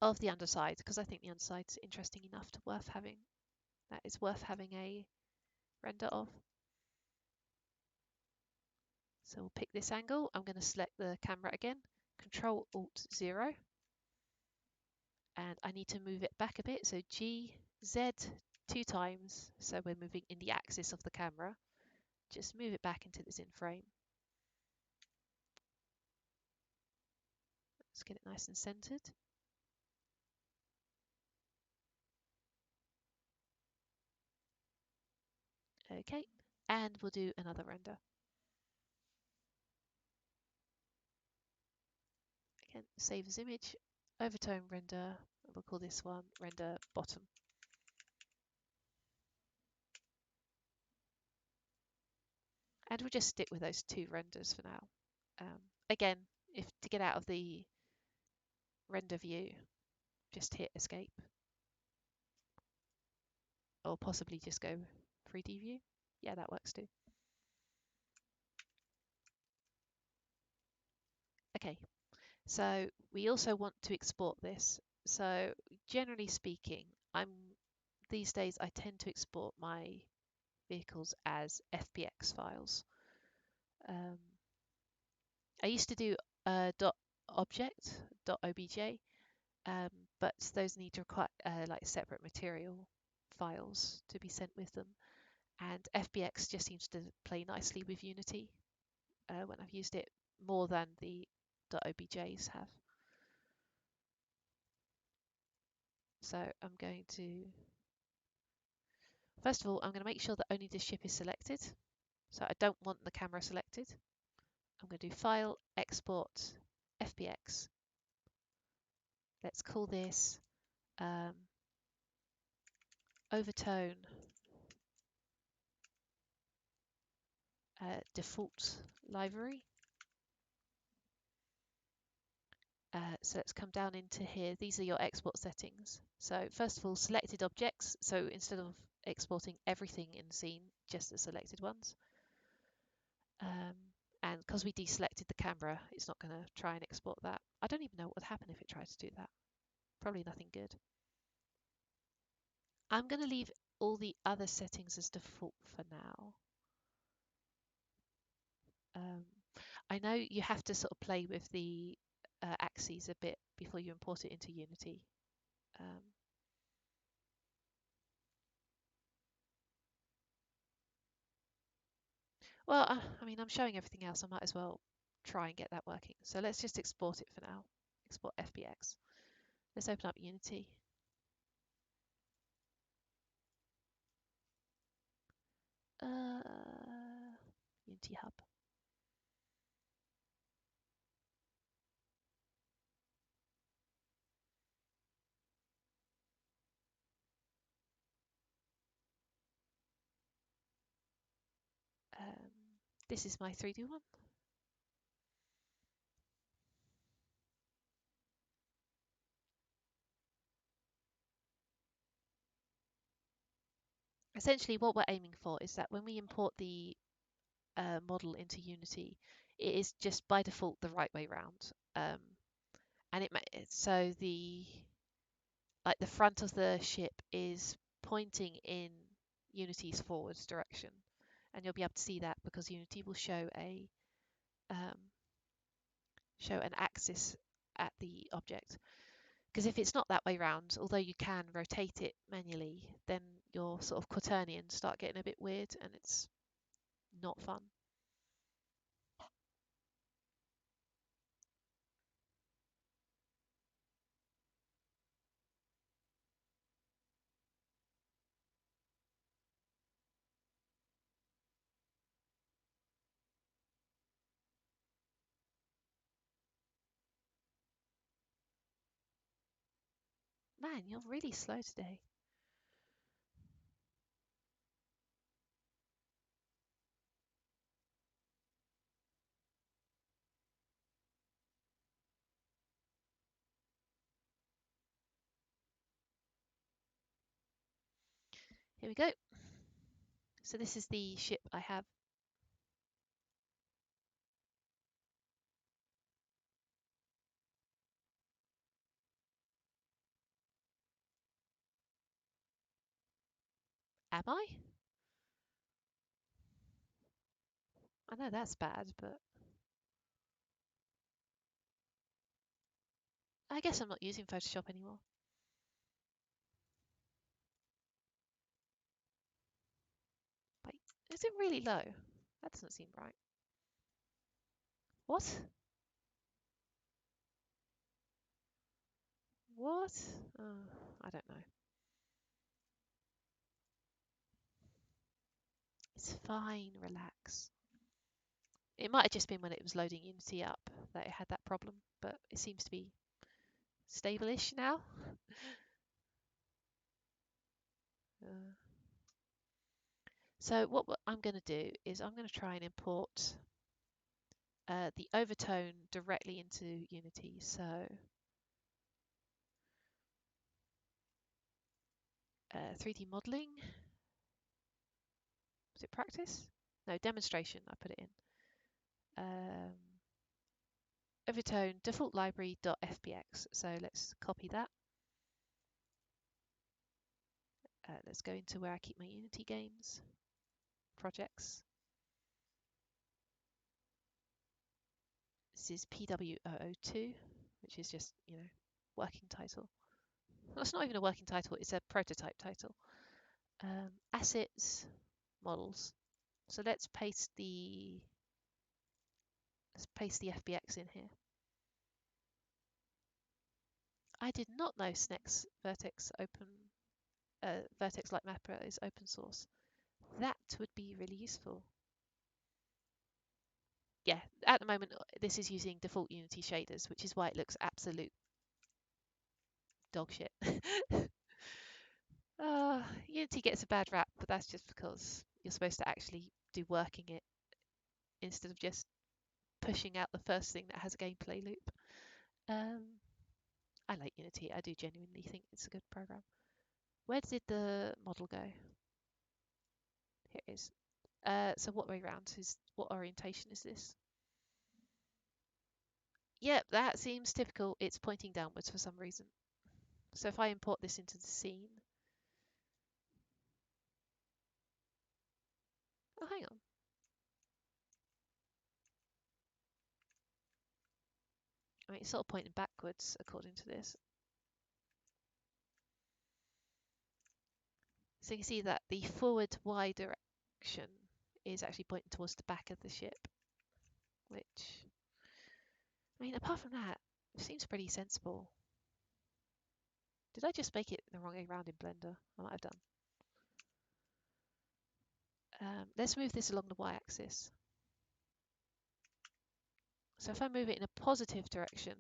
of the underside, because I think the underside's interesting enough to worth having. That is worth having a render of. So we'll pick this angle. I'm going to select the camera again, Control Alt 0, and I need to move it back a bit. So G, Z 2 times. So we're moving in the axis of the camera. Just move it back into this in frame. Let's get it nice and centered. Okay, and we'll do another render. Again, save as image, overtone render. We'll call this one render bottom. And we'll just stick with those 2 renders for now. Again, if to get out of the render view, just hit escape, or possibly just go 3D view. Yeah, that works too. Okay, so we also want to export this. So generally speaking, these days I tend to export my vehicles as FBX files. I used to do .object, .obj, but those need to require like separate material files to be sent with them. And FBX just seems to play nicely with Unity when I've used it more than the .objs have. So I'm going to, first of all, I'm going to make sure that only this ship is selected. So I don't want the camera selected. I'm going to do File, Export, FBX. Let's call this Overtone default livery. So let's come down into here. These are your export settings. So first of all, selected objects. So instead of exporting everything in the scene, just the selected ones. And because we deselected the camera, it's not going to try and export that. I don't even know what would happen if it tried to do that. Probably nothing good. I'm going to leave all the other settings as default for now. I know you have to sort of play with the axes a bit before you import it into Unity. Well, I mean, I'm showing everything else. I might as well try and get that working. So let's just export it for now. Export FBX. Let's open up Unity. Unity Hub. This is my 3D one. Essentially, what we're aiming for is that when we import the model into Unity, it is just by default the right way round. And so the front of the ship is pointing in Unity's forwards direction, and you'll be able to see that because Unity will show an axis at the object. Because if it's not that way round, although you can rotate it manually, then your sort of quaternions start getting a bit weird, and it's not fun. Man, you're really slow today. Here we go. So this is the ship I have. Am I? I know that's bad, but I guess I'm not using Photoshop anymore. Wait, is it really low? That doesn't seem right. What? What? Oh, I don't know. It's fine, relax. It might have just been when it was loading Unity up that it had that problem, but it seems to be stable-ish now. Uh, so what I'm going to do is I'm going to try and import the overtone directly into Unity. So 3D modeling, was it practice? No, demonstration, I put it in. Overtone default library.fpx. So let's copy that. Let's go into where I keep my Unity games, projects. This is PW002, which is just, working title. Well, it's not even a working title, it's a prototype title. Assets, models. So let's paste the FBX in here. I did not know Snex Vertex Vertex Lightmapper is open source. That would be really useful. Yeah, at the moment this is using default Unity shaders, which is why it looks absolute dog shit. Unity gets a bad rap, but that's just because you're supposed to actually do work in it instead of just pushing out the first thing that has a gameplay loop. I like Unity. I do genuinely think it's a good program. Where did the model go? Here it is. So what way round what orientation is this? Yep, that seems typical. It's pointing downwards for some reason. So if I import this into the scene. Oh, hang on. I mean, it's sort of pointing backwards according to this. So you can see that the forward Y direction is actually pointing towards the back of the ship, which, I mean, apart from that, it seems pretty sensible. Did I just make it the wrong way around in Blender? I might have done. Let's move this along the Y-axis. So if I move it in a positive direction,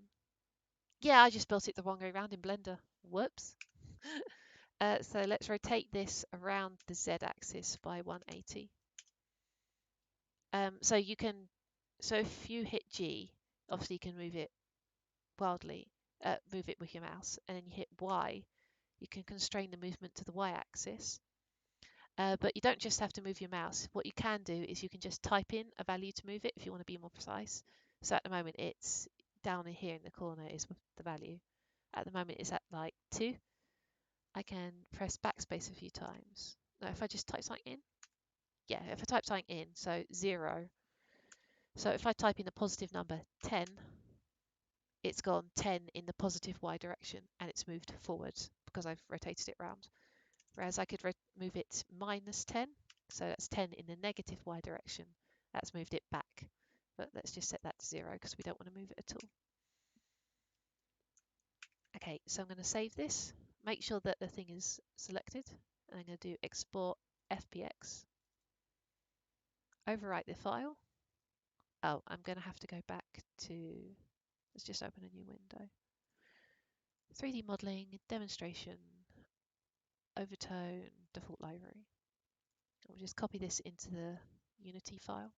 yeah, I just built it the wrong way around in Blender. Whoops. So let's rotate this around the Z-axis by 180. So if you hit G, obviously you can move it wildly, move it with your mouse, and then you hit Y, you can constrain the movement to the Y-axis. But you don't just have to move your mouse. What you can do is you can just type in a value to move it if you want to be more precise. So at the moment it's down in here in the corner is the value. At the moment it's at like 2. I can press backspace a few times. No, if I just type something in. Yeah, if I type something in, so 0. So if I type in the positive number 10, it's gone 10 in the positive Y direction and it's moved forward because I've rotated it round. Whereas I could move it minus 10, so that's 10 in the negative Y direction. That's moved it back. But let's just set that to 0 because we don't want to move it at all. Okay, so I'm going to save this. Make sure that the thing is selected. And I'm going to do export FPX. Overwrite the file. Oh, I'm going to have to go back to, let's just open a new window. 3D modeling, demonstration, overtone, default library. We'll just copy this into the Unity file.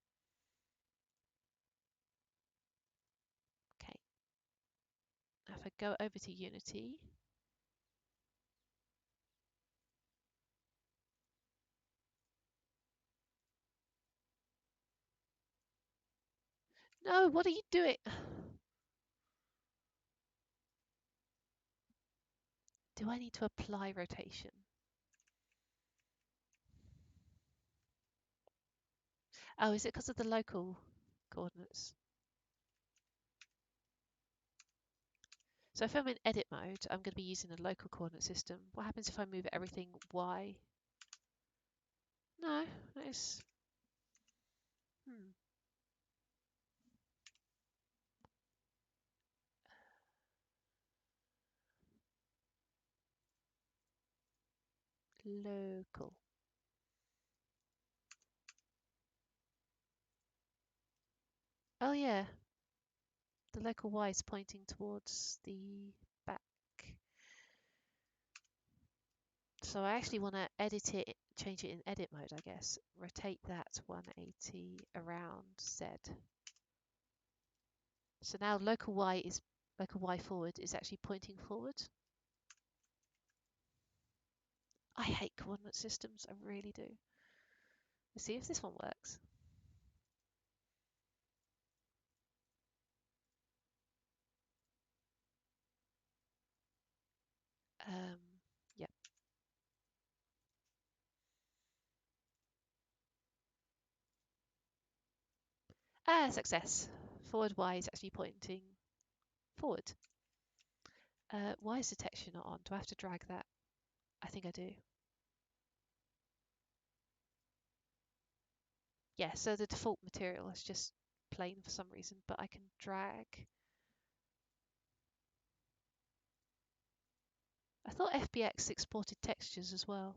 Okay. Now if I go over to Unity, no, what are you doing? Do I need to apply rotation? Oh, is it because of the local coordinates? So if I'm in edit mode, I'm going to be using a local coordinate system. What happens if I move everything Y? No, it's local. Oh yeah, the local Y is pointing towards the back. So I actually want to edit it, change it in edit mode, I guess. Rotate that 180 around Z. So now local Y forward is actually pointing forward. I hate coordinate systems, I really do. Let's see if this one works. Yep. Success. Forward Y is actually pointing forward. Why is the texture not on? Do I have to drag that? I think I do. Yeah, so the default material is just plain for some reason, but I can drag. I thought FBX exported textures as well.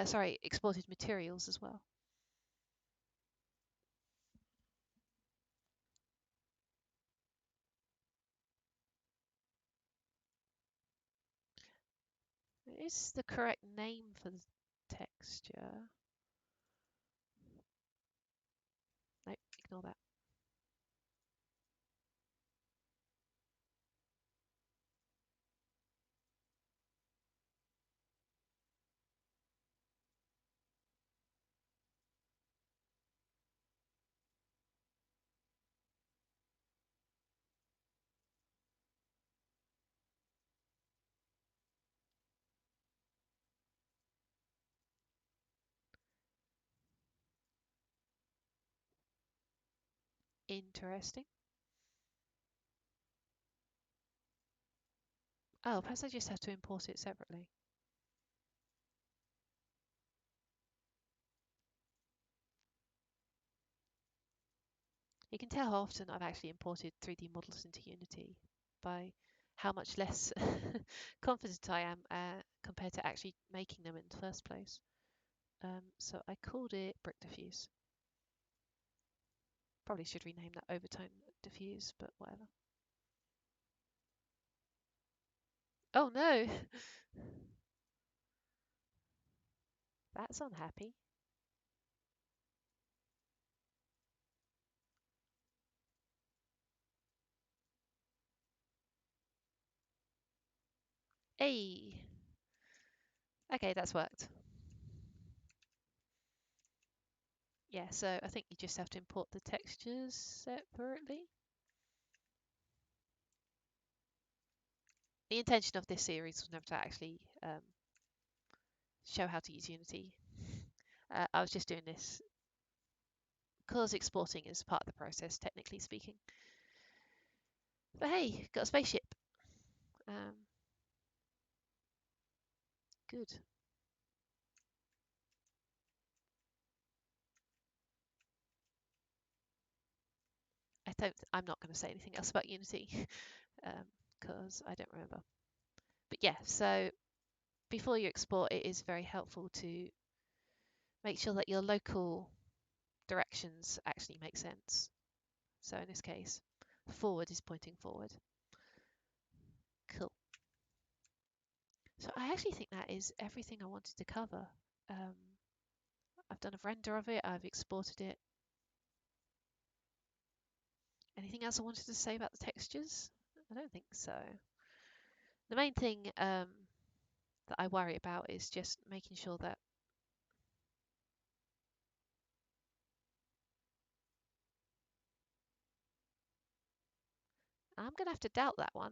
Sorry, exported materials as well. Is the correct name for the texture? Nope, ignore that. Interesting. Oh, perhaps I just have to import it separately. You can tell how often I've actually imported 3D models into Unity by how much less confident I am compared to actually making them in the first place. So I called it Brick Diffuse. Probably should rename that Overtone Diffuse, but whatever. Oh no! That's unhappy. Hey! Okay, that's worked. Yeah, so I think you just have to import the textures separately. The intention of this series was never to actually show how to use Unity. I was just doing this because exporting is part of the process, technically speaking. But hey, got a spaceship. Good. I'm not going to say anything else about Unity because I don't remember. But yeah, so before you export, it is very helpful to make sure that your local directions actually make sense. So in this case, forward is pointing forward. Cool. So I actually think that is everything I wanted to cover. I've done a render of it, I've exported it. Anything else I wanted to say about the textures? I don't think so. The main thing that I worry about is just making sure that I'm going to have to doubt that one.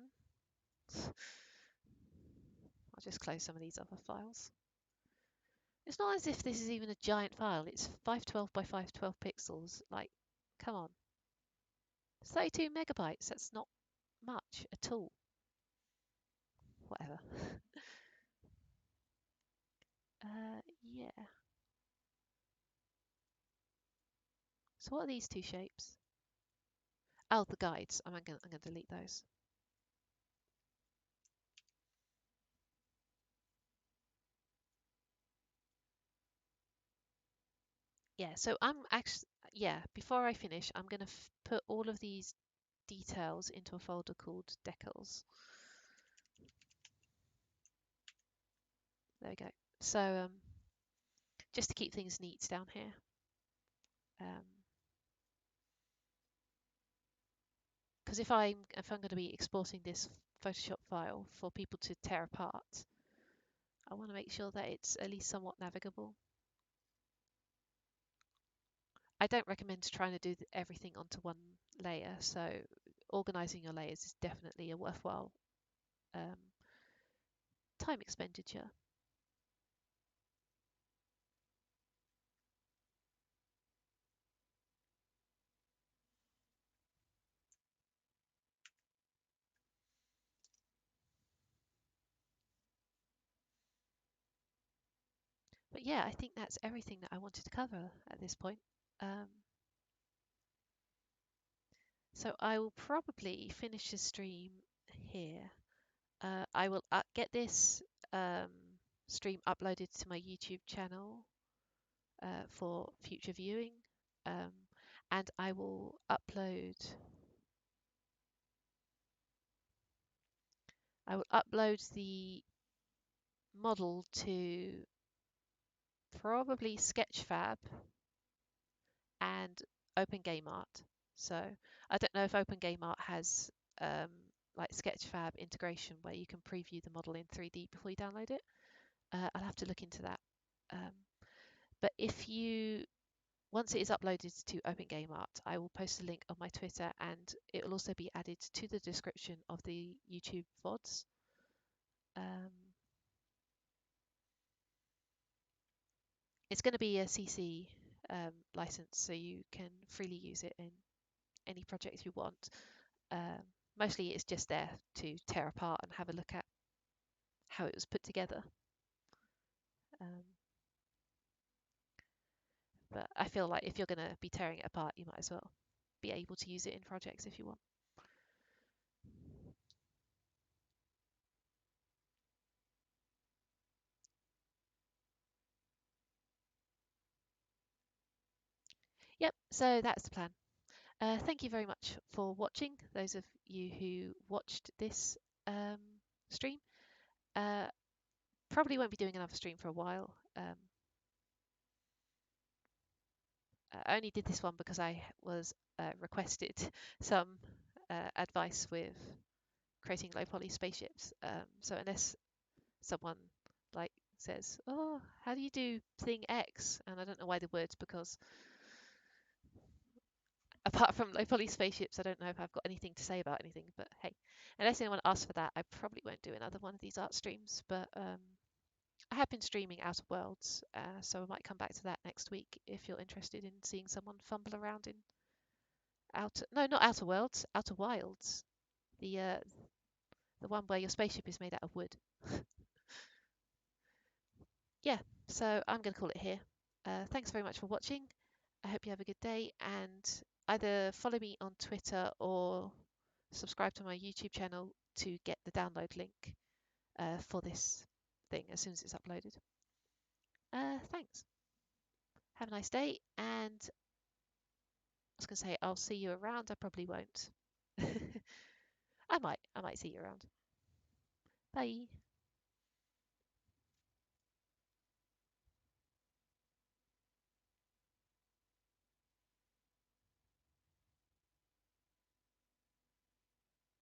I'll just close some of these other files. It's not as if this is even a giant file. It's 512 by 512 pixels. Like, come on. 32 megabytes. That's not much at all. Whatever. Yeah. So what are these two shapes? Oh, the guides. I'm gonna delete those. Yeah. So I'm actually before I finish, I'm gonna put all of these details into a folder called decals. There we go. So just to keep things neat down here. Because if I'm going to be exporting this Photoshop file for people to tear apart, I want to make sure that it's at least somewhat navigable. I don't recommend trying to do everything onto one layer, so organizing your layers is definitely a worthwhile time expenditure. But yeah, I think that's everything that I wanted to cover at this point. So I will probably finish the stream here. I will get this stream uploaded to my YouTube channel for future viewing, and I will upload the model to probably Sketchfab and OpenGameArt. So I don't know if OpenGameArt has like Sketchfab integration where you can preview the model in 3D before you download it. I'll have to look into that. But once it is uploaded to OpenGameArt, I will post a link on my Twitter, and it will also be added to the description of the YouTube VODs. It's going to be a CC license, so you can freely use it in any project you want. Mostly it's just there to tear apart and have a look at how it was put together. But I feel like if you're going to be tearing it apart, you might as well be able to use it in projects if you want. Yep, so that's the plan. Thank you very much for watching, those of you who watched this stream. Probably won't be doing another stream for a while. I only did this one because I was requested some advice with creating low poly spaceships. So unless someone like says, "Oh, how do you do thing X?" And I don't know why they would, because apart from low poly spaceships, I don't know if I've got anything to say about anything. But hey, unless anyone asks for that, I probably won't do another one of these art streams. But I have been streaming Outer Worlds, so I might come back to that next week if you're interested in seeing someone fumble around in no, not Outer Worlds, Outer Wilds, the one where your spaceship is made out of wood. Yeah, so I'm going to call it here. Thanks very much for watching. I hope you have a good day, and either follow me on Twitter or subscribe to my YouTube channel to get the download link for this thing as soon as it's uploaded. Thanks. Have a nice day, and I was going to say I'll see you around. I probably won't. I might see you around. Bye.